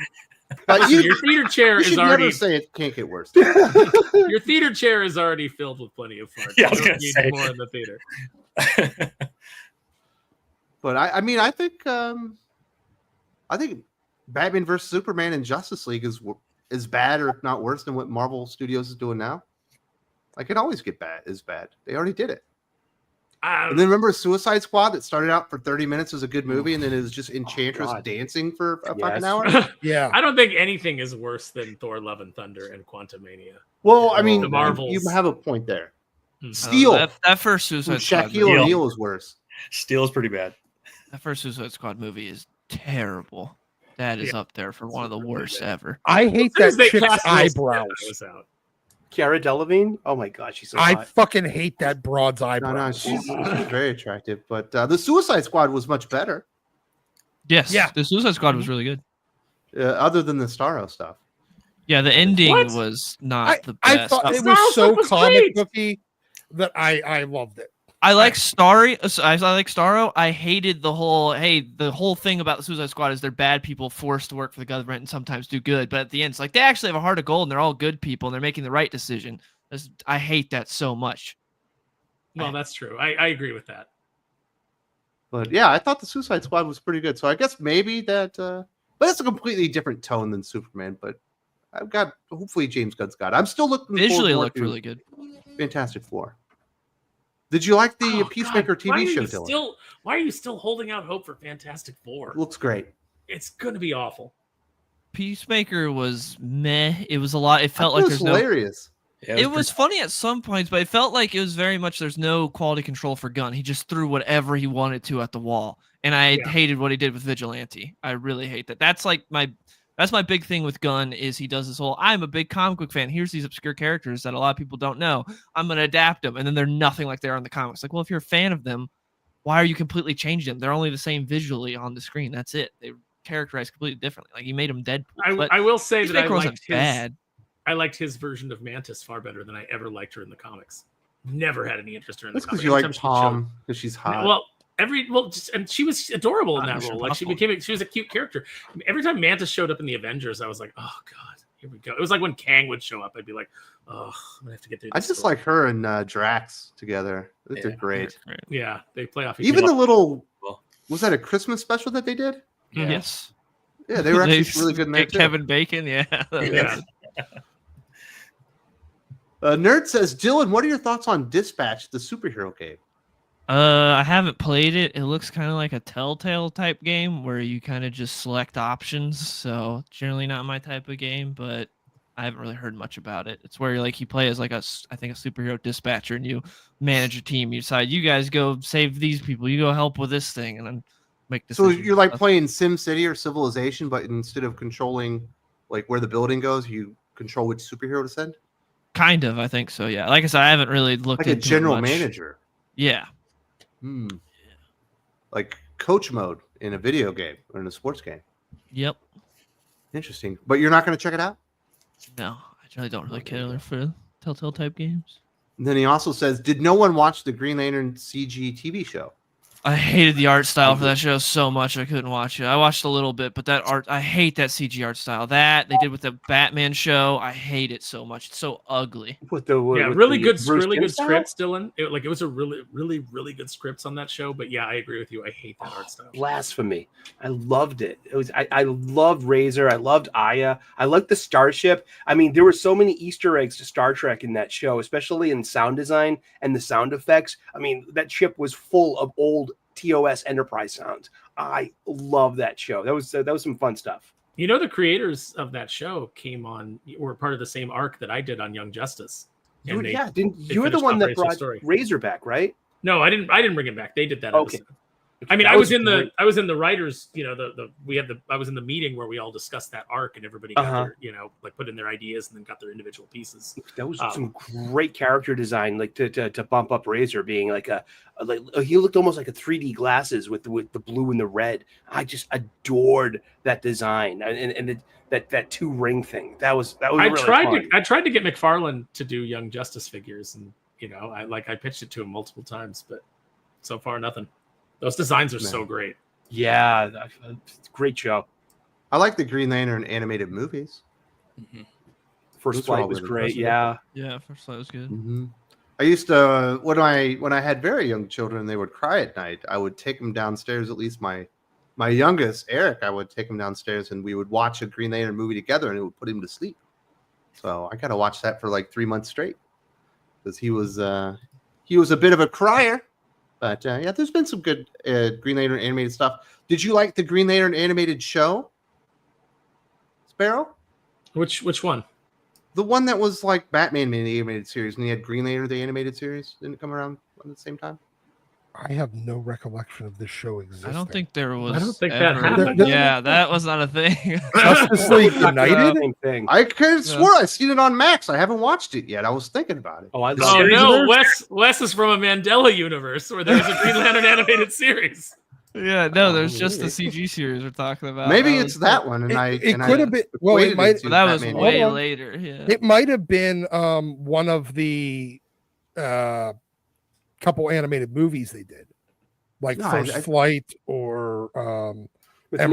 But your theater chair you is already. Never say it can't get worse. Your theater chair is already filled with plenty of farts. Yeah, I was you don't need say. more in the theater. But I mean, I think Batman vs Superman and Justice League is bad, or if not worse than what Marvel Studios is doing now. Like, it always get bad. They already did it. And then remember Suicide Squad that started out for 30 minutes as a good movie, and then it was just Enchantress dancing for a fucking hour. Yeah, I don't think anything is worse than Thor: Love and Thunder and Quantumania. Well, I mean, The Marvels. you have a point there. Steel. That first Suicide Squad Shaquille movie, O'Neal is worse. Steel is pretty bad. that first Suicide Squad movie is terrible. That is up there for one of the worst ever. I hate As soon as that they chick's cast Will Smith, eyebrows. I was out. Cara Delevingne? Oh my god, she's so I hot. fucking hate that broad's No, eyebrows. she's very attractive. But the Suicide Squad was much better, Yes, Yeah. the Suicide Squad was really good. other than the Starro stuff. Yeah, the ending What? was not the I best. thought it Star was so Wars was comic great. booky that I loved it. I like Starry. I like Starro. I hated the whole thing about the Suicide Squad is they're bad people forced to work for the government and sometimes do good. But at the end, it's like they actually have a heart of gold and they're all good people and they're making the right decision. I hate that so much. Well, that's true. I agree with that. But yeah, I thought the Suicide Squad was pretty good. So I guess maybe that, but it's a completely different tone than Superman. But hopefully James Gunn's got it. I'm still looking Visually, it forward looked to really good. Fantastic Four. Did you like the Oh, Peacemaker God, TV show, Dylan? Why are you still holding out hope for Fantastic Four? Looks great. It's going to be awful. Peacemaker was meh. It was a lot. It felt I like thought it there's was no. hilarious. Yeah, It was funny at some points, but it felt like it was very much there's no quality control for Gunn. He just threw whatever he wanted to at the wall. And I hated what he did with Vigilante. I really hate that. That's my big thing with Gunn is he does this whole, I'm a big comic book fan. Here's these obscure characters that a lot of people don't know. I'm going to adapt them. And then they're nothing like they are in the comics. Like, well, if you're a fan of them, why are you completely changing them? They're only the same visually on the screen. That's it. They characterized completely differently. Like, you made them Deadpool. I will say that I I liked his version of Mantis far better than I ever liked her in the comics. Never had any interest in her in the That's comics. because you like Tom because she's hot. Well, and she was adorable in that role. Like she was a cute character. Every time Mantis showed up in the Avengers, I was like, oh god, here we go. It was like when Kang would show up, I'd be like, oh, I'm gonna have to get through. I just like her and Drax together. They're great. Yeah, they play off. Even the little was that a Christmas special that they did? Yes. Yeah, they were actually really good in there too. Kevin Bacon, yeah. Nerd says, Dylan, what are your thoughts on Dispatch, the superhero game? I haven't played it. It looks kind of like a Telltale type game where you kind of just select options. So generally not my type of game, but I haven't really heard much about it. It's where you play as I think a superhero dispatcher, and you manage a team. You decide, you guys go save these people. You go help with this thing, and then make decisions. So you're like playing Sim City or Civilization, but instead of controlling like where the building goes, you control which superhero to send? Kind of, I think so, yeah. Like I said, I haven't really looked into it much. Like a general manager. Yeah. Like coach mode in a video game or in a sports game. Yep. Interesting. But you're not going to check it out? No, I really don't really care for Telltale type games. And then he also says, did no one watch the Green Lantern CG TV show? I hated the art style for that show so much I couldn't watch it. I watched a little bit, but that art, I hate that CG art style. That they did with the Batman show, I hate it so much. It's so ugly. Really good scripts, Dylan. It was a really good scripts on that show. But yeah, I agree with you. I hate that art style. Blasphemy! I loved it. I loved Razor. I loved Aya. I liked the starship. I mean, there were so many Easter eggs to Star Trek in that show, especially in sound design and the sound effects. I mean, that ship was full of old TOS Enterprise sounds. I love that show. That was some fun stuff. You know, the creators of that show were part of the same arc that I did on Young Justice. You were the one that brought Razor back, right? No, I didn't bring him back. They did that. Okay. Episode. I mean, I was in the writers, I was in the meeting where we all discussed that arc and everybody got their, put in their ideas and then got their individual pieces. That was some great character design, like to bump up Razor being like he looked almost like a 3D glasses with the blue and the red. I just adored that design and that 2 ring thing. That was really fun. I tried to get McFarlane to do Young Justice figures, and I pitched it to him multiple times, but so far nothing. Those designs are so great. Yeah, it's a great show. I like the Green Lantern animated movies. Mm-hmm. First Flight was great. Yeah, First Flight was good. Mm-hmm. I used to when I had very young children, they would cry at night. I would take them downstairs. At least my youngest, Eric, I would take him downstairs, and we would watch a Green Lantern movie together, and it would put him to sleep. So I got to watch that for like 3 months straight because he was a bit of a crier. But there's been some good Green Lantern animated stuff. Did you like the Green Lantern animated show, Sparrow? Which one? The one that was like Batman in the animated series, and he had Green Lantern the animated series. Didn't it come around at the same time? I have no recollection of this show existing. I don't think there was. I don't think ever. that happened. Yeah, that was not a thing. Justice League United? Thing. I could have swore I seen it on Max. I haven't watched it yet. I was thinking about it. Oh no, Wes is from a Mandela universe where there's a Green Lantern animated series. Yeah, no, there's just the CG series we're talking about. Maybe it's that one, and it could have been. Well, it might. That was way later. Yeah, it might have been one of the couple animated movies they did, like First Flight or Nathan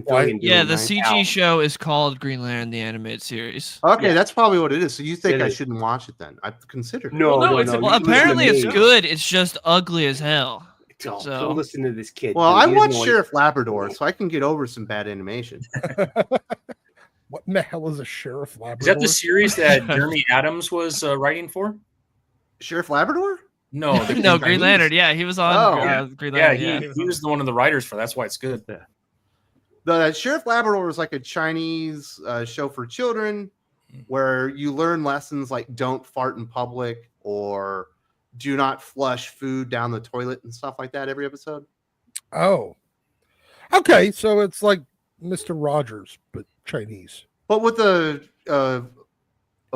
Fillion. Yeah, the CG show is called Green Lantern the animated series. Okay, that's probably what it is. So you think I shouldn't watch it then? I've considered it. No. Well, apparently it's good. It's just ugly as hell. Don't listen to this kid. Well, I watched Sheriff Labrador, so I can get over some bad animation. What in the hell is a Sheriff Labrador? Is that the series that Jeremy Adams was writing for? Sheriff Labrador? No, Green Lantern. Yeah, he was on Green Lantern. He was one of the writers for. That's why it's good. Yeah. The Sheriff Labrador is like a Chinese show for children where you learn lessons like don't fart in public or do not flush food down the toilet and stuff like that every episode. Oh, okay. So it's like Mr. Rogers, but Chinese. But with a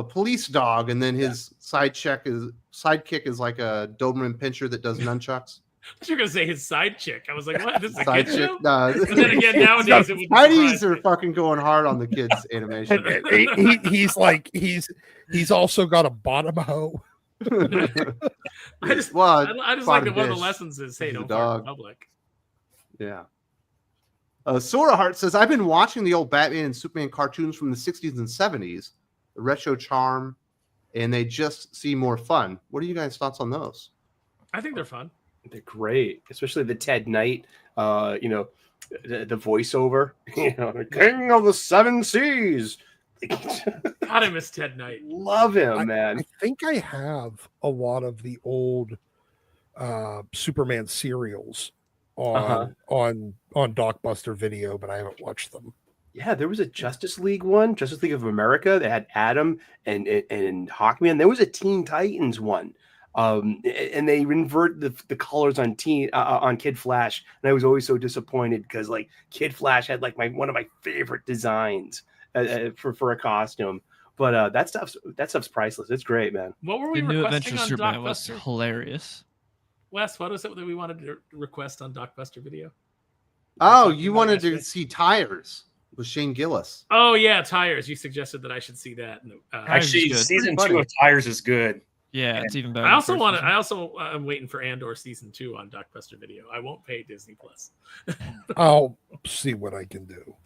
police dog, and then his sidekick is like a Doberman Pinscher that does nunchucks. You're gonna say his side chick. I was like, what? This is a Side kid chick? show? No. But then again, nowadays it would be Chinese are fucking going hard on the kids' animation. He's like he's also got a bottom hoe. I just like that one of the lessons is, hey, don't fart in public. Yeah. Sora Heart says, I've been watching the old Batman and Superman cartoons from the 60s and 70s, the retro charm, and they just seem more fun. What are you guys' thoughts on those? I think they're fun. They're great, especially the Ted Knight, the voiceover, the King of the Seven Seas. God, I miss Ted Knight. Love him, man. I think I have a lot of the old Superman serials on Dockbuster Video, but I haven't watched them. Yeah, there was a Justice League one, Justice League of America, that had Adam and Hawkman. There was a Teen Titans one. And they invert the colors on Kid Flash, and I was always so disappointed because like Kid Flash had like one of my favorite designs for a costume. But that stuff's priceless. It's great, man. What were we The New requesting Adventures on of Superman was Dockbuster? hilarious. Wes, what was it that we wanted to request on Dockbuster Video? Oh, you wanted to see Tires with Shane Gillis. Oh yeah, Tires. You suggested that I should see that. Actually, good. season Pretty 2 funny. of Tires is good. Yeah, it's even better. I also than the want first to. season. I'm waiting for Andor season 2 on Dockbuster Video. I won't pay Disney Plus. I'll see what I can do.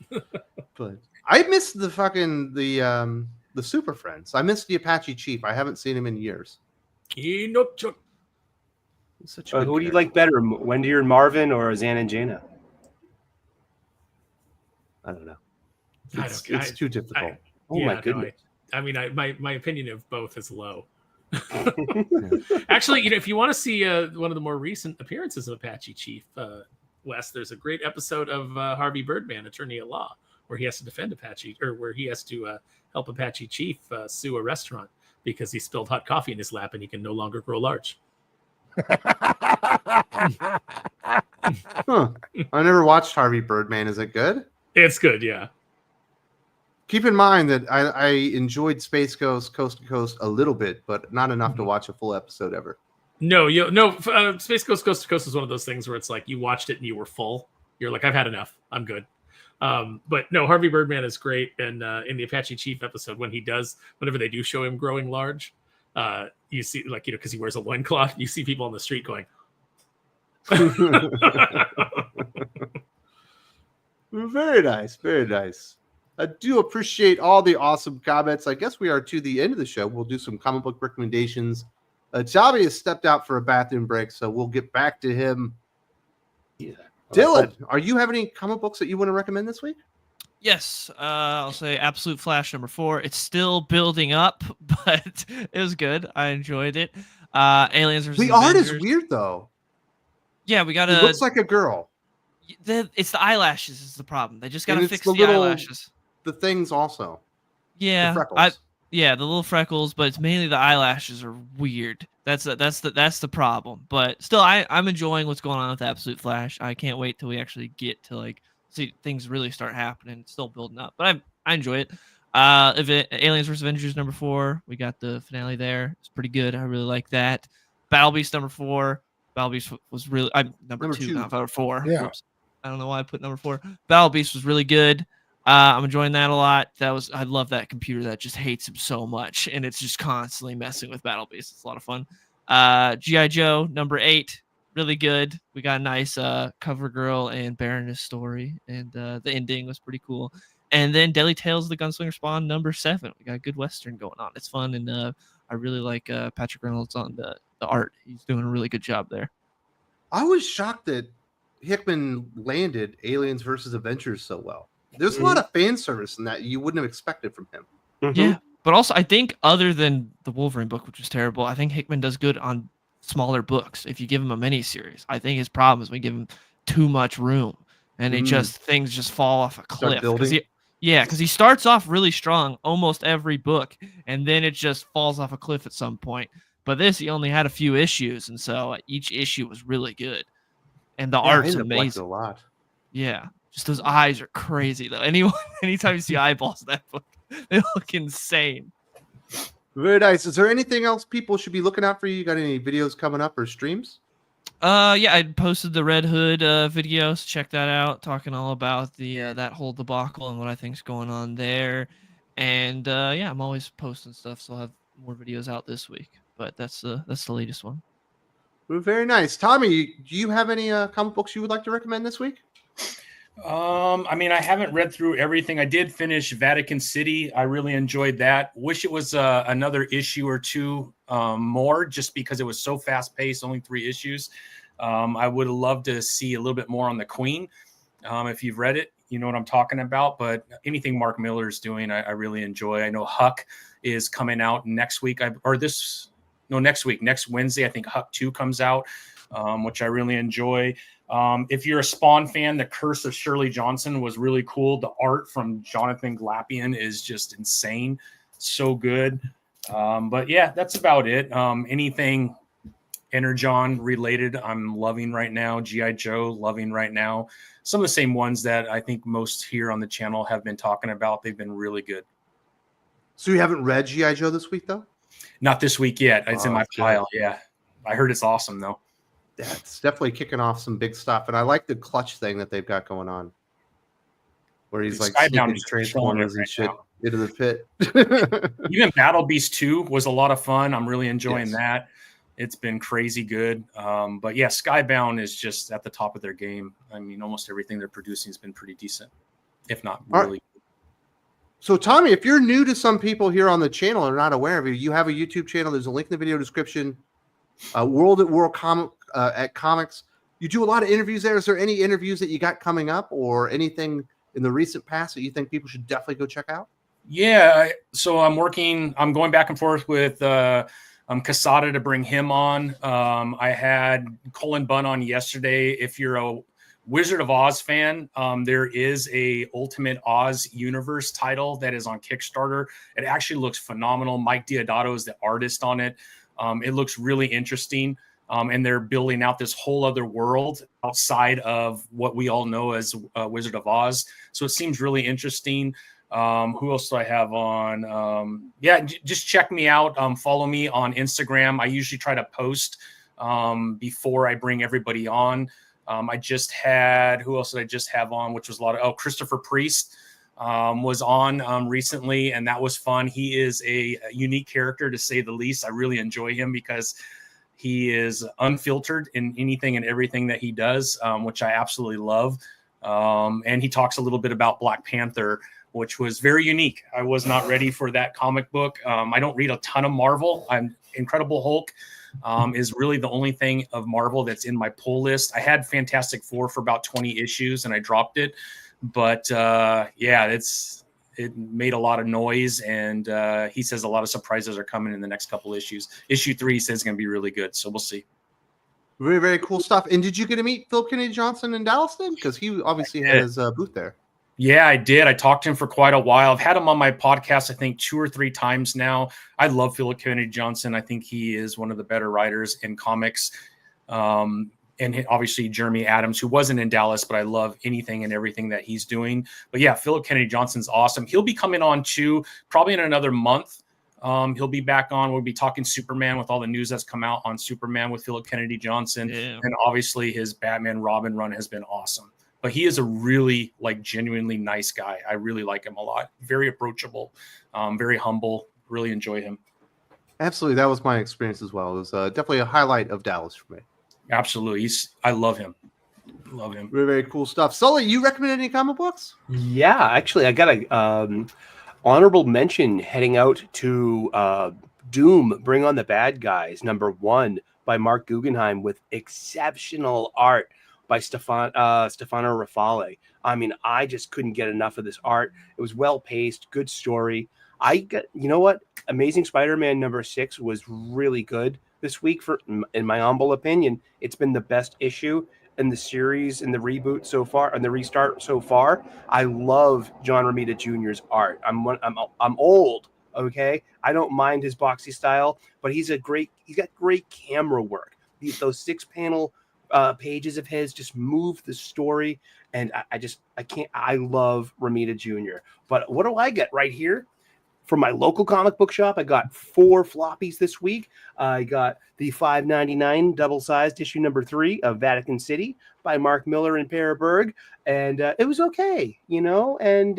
But I missed the Super Friends. I missed the Apache Chief. I haven't seen him in years. Inochuk. He's such a good Who do you character. like better, Wendy and Marvin or Zan and Jaina? I don't know. I It's don't- too difficult. Oh my goodness. I mean, my opinion of both is low. Actually, if you want to see one of the more recent appearances of Apache Chief, Wes, there's a great episode of Harvey Birdman, Attorney at Law, where he has to defend Apache, or where he has to help Apache Chief sue a restaurant because he spilled hot coffee in his lap and he can no longer grow large. Huh. I never watched Harvey Birdman. Is it good? It's good, yeah. Keep in mind that I enjoyed Space Ghost Coast to Coast a little bit, but not enough to watch a full episode ever. No, Space Ghost Coast to Coast is one of those things where it's like you watched it and you were full. You're like, I've had enough. I'm good. But no, Harvey Birdman is great. And in the Apache Chief episode, whenever they do show him growing large, you see, like, because he wears a loincloth, you see people on the street going, Very nice. Very nice. I do appreciate all the awesome comments. I guess we are to the end of the show. We'll do some comic book recommendations. Javi has stepped out for a bathroom break, so we'll get back to him. Yeah. Dylan, are you have any comic books that you want to recommend this week? Yes, I'll say Absolute Flash number 4. It's still building up, but it was good. I enjoyed it. Aliens vs. The art is Avengers. weird, though. Yeah, we got It to. looks like a girl. It's the eyelashes is the problem. They just got to And it's fix the the little- eyelashes. The things also. Yeah, The freckles. the little freckles, but it's mainly the eyelashes are weird. That's the problem. But still, I'm enjoying what's going on with Absolute Flash. I can't wait till we actually get to like see things really start happening. It's still building up, but I enjoy it. Aliens vs. Avengers number 4. We got the finale there. It's pretty good. I really like that. Battle Beast number 4. Battle Beast was really number 2, not number 4. Yeah. Oops. I don't know why I put number 4. Battle Beast was really good. I'm enjoying that a lot. I love that computer that just hates him so much, and it's just constantly messing with Battle Beast. It's a lot of fun. G.I. Joe number 8, really good. We got a nice Cover Girl and Baroness story, and the ending was pretty cool. And then Deadly Tales of the Gunslinger Spawn number 7. We got a good Western going on. It's fun, and I really like Patrick Reynolds on the art. He's doing a really good job there. I was shocked that Hickman landed Aliens versus Avengers so well. There's a lot of fan service in that you wouldn't have expected from him. Yeah, but also I think other than the Wolverine book, which was terrible, I think Hickman does good on smaller books. If you give him a miniseries, I think his problem is we give him too much room. and things just fall off a cliff. building? Because he starts off really strong almost every book, and then it just falls off a cliff at some point. But this, he only had a few issues, and so each issue was really good, and the art's amazing. A lot. Yeah, just those eyes are crazy though. Anytime you see eyeballs in that book, they look insane. Very nice. Is there anything else people should be looking out for you? You got any videos coming up or streams? Yeah, I posted the Red Hood videos. Check that out. Talking all about the that whole debacle and what I think's going on there. And yeah, I'm always posting stuff, so I'll have more videos out this week. But that's the latest one. Well, very nice. Tommy, do you have any comic books you would like to recommend this week? I mean, I haven't read through everything. I did finish Vatican City. I really enjoyed that. Wish it was another issue or two more, just because it was so fast paced, only 3 issues. I would have loved to see a little bit more on the Queen. If you've read it, you know what I'm talking about. But anything Mark Miller is doing, I really enjoy. I know Huck is coming out next week, next week, next Wednesday. I think Huck 2 comes out, which I really enjoy. If you're a Spawn fan, The Curse of Shirley Johnson was really cool. The art from Jonathan Glapion is just insane. So good. But yeah, that's about it. Anything Energon related, I'm loving right now. G.I. Joe, loving right now. Some of the same ones that I think most here on the channel have been talking about. They've been really good. So you haven't read G.I. Joe this week, though? Not this week yet. It's in my pile. Yeah. I heard it's awesome, though. Yeah, it's definitely kicking off some big stuff. And I like the clutch thing that they've got going on, where he's like sneaking Transformers and shit into the pit. Even Battle Beast 2 was a lot of fun. I'm really enjoying that. It's been crazy good. But yeah, Skybound is just at the top of their game. I mean, almost everything they're producing has been pretty decent, if not really. So, Tommy, if you're new to some people here on the channel and are not aware of you, you have a YouTube channel. There's a link in the video description. Worldatwarcomics. You do a lot of interviews there. Is there any interviews that you got coming up or anything in the recent past that you think people should definitely go check out? Yeah. So I'm going back and forth with Casada to bring him on. I had Colin Bunn on yesterday. If you're a Wizard of Oz fan, there is a Ultimate Oz Universe title that is on Kickstarter. It actually looks phenomenal. Mike Diodato is the artist on it. It looks really interesting. And they're building out this whole other world outside of what we all know as Wizard of Oz. So it seems really interesting. Who else do I have on? Just check me out. Follow me on Instagram. I usually try to post before I bring everybody on. I just had, who else did I just have on, which was a lot of, Christopher Priest was on recently, and that was fun. He is a unique character, to say the least. I really enjoy him because he is unfiltered in anything and everything that he does, which I absolutely love. And he talks a little bit about Black Panther, which was very unique. I was not ready for that comic book. I don't read a ton of Marvel. Incredible Hulk is really the only thing of Marvel that's in my pull list. I had Fantastic Four for about 20 issues and I dropped it. But it made a lot of noise, and he says a lot of surprises are coming in the next couple issues. Issue 3 says it's going to be really good, so we'll see. Very, very cool stuff. And did you get to meet Philip Kennedy Johnson in Dallas then? Because he obviously had his booth there. Yeah, I did. I talked to him for quite a while. I've had him on my podcast, I think, 2 or 3 times now. I love Philip Kennedy Johnson. I think he is one of the better writers in comics. And obviously Jeremy Adams, who wasn't in Dallas, but I love anything and everything that he's doing. But yeah, Philip Kennedy Johnson's awesome. He'll be coming on too, probably in another month. He'll be back on. We'll be talking Superman with all the news that's come out on Superman with Philip Kennedy Johnson. Yeah. And obviously his Batman Robin run has been awesome. But he is a really, genuinely nice guy. I really like him a lot. Very approachable, very humble. Really enjoy him. Absolutely. That was my experience as well. It was definitely a highlight of Dallas for me. Absolutely. I love him. Love him. Very, very cool stuff. Sully, you recommend any comic books? Yeah, actually, I got a honorable mention heading out to Doom, Bring on the Bad Guys, #1 by Mark Guggenheim with exceptional art by Stefano Rafale. I mean, I just couldn't get enough of this art. It was well-paced, good story. You know what? Amazing Spider-Man #6 was really good this week. In my humble opinion, it's been the best issue in the series, in the reboot so far, and the restart so far. I love John Romita Jr.'s art. I'm old, okay? I don't mind his boxy style, but he's got great camera work. Those 6-panel pages of his just move the story, and I love Romita Jr. But what do I get right here? From my local comic book shop, I got 4 floppies this week. I got the $5.99 double-sized issue number 3 of Vatican City by Mark Miller and Per Berg, and it was okay, you know. And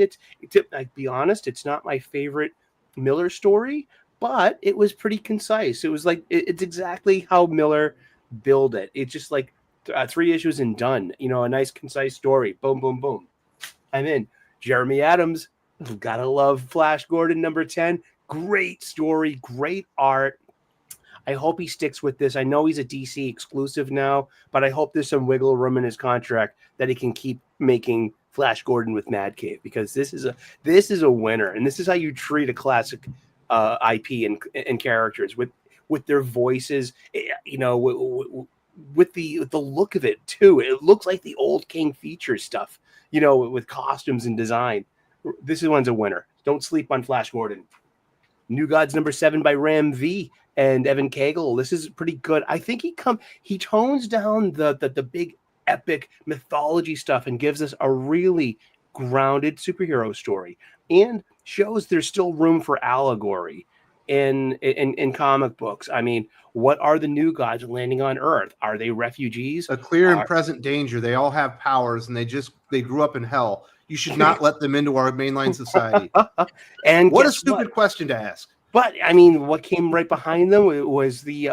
I'd be honest, it's not my favorite Miller story, but it was pretty concise. It was like it's exactly how Miller built it. It's just like 3 issues and done. You know, a nice concise story. Boom, boom, boom. I'm in. Jeremy Adams. Gotta love Flash Gordon number 10. Great story, great art. I hope he sticks with this. I know he's a DC exclusive now, but I hope there's some wiggle room in his contract that he can keep making Flash Gordon with Mad Cave, because this is a winner, and this is how you treat a classic IP and characters with their voices, you know, with the look of it too. It looks like the old King Feature stuff, you know, with costumes and design. This one's a winner. Don't sleep on Flash Gordon. New Gods number 7 by Ram V and Evan Cagle. This is pretty good. I think he tones down the big epic mythology stuff and gives us a really grounded superhero story, and shows there's still room for allegory in comic books. I mean, what are the New Gods landing on Earth? Are they refugees? A clear and present danger. They all have powers, and they grew up in hell. You should not let them into our mainline society. And what a stupid question to ask. But I mean, what came right behind them was the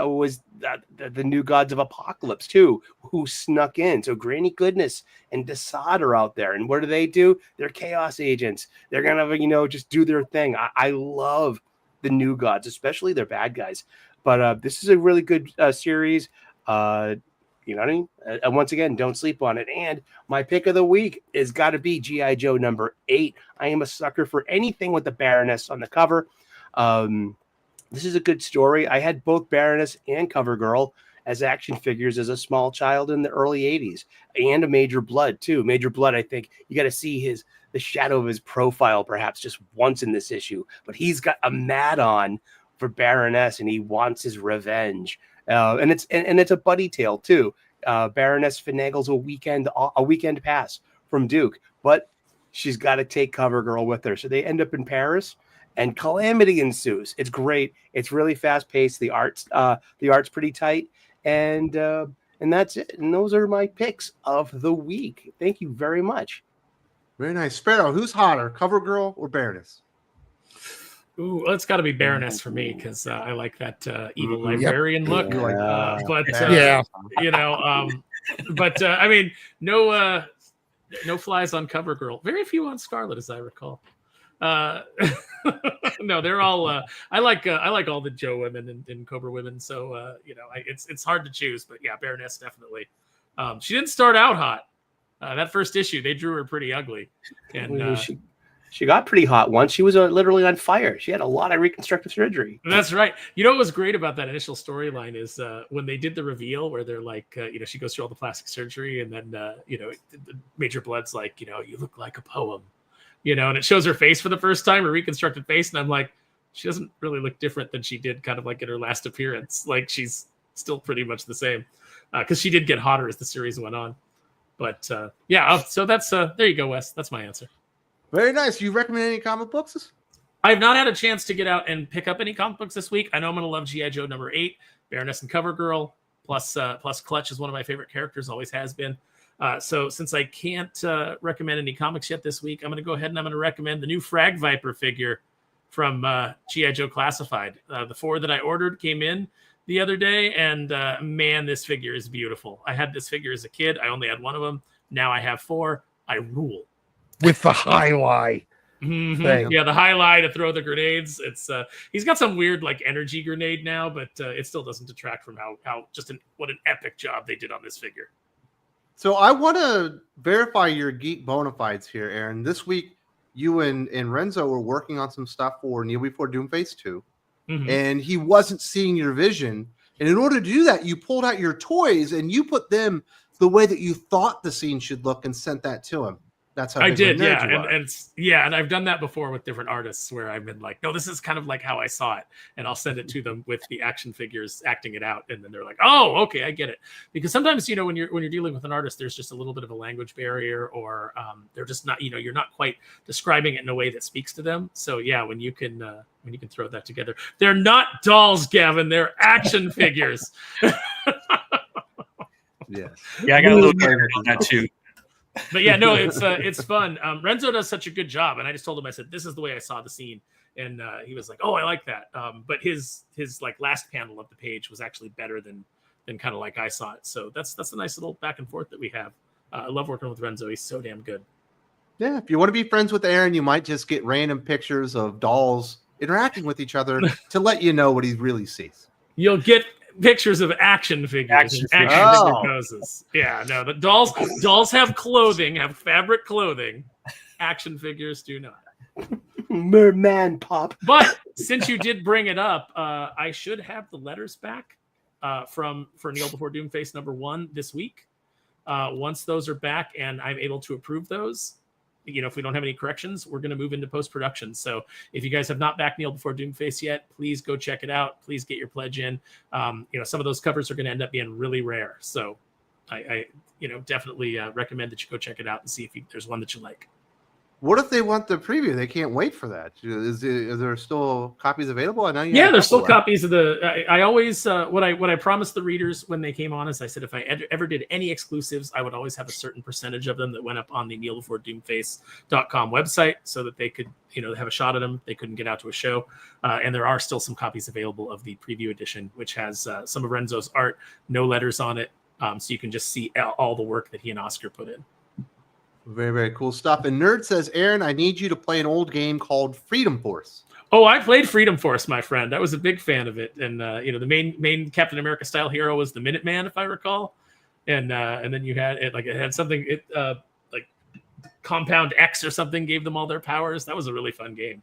New Gods of Apocalypse too, who snuck in. So Granny Goodness and Desaad are out there, and what do? They're chaos agents. They're gonna, you know, just do their thing. I love the New Gods, especially their bad guys. But this is a really good series. You know what I mean? And once again, don't sleep on it. And my pick of the week is got to be G.I. Joe number 8. I am a sucker for anything with the Baroness on the cover. This is a good story. I had both Baroness and CoverGirl as action figures as a small child in the early 80s, and a Major Blood too. Major Blood, I think you got to see the shadow of his profile perhaps just once in this issue, but he's got a mat on for Baroness, and he wants his revenge. And it's a buddy tale too. Baroness finagles a weekend pass from Duke, but she's got to take CoverGirl with her. So they end up in Paris, and calamity ensues. It's great. It's really fast paced. The art's pretty tight, and that's it. And those are my picks of the week. Thank you very much. Very nice. Sparrow, who's hotter, CoverGirl or Baroness? Ooh, well, it's got to be Baroness for me, because I like that evil librarian look. Yeah. You know, but I mean, no flies on CoverGirl. Very few on Scarlet, as I recall. No, they're all. I like all the Joe women and Cobra women. So you know, it's hard to choose, but yeah, Baroness definitely. She didn't start out hot. That first issue, they drew her pretty ugly, and she got pretty hot once. She was literally on fire. She had a lot of reconstructive surgery. That's right. You know what was great about that initial storyline is when they did the reveal where they're like, you know, she goes through all the plastic surgery, and then, you know, Major Blood's like, you know, you look like a poem, you know, and it shows her face for the first time, her reconstructed face. And I'm like, she doesn't really look different than she did kind of like in her last appearance. Like, she's still pretty much the same, because she did get hotter as the series went on. But yeah, so that's there you go, Wes. That's my answer. Very nice. You recommend any comic books? I have not had a chance to get out and pick up any comic books this week. I know I'm going to love G.I. Joe number 8, Baroness and CoverGirl, plus Clutch is one of my favorite characters, always has been. So since I can't recommend any comics yet this week, I'm going to go ahead and I'm going to recommend the new Frag Viper figure from G.I. Joe Classified. The 4 that I ordered came in the other day, and man, this figure is beautiful. I had this figure as a kid. I only had one of them. Now I have 4. I rule. With the highlight. Mm-hmm. Yeah, the highlight to throw the grenades. It's he's got some weird like energy grenade now, but it still doesn't detract from how what an epic job they did on this figure. So I want to verify your geek bona fides here, Aaron. This week, you and Renzo were working on some stuff for Kneel Before Doom Phase 2, and he wasn't seeing your vision. And in order to do that, you pulled out your toys and you put them the way that you thought the scene should look and sent that to him. That's how I big of a did, nerd yeah, you are. and I've done that before with different artists where I've been like, no, this is kind of like how I saw it, and I'll send it to them with the action figures acting it out, and then they're like, oh, okay, I get it. Because sometimes, you know, when you're dealing with an artist, there's just a little bit of a language barrier, or they're just not, you know, you're not quite describing it in a way that speaks to them. So yeah, when you can throw that together, they're not dolls, Gavin, they're action figures. Yes. Yeah, I got a little flavor on that too. But yeah, no, it's fun. Renzo does such a good job, and I just told him, I said, this is the way I saw the scene, and he was like, oh, I like that. But his like last panel of the page was actually better than kind of like I saw it. So that's a nice little back and forth that we have. I love working with Renzo. He's so damn good. Yeah, if you want to be friends with Aaron, you might just get random pictures of dolls interacting with each other to let you know what he really sees. You'll get pictures of action figures and action figure poses. Yeah, no, the dolls have clothing, have fabric clothing. Action figures do not. Merman pop. But since you did bring it up, I should have the letters back for Kneel Before Doomface #1 this week. Once those are back and I'm able to approve those, you know, if we don't have any corrections, we're going to move into post-production. So if you guys have not backed Kneel Before Doomface yet, please go check it out. Please get your pledge in. You know, some of those covers are going to end up being really rare. So I you know, definitely recommend that you go check it out and see if there's one that you like. What if they want the preview? They can't wait for that. Is there still copies available? I know. Yeah, there's still copies of the. I always what I promised the readers when they came on is I said if I ever did any exclusives, I would always have a certain percentage of them that went up on the kneelbeforedoomface.com website so that they could, you know, have a shot at them. They couldn't get out to a show, and there are still some copies available of the preview edition, which has some of Renzo's art, no letters on it, so you can just see all the work that he and Oscar put in. Very, very cool stuff. And Nerd says, Aaron, I need you to play an old game called Freedom Force. Oh, I played Freedom Force, my friend. I was a big fan of it. And, you know, the main Captain America style hero was the Minuteman, if I recall. And then you had it had something, like Compound X or something gave them all their powers. That was a really fun game.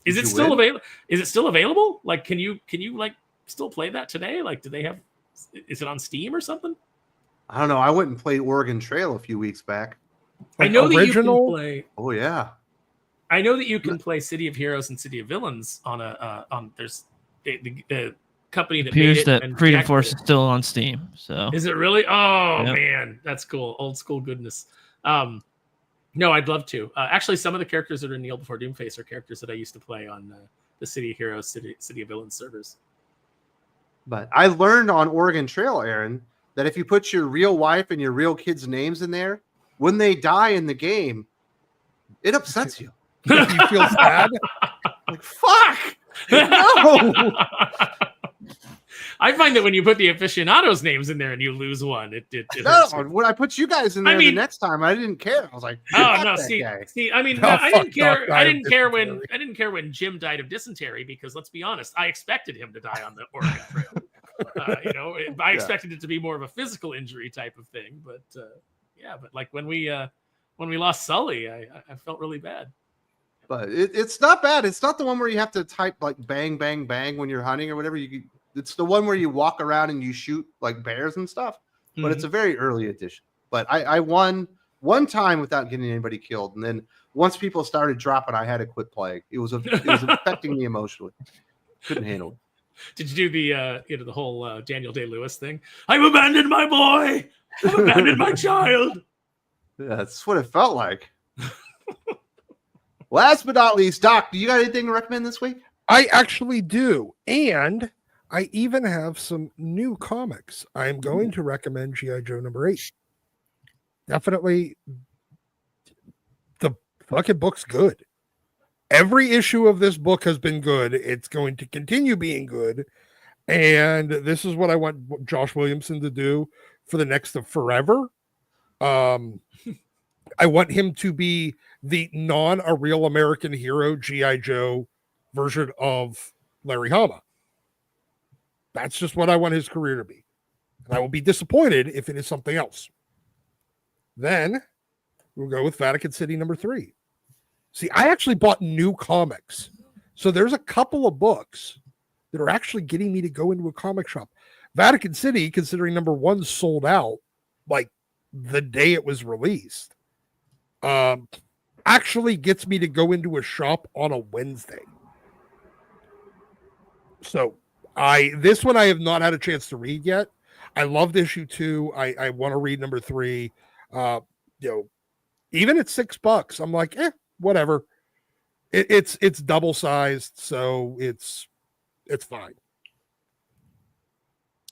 Is it still available? Is it still available? Like, can you like still play that today? Like, is it on Steam or something? I don't know. I went and played Oregon Trail a few weeks back. I know that you can play. Oh yeah. I know that you can play City of Heroes and City of Villains on there's the company that appears made it. That Freedom Force is still on Steam. So is it really? Oh yep. Man, that's cool. Old school goodness. No, I'd love to. Actually, some of the characters that are in Kneel Before Doomface are characters that I used to play on the City of Heroes, City of Villains servers. But I learned on Oregon Trail, Aaron, that if you put your real wife and your real kids' names in there, when they die in the game, it upsets you. You feel sad? Like, fuck! No! I find that when you put the aficionados' names in there and you lose one, it no, when I put you guys in there the next time, I didn't care. I was like, oh no, see, I mean, no, I didn't care. I didn't care when Jim died of dysentery because let's be honest, I expected him to die on the Oregon Trail. You know, I expected it to be more of a physical injury type of thing, but yeah, but like when we lost Sully, I felt really bad. But it's not bad. It's not the one where you have to type like bang, bang, bang when you're hunting or whatever. It's the one where you walk around and you shoot like bears and stuff. But it's a very early edition. But I won one time without getting anybody killed, and then once people started dropping, I had to quit playing. It was affecting me emotionally. Couldn't handle it. Did you do the whole Daniel Day-Lewis thing? I've abandoned my boy. I've abandoned my child. Yeah, that's what it felt like. Last but not least, Doc, do you got anything to recommend this week? I actually do. And I even have some new comics. I'm going to recommend G.I. Joe #8. Definitely, the fucking book's good. Every issue of this book has been good. It's going to continue being good. And this is what I want Josh Williamson to do for the next of forever. I want him to be the a real American hero G.I. Joe version of Larry Hama. That's just what I want his career to be. And I will be disappointed if it is something else. Then we'll go with Vatican City #3. See, I actually bought new comics. So there's a couple of books that are actually getting me to go into a comic shop. Vatican City, considering #1 sold out, like the day it was released. Actually gets me to go into a shop on a Wednesday. So this one I have not had a chance to read yet. I loved issue 2. I want to read number 3. Even at $6, I'm like, whatever. It's double sized, so it's fine.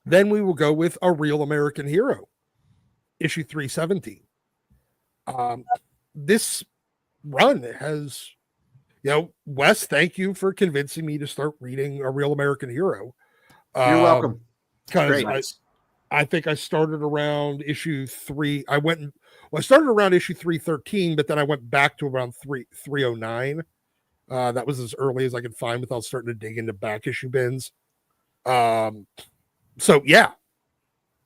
Then we will go with A Real American Hero, issue 317. This run has, Wes, thank you for convincing me to start reading A Real American Hero. You're welcome. Because I think I started around issue 3. I started around issue 313, but then I went back to around 309. That was as early as I could find without starting to dig into back issue bins. So yeah,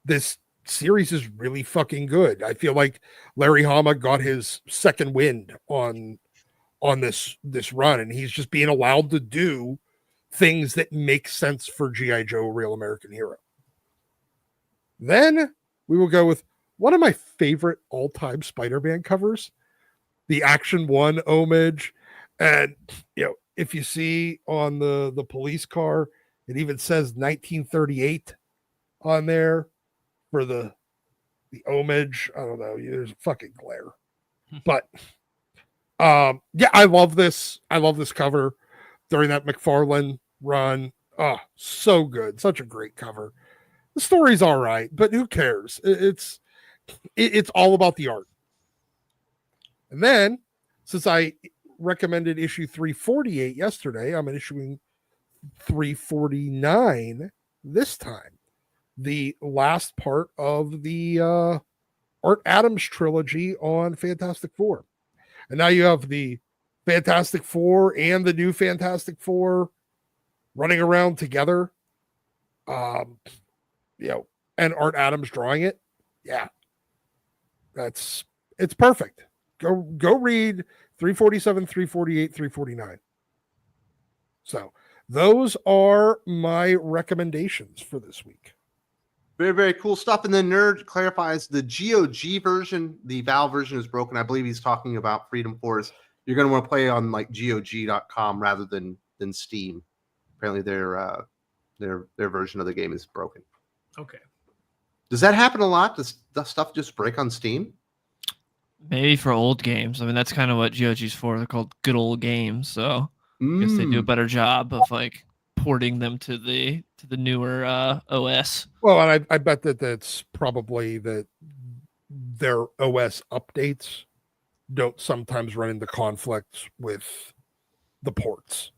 this series is really fucking good. I feel like Larry Hama got his second wind on this run, and he's just being allowed to do things that make sense for G.I. Joe Real American Hero. Then we will go with one of my favorite all-time Spider-Man covers, the Action 1 homage. And if you see on the police car, it even says 1938 on there for the homage. I don't know. There's a fucking glare. But yeah, I love this. I love this cover during that McFarlane run. Oh, so good. Such a great cover. The story's all right, but who cares? It's all about the art. And then, since I recommended issue 348 yesterday, I'm issuing 349 this time. The last part of the Art Adams trilogy on Fantastic Four. And now you have the Fantastic Four and the new Fantastic Four running around together. And Art Adams drawing it. Yeah. It's perfect. Go read 347, 348, 349. So those are my recommendations for this week. Very, very cool stuff. And then Nerd clarifies the GOG version, the Valve version is broken. I believe he's talking about Freedom Force. You're going to want to play on like GOG.com rather than Steam. Apparently their version of the game is broken. Okay. Does that happen a lot? Does the stuff just break on Steam? Maybe for old games. I mean, that's kind of what GOG's for. They're called good old games. So I guess they do a better job of like porting them to the newer OS. Well, and I bet that's probably that their OS updates don't sometimes run into conflicts with the ports.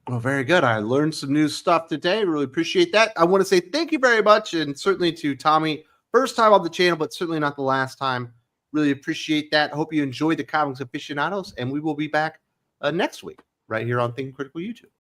Well, very good. I learned some new stuff today. Really appreciate that. I want to say thank you very much, and certainly to Tommy. First time on the channel, but certainly not the last time. Really appreciate that. Hope you enjoyed the Comics Aficionados, and we will be back next week right here on Think Critical YouTube.